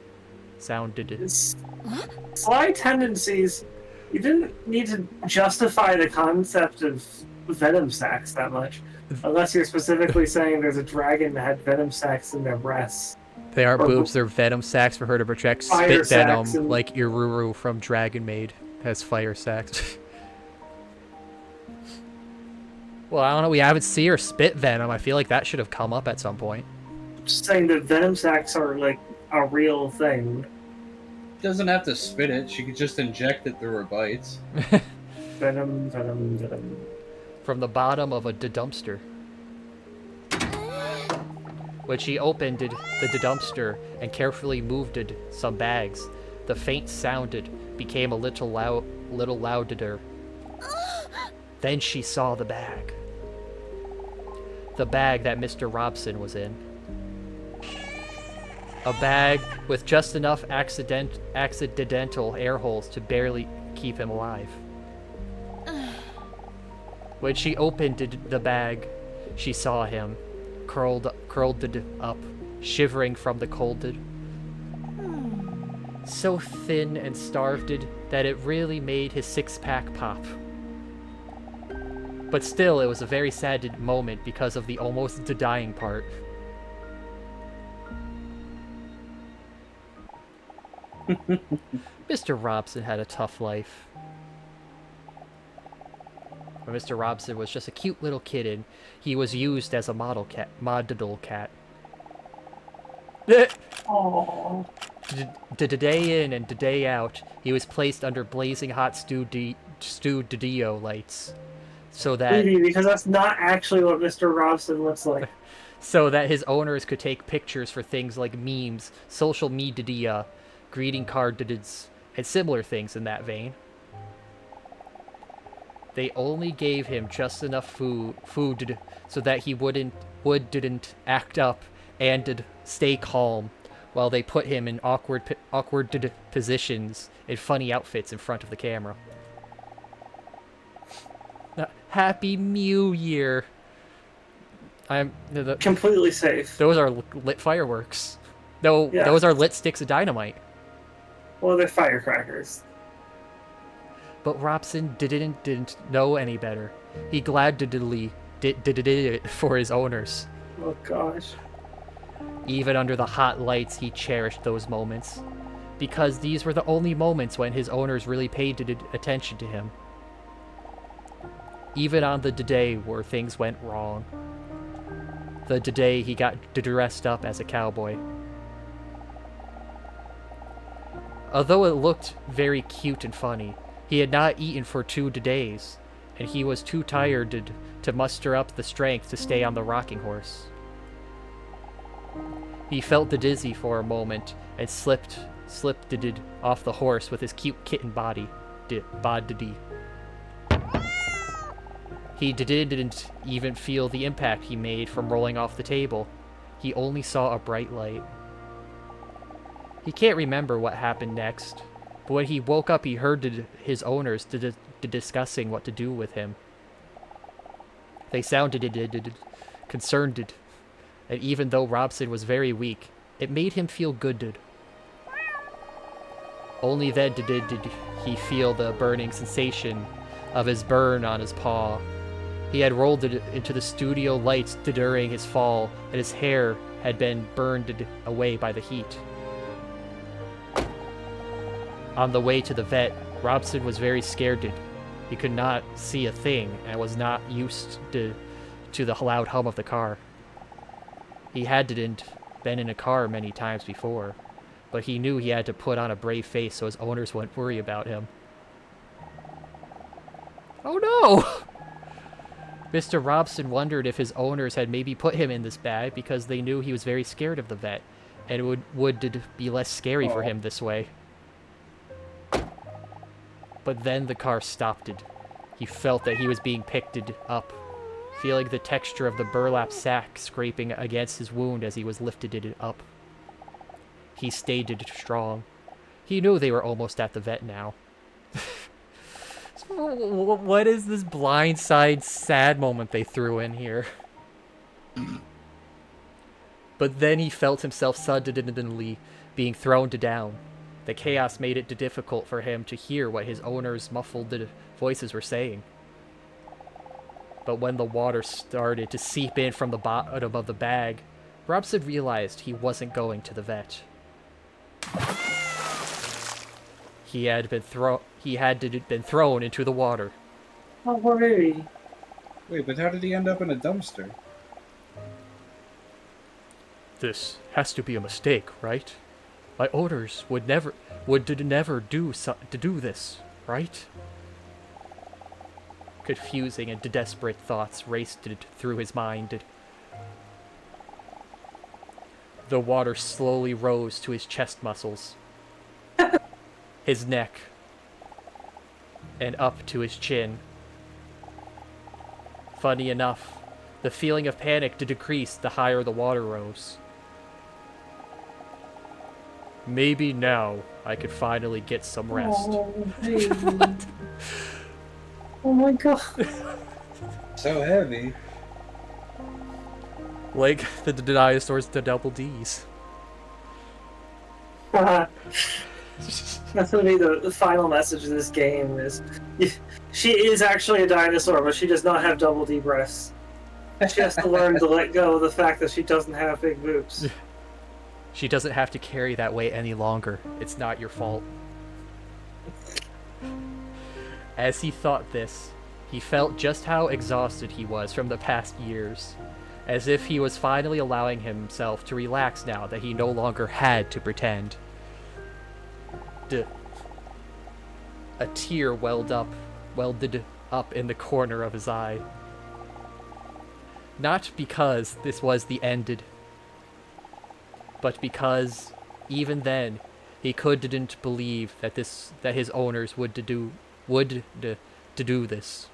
Sly tendencies. You didn't need to justify the concept of venom sacs that much. Unless you're specifically saying there's a dragon that had venom sacs in their breasts. They aren't Or boobs, they're venom sacs for her to project fire spit venom, sacs and- like Iruru from Dragon Maid has fire sacs. Well, I don't know, we haven't seen her spit venom. I feel like that should have come up at some point. Just saying that venom sacs are like a real thing. Doesn't have to spit it. She could just inject it through her bites. Venom, venom, venom. From the bottom of a dumpster. When she opened the dumpster and carefully moved some bags, the faint sounded became a little louder. Then she saw the bag. The bag that Mr. Robson was in. A bag with just enough accidental air holes to barely keep him alive. When she opened the bag, she saw him, curled up, shivering from the cold. So thin and starved that it really made his six-pack pop. But still, it was a very sad moment because of the almost dying part. Mr. Robson had a tough life. When Mr. Robson was just a cute little kitten, he was used as a model cat. Oh. Day in and day out, he was placed under blazing hot studio lights, so that Because that's not actually what Mr. Robson looks like. so that his owners could take pictures for things like memes, social media, greeting cards, and similar things in that vein. They only gave him just enough food so that he didn't act up and did stay calm, while they put him in awkward positions in funny outfits in front of the camera. Happy New Year! Completely safe. Those are lit fireworks. No, Yeah. those are lit sticks of dynamite. Well, they're firecrackers. But Robson didn't know any better. He gladly did it for his owners. Oh gosh. Even under the hot lights, he cherished those moments, because these were the only moments when his owners really paid attention to him. Even on the day where things went wrong. The day he got dressed up as a cowboy. Although it looked very cute and funny, he had not eaten for 2 days, and he was too tired to muster up the strength to stay on the rocking horse. He felt dizzy for a moment and slipped off the horse with his cute kitten body. He didn't even feel the impact he made from rolling off the table. He only saw a bright light. He can't remember what happened next, but when he woke up he heard his owners discussing what to do with him. They sounded concerned, and even though Robson was very weak, it made him feel good. Only then did he feel the burning sensation of his burn on his paw. He had rolled it into the studio lights during his fall, and his hair had been burned away by the heat. On the way to the vet, Robson was very scared. He could not see a thing and was not used to the loud hum of the car. He hadn't been in a car many times before, but he knew he had to put on a brave face so his owners wouldn't worry about him. Oh no! Mr. Robson wondered if his owners had maybe put him in this bag because they knew he was very scared of the vet, and it would be less scary for him this way. But then the car stopped. He felt that he was being picked up, feeling the texture of the burlap sack scraping against his wound as he was lifted up. He stayed strong. He knew they were almost at the vet now. What is this blindside sad moment they threw in here? But then he felt himself suddenly being thrown down. The chaos made it difficult for him to hear what his owners' muffled voices were saying. But when the water started to seep in from the bottom of the bag, Robson realized he wasn't going to the vet. He had been thrown into the water. Oh, hooray. Wait, but how did he end up in a dumpster? This has to be a mistake, right? My owners would never do this, right? Confusing and desperate thoughts raced through his mind. The water slowly rose to his chest muscles, his neck, and up to his chin. Funny enough, the feeling of panic decreased the higher the water rose. Maybe now I could finally get some rest. Oh, baby. Oh my god. So heavy. Like the dinosaurs, the double Ds. That's gonna be the final message of this game is she is actually a dinosaur, but she does not have double D breasts. She has to learn to let go of the fact that she doesn't have big boobs. She doesn't have to carry that weight any longer. It's not your fault. As he thought this, he felt just how exhausted he was from the past years, as if he was finally allowing himself to relax now that he no longer had to pretend. A tear welded up in the corner of his eye. Not because this was the ended, but because even then he couldn't believe that his owners would do this.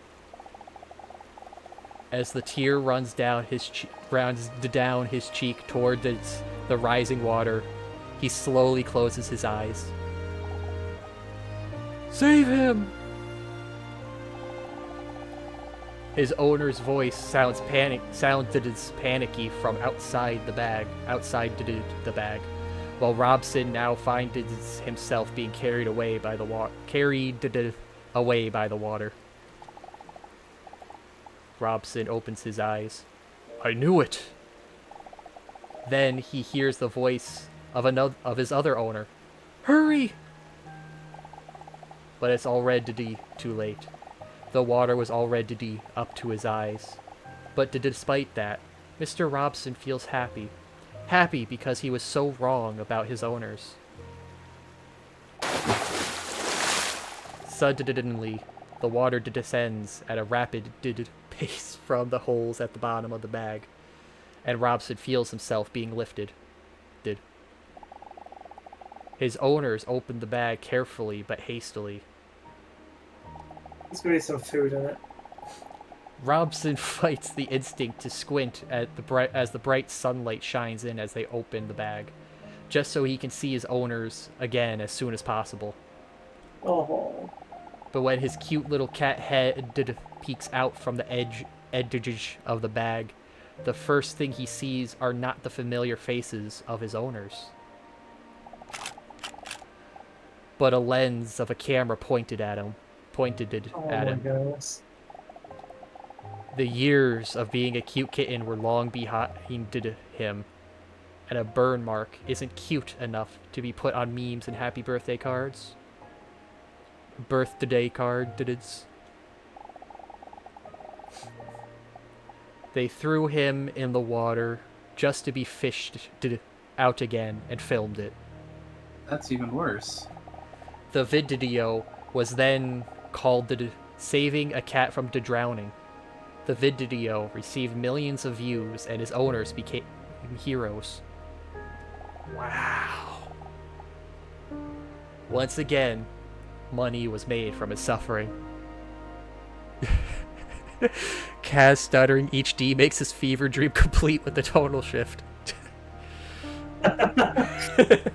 As the tear runs down his cheek toward the rising water, he slowly closes his eyes. Save him! His owner's voice sounded panicky from outside the bag, while Robson now finds himself being carried away by the water. Robson opens his eyes. I knew it! Then he hears the voice of his other owner. Hurry! But it's already too late. The water was already up to his eyes. But despite that, Mr. Robson feels happy. Happy because he was so wrong about his owners. Suddenly, the water descends at a rapid pace from the holes at the bottom of the bag, and Robson feels himself being lifted. His owners open the bag carefully but hastily. There's gonna be some food in it. Robson fights the instinct to squint at as the bright sunlight shines in as they open the bag, just so he can see his owners again as soon as possible. Oh. But when his cute little cat head peeks out from the edge of the bag, the first thing he sees are not the familiar faces of his owners, but a lens of a camera pointed at him. Oh my goodness. The years of being a cute kitten were long behind him, and a burn mark isn't cute enough to be put on memes and happy birthday cards. Birthday cards. They threw him in the water just to be fished out again and filmed it. That's even worse. The video was then called Saving a Cat from Drowning. The video received millions of views and his owners became heroes. Wow. Once again, money was made from his suffering. Kaz stuttering HD makes his fever dream complete with the tonal shift. The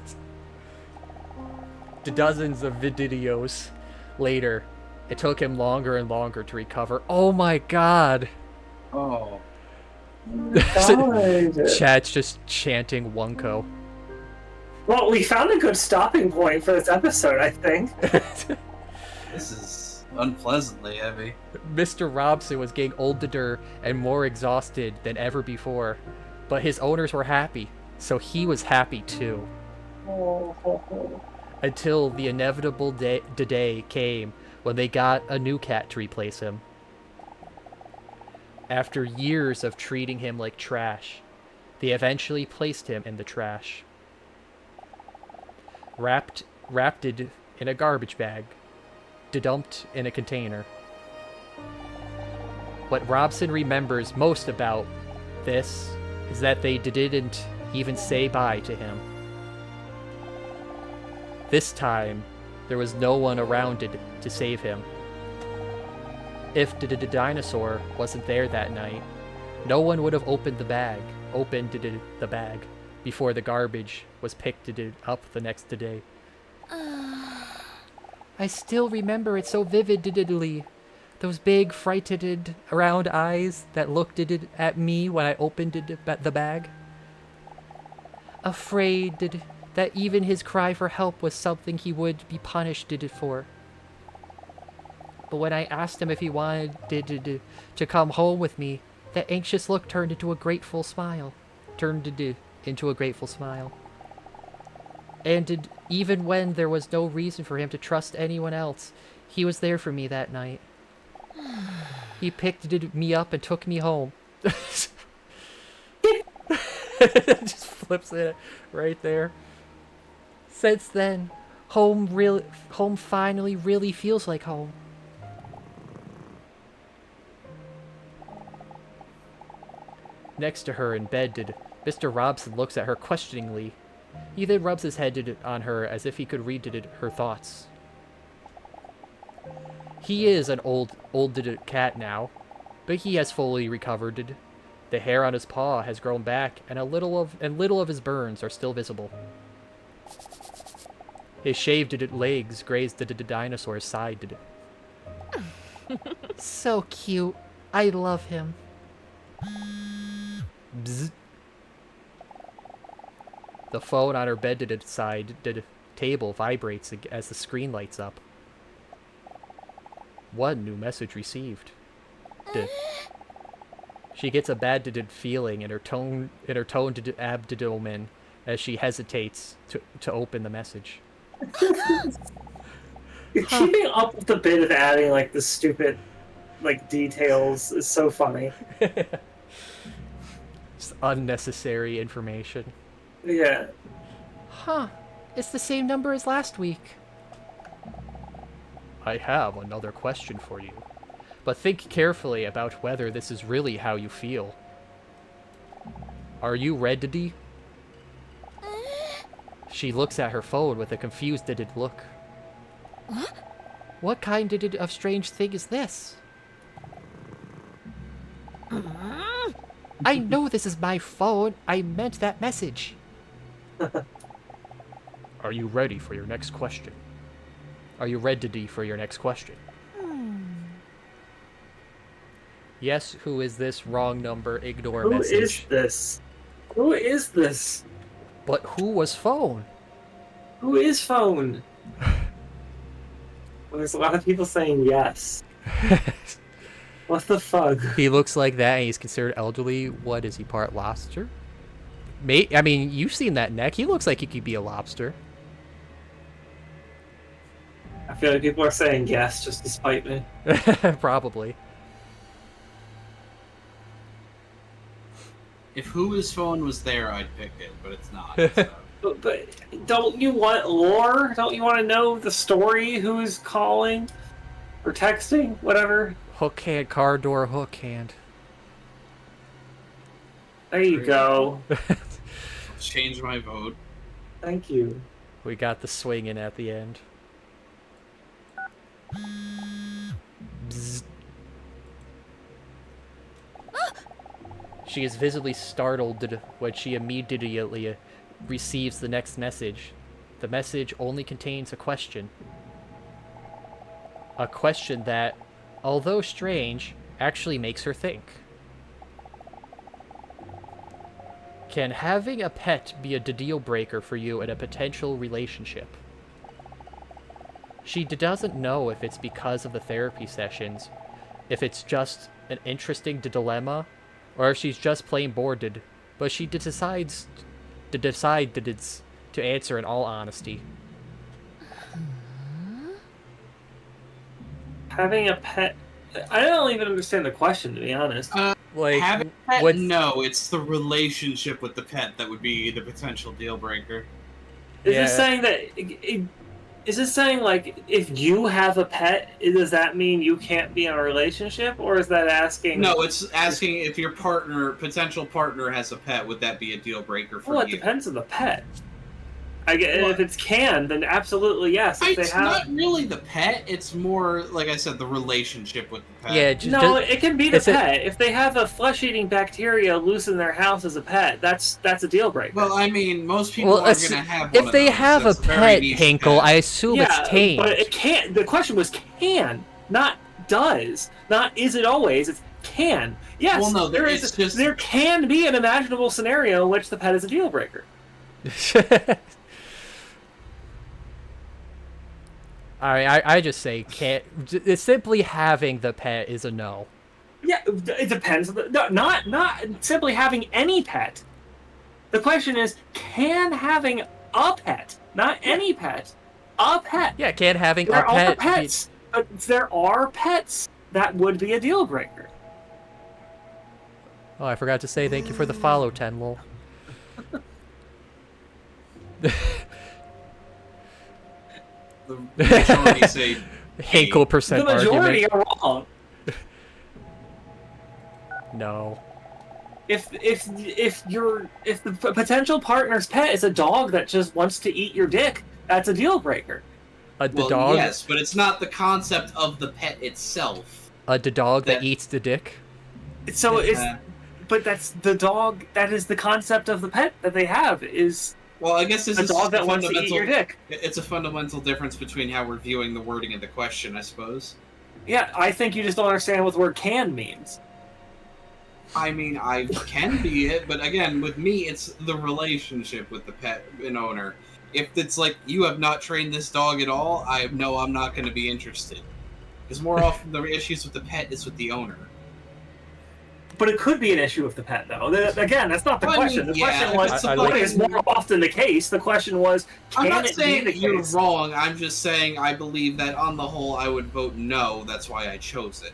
dozens of videos later, it took him longer and longer to recover. Oh my god! Oh. Chat's just chanting Wunko. Well, we found a good stopping point for this episode, I think. This is unpleasantly heavy. Mr. Robson was getting older and more exhausted than ever before, but his owners were happy, so he was happy too. Until the inevitable day came when they got a new cat to replace him. After years of treating him like trash, they eventually placed him in the trash. Wrapped in a garbage bag, dumped in a container. What Robson remembers most about this is that they didn't even say bye to him. This time, there was no one around to save him. If the dinosaur wasn't there that night, no one would have opened the bag before the garbage was picked up the next day. I still remember it so vividly. Those big, frightened, round eyes that looked at me when I opened the bag. Afraid that even his cry for help was something he would be punished for. But when I asked him if he wanted to come home with me, that anxious look turned into a grateful smile. And even when there was no reason for him to trust anyone else, he was there for me that night. He picked me up and took me home. Just flips it right there. Since then, home finally really feels like home. Next to her in bed, Mr. Robson looks at her questioningly. He then rubs his head on her as if he could read her thoughts. He is an old cat now, but he has fully recovered. The hair on his paw has grown back, and little of his burns are still visible. His shaved legs graze the dinosaur's side. So cute. I love him. Bzz. The phone on her bed table vibrates as the screen lights up. One new message received. She gets a bad feeling in her toned abdomen as she hesitates to open the message. Keeping up with the bit of adding like the stupid details is so funny. Just unnecessary information. Yeah. Huh. It's the same number as last week. I have another question for you. But think carefully about whether this is really how you feel. Are you ready? She looks at her phone with a confused look. What kind of strange thing is this? I know this is my phone. I meant that message. Are you ready for your next question? Are you ready for your next question? Yes, who is this? Wrong number, ignore message. Who is this? Who is this? But who was phone? Who is phone? Well, there's a lot of people saying yes. What the fuck? He looks like that and he's considered elderly. What is he, part lobster? I mean, you've seen that neck. He looks like he could be a lobster. I feel like people are saying yes just to spite me. Probably. If Who Is Phone was there, I'd pick it, but it's not. So. But don't you want lore? Don't you want to know the story? Who's calling? Or texting? Whatever. Hook hand, car door, hook hand. There you go. Change my vote. Thank you. We got the swinging at the end. Bzz. She is visibly startled when she immediately receives the next message. The message only contains a question. A question that, although strange, actually makes her think. Can having a pet be a deal breaker for you in a potential relationship? She doesn't know if it's because of the therapy sessions, if it's just an interesting dilemma, or if she's just plain bored, but she decides to answer in all honesty. Having a pet... I don't even understand the question, to be honest. Like, Having a pet? what's- No, it's the relationship with the pet that would be the potential deal breaker. Is Yeah. this saying that... Is this saying, like, if you have a pet, does that mean you can't be in a relationship? Or is that asking... No, it's asking if your potential partner has a pet, would that be a deal breaker for Well, it you? depends on the pet. If it's can, then absolutely yes. If It's they have... not really the pet, it's more, like I said, the relationship with the pet. Yeah, No, it can be the it's a- pet. If they have a flesh-eating bacteria loose in their house as a pet, that's a deal breaker. Well, I mean, most people Well, are going to have one if of they those. have a That's very pet, niche Hinkle, pet. I assume it's tame. but it can't. The question was can, not does, not is it always. It's can. Yes, Well, no, there it's is. just- There can be an imaginable scenario in which the pet is a deal breaker. I just say can't. Simply having the pet is a no. Yeah, it depends. Not simply having any pet. The question is, can having a pet, not any pet, a pet. Yeah, can't having There a are pet. pets. But there are pets that would be a deal breaker. Oh, I forgot to say thank you for the follow, Tenlol. The majority say Hinkle percent The majority argument. are wrong. No. If the potential partner's pet is a dog that just wants to eat your dick, that's a deal breaker. The well, dog. yes, but it's not the concept of the pet itself. The dog that That- eats the dick. So it's, Uh, but that's the dog. That is the concept of the pet that they have is Well, I guess this a is dog a that wants to eat your dick. It's a fundamental difference between how we're viewing the wording of the question, I suppose. Yeah, I think you just don't understand what the word "can" means. I mean, I can be it, but again, with me, it's the relationship with the pet and owner. If it's like, you have not trained this dog at all, I know I'm not going to be interested. Because more often the issues with the pet is with the owner. But it could be an issue with the pet, though. Again, that's not the Well, I question. mean, The yeah, question was, it's a what fucking- is more often the case? The question was, I'm can not it saying be that the you're case? wrong, I'm just saying I believe that on the whole I would vote no, that's why I chose it.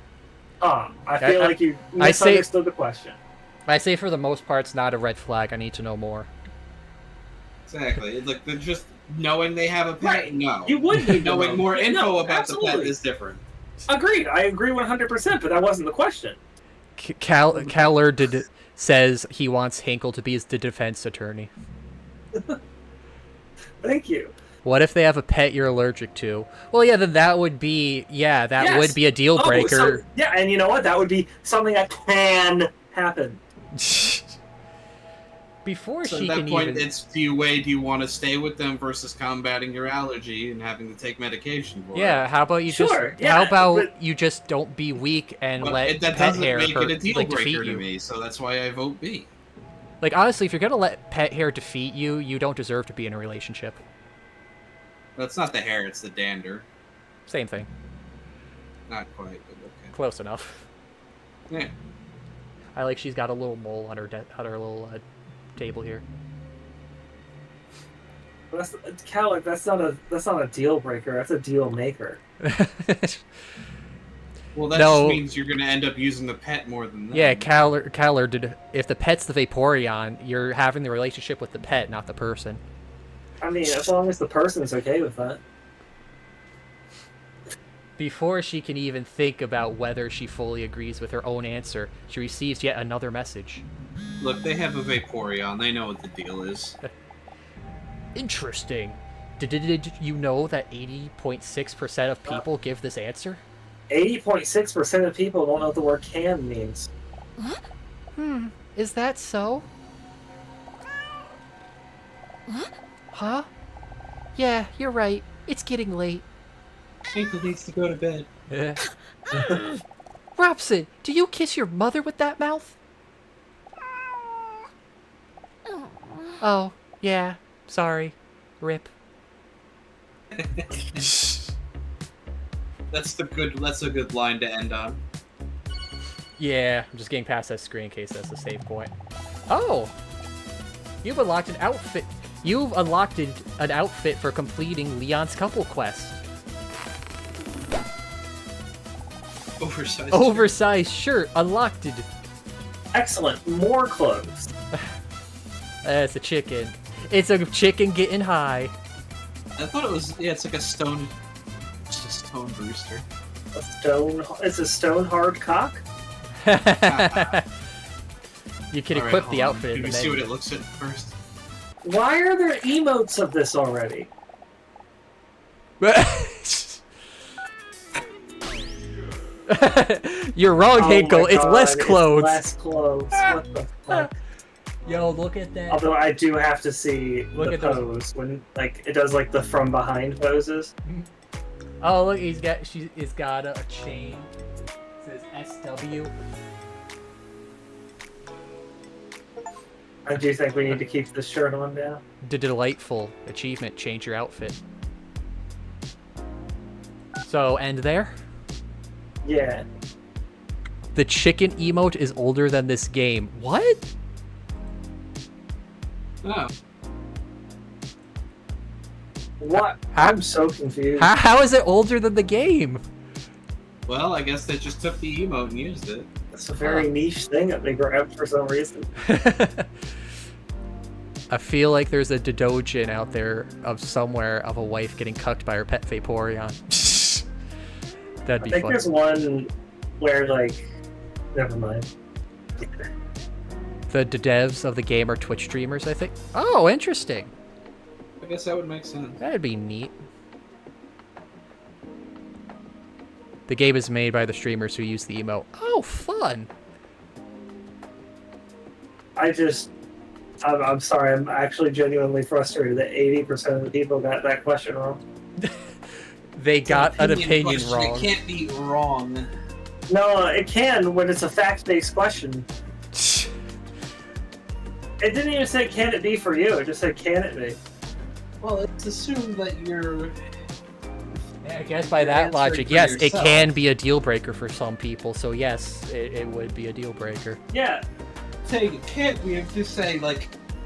I feel like you I say- misunderstood the question. I say for the most part, it's not a red flag. I need to know more. Exactly. It's like they're just knowing they have a pet. Right. No. You would need to knowing know. more Yeah, info no, about the pet absolutely. is different. Agreed. I agree 100%, but that wasn't the question. Khazard says he wants Hinkle to be the defense attorney. Thank you. What if they have a pet you're allergic to? Well, yeah, then that would be Yes. would be a deal breaker. Yeah, and you know what? That would be something that can happen. Before So she at that can point, even it's do you want to stay with them versus combating your allergy and having to take medication for yeah, how about you Sure, just yeah, how about but- you just don't be weak and But let that pet doesn't hair make it a deal defeat breaker to you. me, so that's why I vote B. Like honestly, if you're gonna let pet hair defeat you, you don't deserve to be in a relationship. That's not the hair; it's the dander. Same thing. Not quite, but okay. Close enough. Yeah. I like she's got a little mole on her little table here. That's Cal. That's not a deal breaker. That's a deal maker. Well, that No. just means you're going to end up using the pet more than them. Yeah, Khazard, if the pet's the Vaporeon, you're having the relationship with the pet, not the person. I mean, as long as the person's okay with that. Before she can even think about whether she fully agrees with her own answer, she receives yet another message. Look, they have a Vaporeon. They know what the deal is. Interesting. Did you know that 80.6% of people give this answer? 80.6% of people don't know what the word "can" means. Is that so? Huh? Yeah, you're right. It's getting late. Hinkle needs to go to bed. Robson, do you kiss your mother with that mouth? Oh, yeah. Sorry. Rip. That's a good line to end on. Yeah, I'm just getting past that screen in case that's the save point. Oh! You've unlocked an outfit. You've unlocked an outfit for completing Leon's couple quest. Oversized shirt unlocked. Excellent. More clothes. It's a chicken. It's a chicken getting high. I thought it was, yeah, it's like a stone rooster. It's a stone hard cock. You can All right, equip hold the on. outfit. Can in we the see what menu. it looks at first? Why are there emotes of this already? You're wrong, Oh Hinkle. my It's God, less clothes. Less clothes. What the fuck? Yo, look at that. Although I do have to see Look the at those- pose when it does like the from behind poses. Oh, look, he's got a chain. It says SW. I do think we need to keep this shirt on now. The delightful achievement, change your outfit. So, end there. Yeah. The chicken emote is older than this game. What? Oh. What? How- I'm so confused. How is it older than the game? Well, I guess they just took the emote and used it. It's a very niche thing that they grabbed for some reason. I feel like there's a Dodojin out there of somewhere of a wife getting cucked by her pet Vaporeon. That'd I be think fun. there's one where never mind. The devs of the game are Twitch streamers, I think. Oh, interesting. I guess that would make sense. That'd be neat. The game is made by the streamers who use the emote. Oh, fun. I'm sorry. I'm actually genuinely frustrated that 80% of the people got that question wrong. They got an opinion question. wrong. It can't be wrong. No, it can when it's a fact-based question. It didn't even say "can it be for you." It just said "can it be." Well, it's assumed that you're... I guess by that answering logic, for yes, it yourself. can be a deal breaker for some people. So yes, it would be a deal breaker. Yeah, saying it can't be. I'm just saying,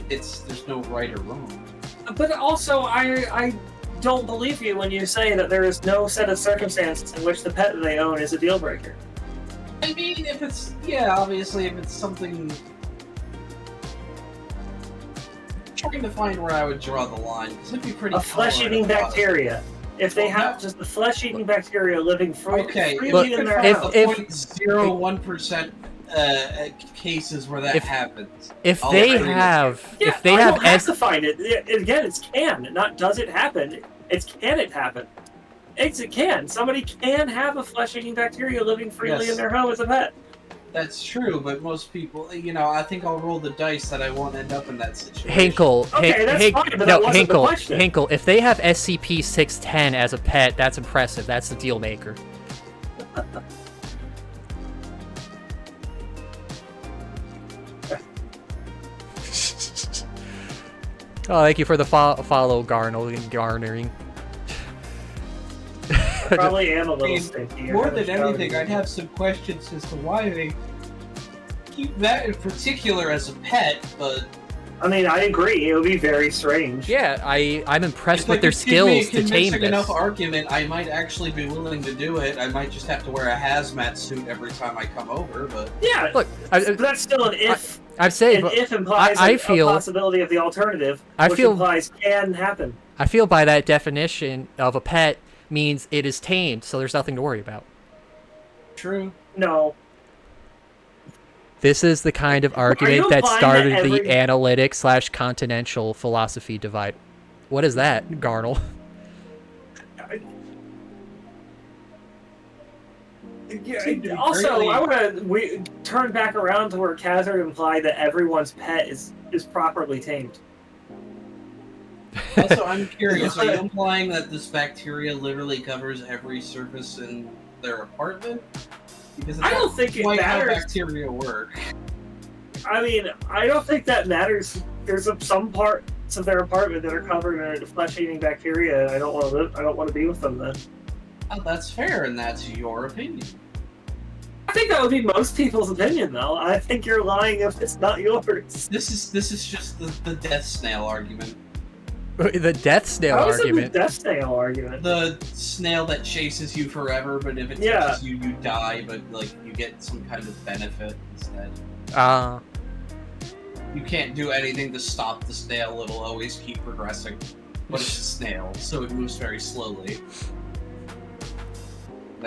there's no right or wrong. but also I don't believe you when you say that there is no set of circumstances in which the pet they own is a deal breaker. I mean, if it's... Yeah, obviously, if it's something... trying to find where I would draw the line, because it'd be pretty A flesh-eating tolerant of bacteria. If they Well, have just the flesh-eating bacteria living Okay, freely in their house. if- 0.01% cases where that happens. If I'll they agree with have, Yeah, if they I have don't have to find it. Again, it's can, not does it happen. It's can it happen. It can. Somebody can have a flesh-eating bacteria living freely Yes. in their home as a pet. That's true, but most people, I think I'll roll the dice that I won't end up in that situation. Hinkle, Okay, that's fine, but that wasn't the question. Hinkle. If they have SCP-610 as a pet, that's impressive. That's the deal maker. Oh, thank you for the follow, garnering. Probably am a I little mean, stinky. more than anything, I'd have some questions as to why they keep that in particular as a pet, but... I mean, I agree. It would be very strange. Yeah, I'm impressed If with they their could give me a skills to tame convincing this. enough argument, I might actually be willing to do it. I might just have to wear a hazmat suit every time I come over, but... Yeah, Look, but that's still an if. I'm saying, An if implies I a feel- possibility of the alternative, I which feel- implies can happen. I feel by that definition of a pet means it is tamed, so there's nothing to worry about. True. No. This is the kind of argument you that implying started that the every- analytic/continental philosophy divide. What is that, Garnel? Also, I want to turn back around to where Khazard implied that everyone's pet is properly tamed. Also, I'm curious, are you implying that this bacteria literally covers every surface in their apartment? Because I don't think it quite how matters. bacteria work. I mean, I don't think that matters. There's some parts of their apartment that are covered in flesh-eating bacteria, and I don't want to live. I don't want to be with them then. Oh, that's fair, and that's your opinion. I think that would be most people's opinion, though. I think you're lying if it's not yours. This is just the death snail argument. The death snail How is it the argument. death snail argument? The snail that chases you forever, but if it Yeah. touches you, you die, but like you get some kind of benefit instead. You can't do anything to stop the snail, it'll always keep progressing. But it's a snail, so it moves very slowly.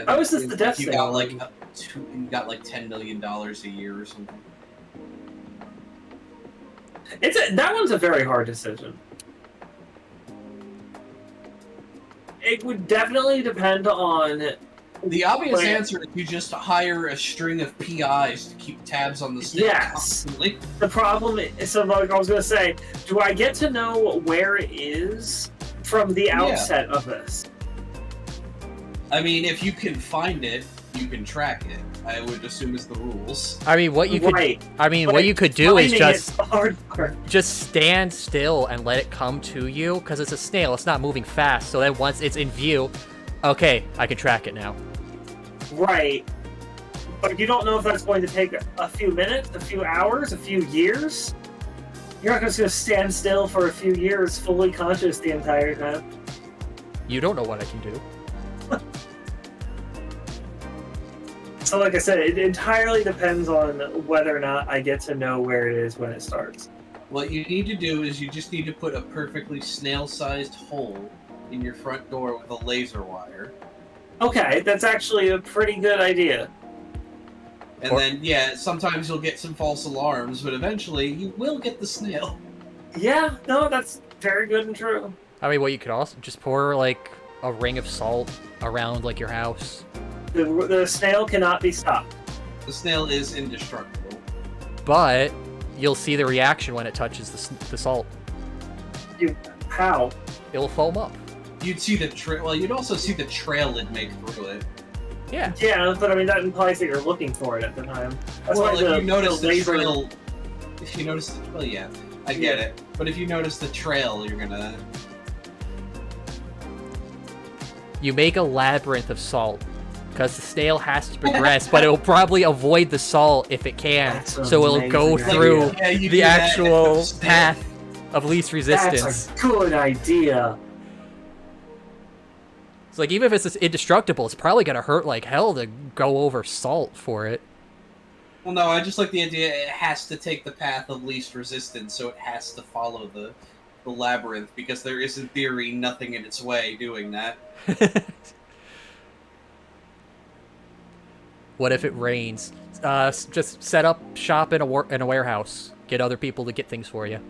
How is this the death you snail? got like you got like $10 million a year or something. That one's a very hard decision. It would definitely depend on. The obvious Wait. answer is you just hire a string of PIs to keep tabs on the snail Yes. constantly. The problem is, so like I was going to say, do I get to know where it is from the outset of this? I mean, if you can find it, you can track it. I would assume is the rules. I mean, what you could. Right. I mean, But what you could do is finding it's just the hard part. stand still and let it come to you, because it's a snail. It's not moving fast. So then once it's in view, okay, I can track it now. Right. But you don't know if that's going to take a few minutes, a few hours, a few years. You're not just going to stand still for a few years, fully conscious the entire time. You don't know what I can do. So like I said, it entirely depends on whether or not I get to know where it is when it starts. What you need to do is you just need to put a perfectly snail-sized hole in your front door with a laser wire. Okay, that's actually a pretty good idea. And then, yeah, sometimes you'll get some false alarms, but eventually you will get the snail. Yeah, no, that's very good and true. I mean, what you could also just pour like a ring of salt around like your house. The snail cannot be stopped. The snail is indestructible. But you'll see the reaction when it touches the salt. How? It'll foam up. You'd see the well, you'd also see the trail it'd make through it. Yeah. Yeah, but I mean that implies that you're looking for it at the time. That's Well, why if you notice the laser- trail, if you notice the well, yeah, I get it. But if you notice the trail, you're gonna. You make a labyrinth of salt, because the snail has to progress, but it will probably avoid the salt if it can, That's so it'll go amazing through idea. Yeah, you do the that actual if the snail- path of least resistance. That's a good idea. It's like, even if it's indestructible, it's probably gonna hurt like hell to go over salt for it. Well, no, I just like the idea it has to take the path of least resistance, so it has to follow the the labyrinth, because there is, in theory, nothing in its way doing that. What if it rains? Just set up shop in a warehouse. Get other people to get things for you.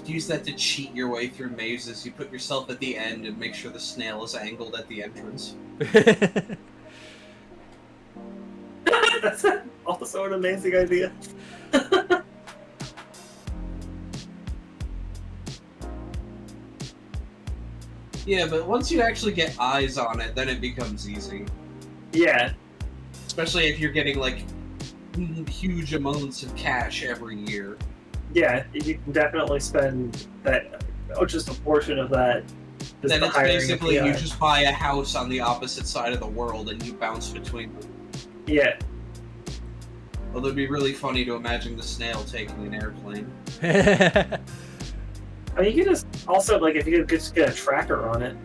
Use that to cheat your way through mazes. You put yourself at the end and make sure the snail is angled at the entrance. That's also an amazing idea. Yeah, but once you actually get eyes on it, then it becomes easy. Yeah. Especially if you're getting, like, huge amounts of cash every year. Yeah, you can definitely spend that, just a portion of that. Then it's basically you just buy a house on the opposite side of the world and you bounce between them. Yeah. Although it'd be really funny to imagine the snail taking an airplane. I mean, you can just also, like, if you could just get a tracker on it.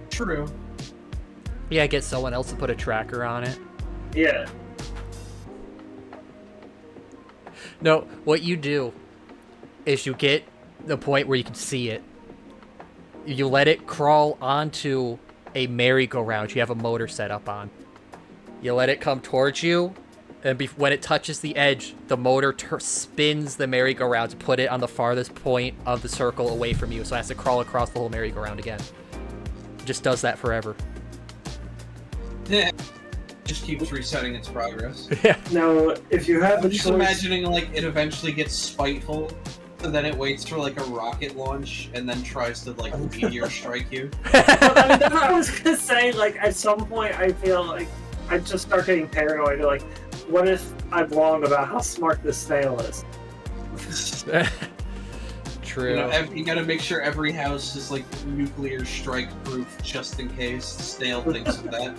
True. Yeah, get someone else to put a tracker on it. Yeah. No, what you do is you get the point where you can see it. You let it crawl onto a merry-go-round you have a motor set up on. You let it come towards you, and when it touches the edge, the motor spins the merry-go-round to put it on the farthest point of the circle away from you, so it has to crawl across the whole merry-go-round again. It just does that forever. Yeah. Just keeps resetting its progress. Yeah. Now, if you have I'm a just choice... imagining, like, it eventually gets spiteful, so then it waits for, like, a rocket launch, and then tries to, like, meteor strike you. Well, I mean, that's what I was gonna say. Like, at some point, I feel like I just start getting paranoid. Like, what if I'm wrong about how smart this snail is? True. You know, you gotta make sure every house is, like, nuclear strike-proof, just in case the snail thinks of that.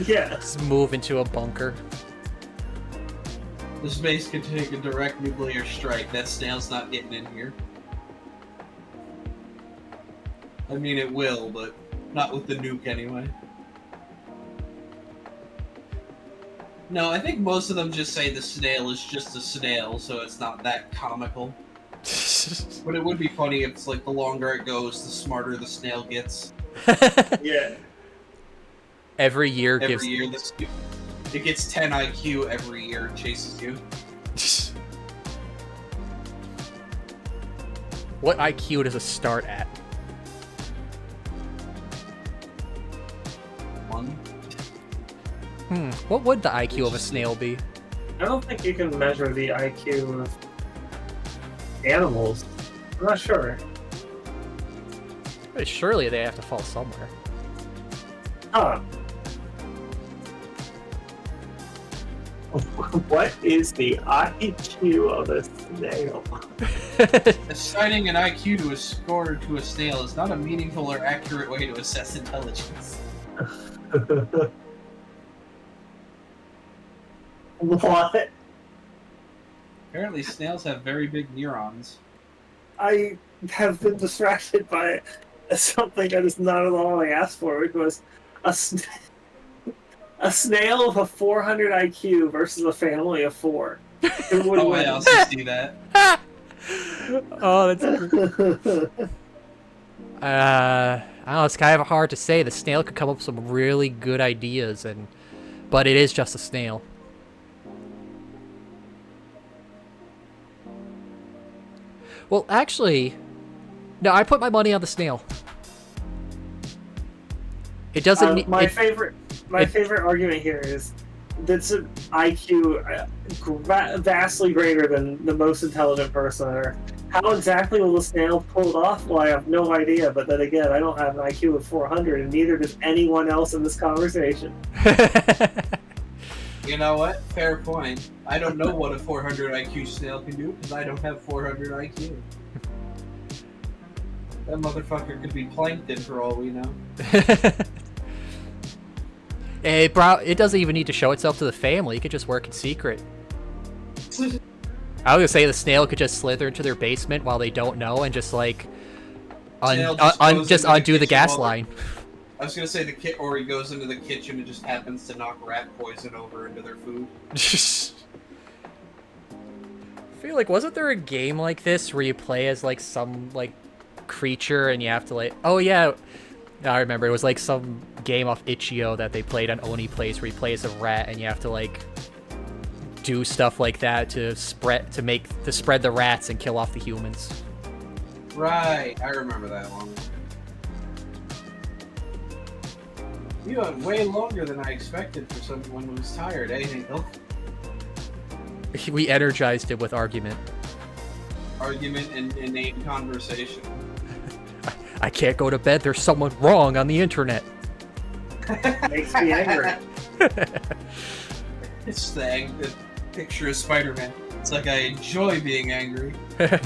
Yeah. Just move into a bunker. This base could take a direct nuclear strike. That snail's not getting in here. I mean, it will, but not with the nuke anyway. No, I think most of them just say the snail is just a snail, so it's not that comical. But it would be funny if it's like the longer it goes, the smarter the snail gets. Yeah. Every year Every gives... year, it gets 10 IQ every year and chases you. What IQ does it start at? 1. What would the IQ of a snail be? I don't think you can measure the IQ of animals. I'm not sure. Surely they have to fall somewhere. Huh. What is the IQ of a snail? Assigning an IQ to a score to a snail is not a meaningful or accurate way to assess intelligence. What? Apparently snails have very big neurons. I have been distracted by something that is not at all I asked for, which was a snail with a 400 IQ versus a family of 4. Oh, I also see that. Oh, that's I don't know, it's kind of hard to say. The snail could come up with some really good ideas, but it is just a snail. Well, actually, no, I put my money on the snail. It doesn't. My favorite argument here is that's an IQ vastly greater than the most intelligent person on Earth. How exactly will the snail pull it off? Well, I have no idea. But then again, I don't have an IQ of 400, and neither does anyone else in this conversation. You know what? Fair point. I don't know what a 400 IQ snail can do because I don't have 400 IQ. That motherfucker could be plankton for all we know. It doesn't even need to show itself to the family. It could just work in secret. I was gonna say the snail could just slither into their basement while they don't know and just like undo the gas line. I was gonna say or he goes into the kitchen and just happens to knock rat poison over into their food. feel like, wasn't there a game like this where you play as like some like creature and you have to like, oh yeah, I remember, it was like some game off Itch.io that they played on Oni Place where you play as a rat and you have to like do stuff like that to spread the rats and kill off the humans. Right, I remember that one. You went way longer than I expected for someone who was tired, eh, Hinkle? We energized it with argument. Argument and inane conversation. I can't go to bed, there's someone wrong on the internet. Makes me angry. It's the picture of Spider-Man. It's like I enjoy being angry. A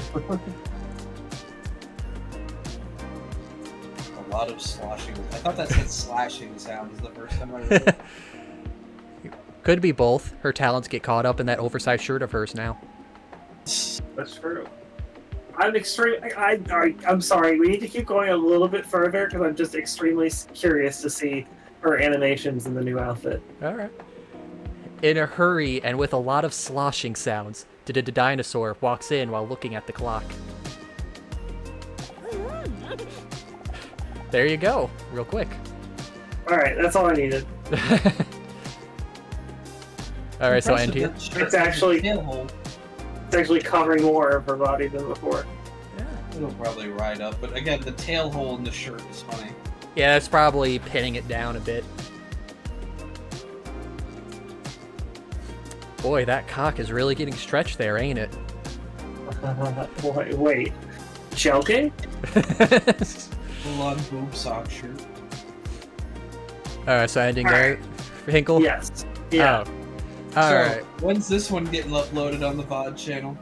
lot of sloshing. I thought that said slashing sounds the first time I read it. Could be both. Her talents get caught up in that oversized shirt of hers now. That's true. I'm I'm sorry. We need to keep going a little bit further because I'm just extremely curious to see her animations in the new outfit. Alright. In a hurry and with a lot of sloshing sounds, DDinosaur walks in while looking at the clock. There you go, real quick. Alright, that's all I needed. Alright, so end here. It's actually covering more of her body than before. It'll probably ride up, but again, the tail hole in the shirt is funny. Yeah, that's probably pinning it down a bit. Boy, that cock is really getting stretched there, ain't it? Wait. Joking? Full-on boob sock shirt. Alright, so ending there. Hinkle? Yes. Yeah. Oh. Alright. So, when's this one getting uploaded on the VOD channel?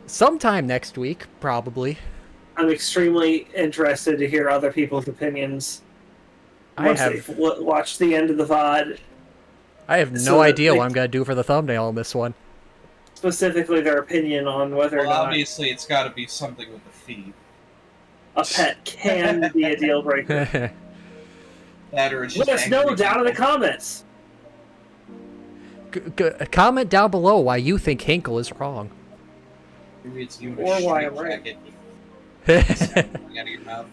Sometime next week, probably. I'm extremely interested to hear other people's opinions once they've watched the end of the VOD. I have no idea what I'm going to do for the thumbnail on this one. Specifically their opinion on whether or not Obviously it's got to be something with the feet. a pet can be a deal breaker. That or it's Let just us know angry down in the people. comments. Comment down below why you think Hinkle is wrong. Maybe it's you in Or a why straight I'm right. jacket. Coming out of your mouth.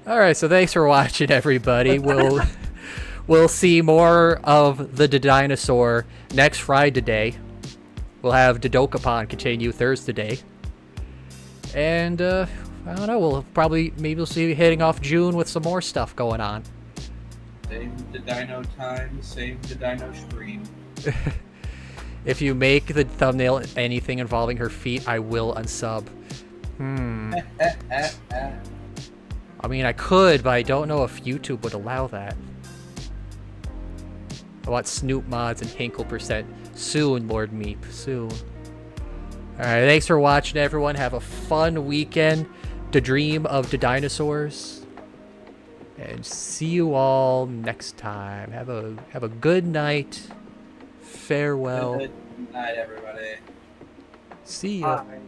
Alright, so thanks for watching, everybody. We'll see more of the DDinosaur next Friday. We'll have Dodokapon continue Thursday. And, I don't know, maybe we'll see you heading off June with some more stuff going on. Same Dino time, same Dino stream. If you make the thumbnail anything involving her feet, I will unsub. I mean, I could, but I don't know if YouTube would allow that. I want Snoop mods and Hinkle percent. Soon, Lord Meep. Soon. Alright, thanks for watching, everyone. Have a fun weekend. To dream of the dinosaurs. And see you all next time. Have a good night. Farewell. Good night, everybody. See ya. Bye.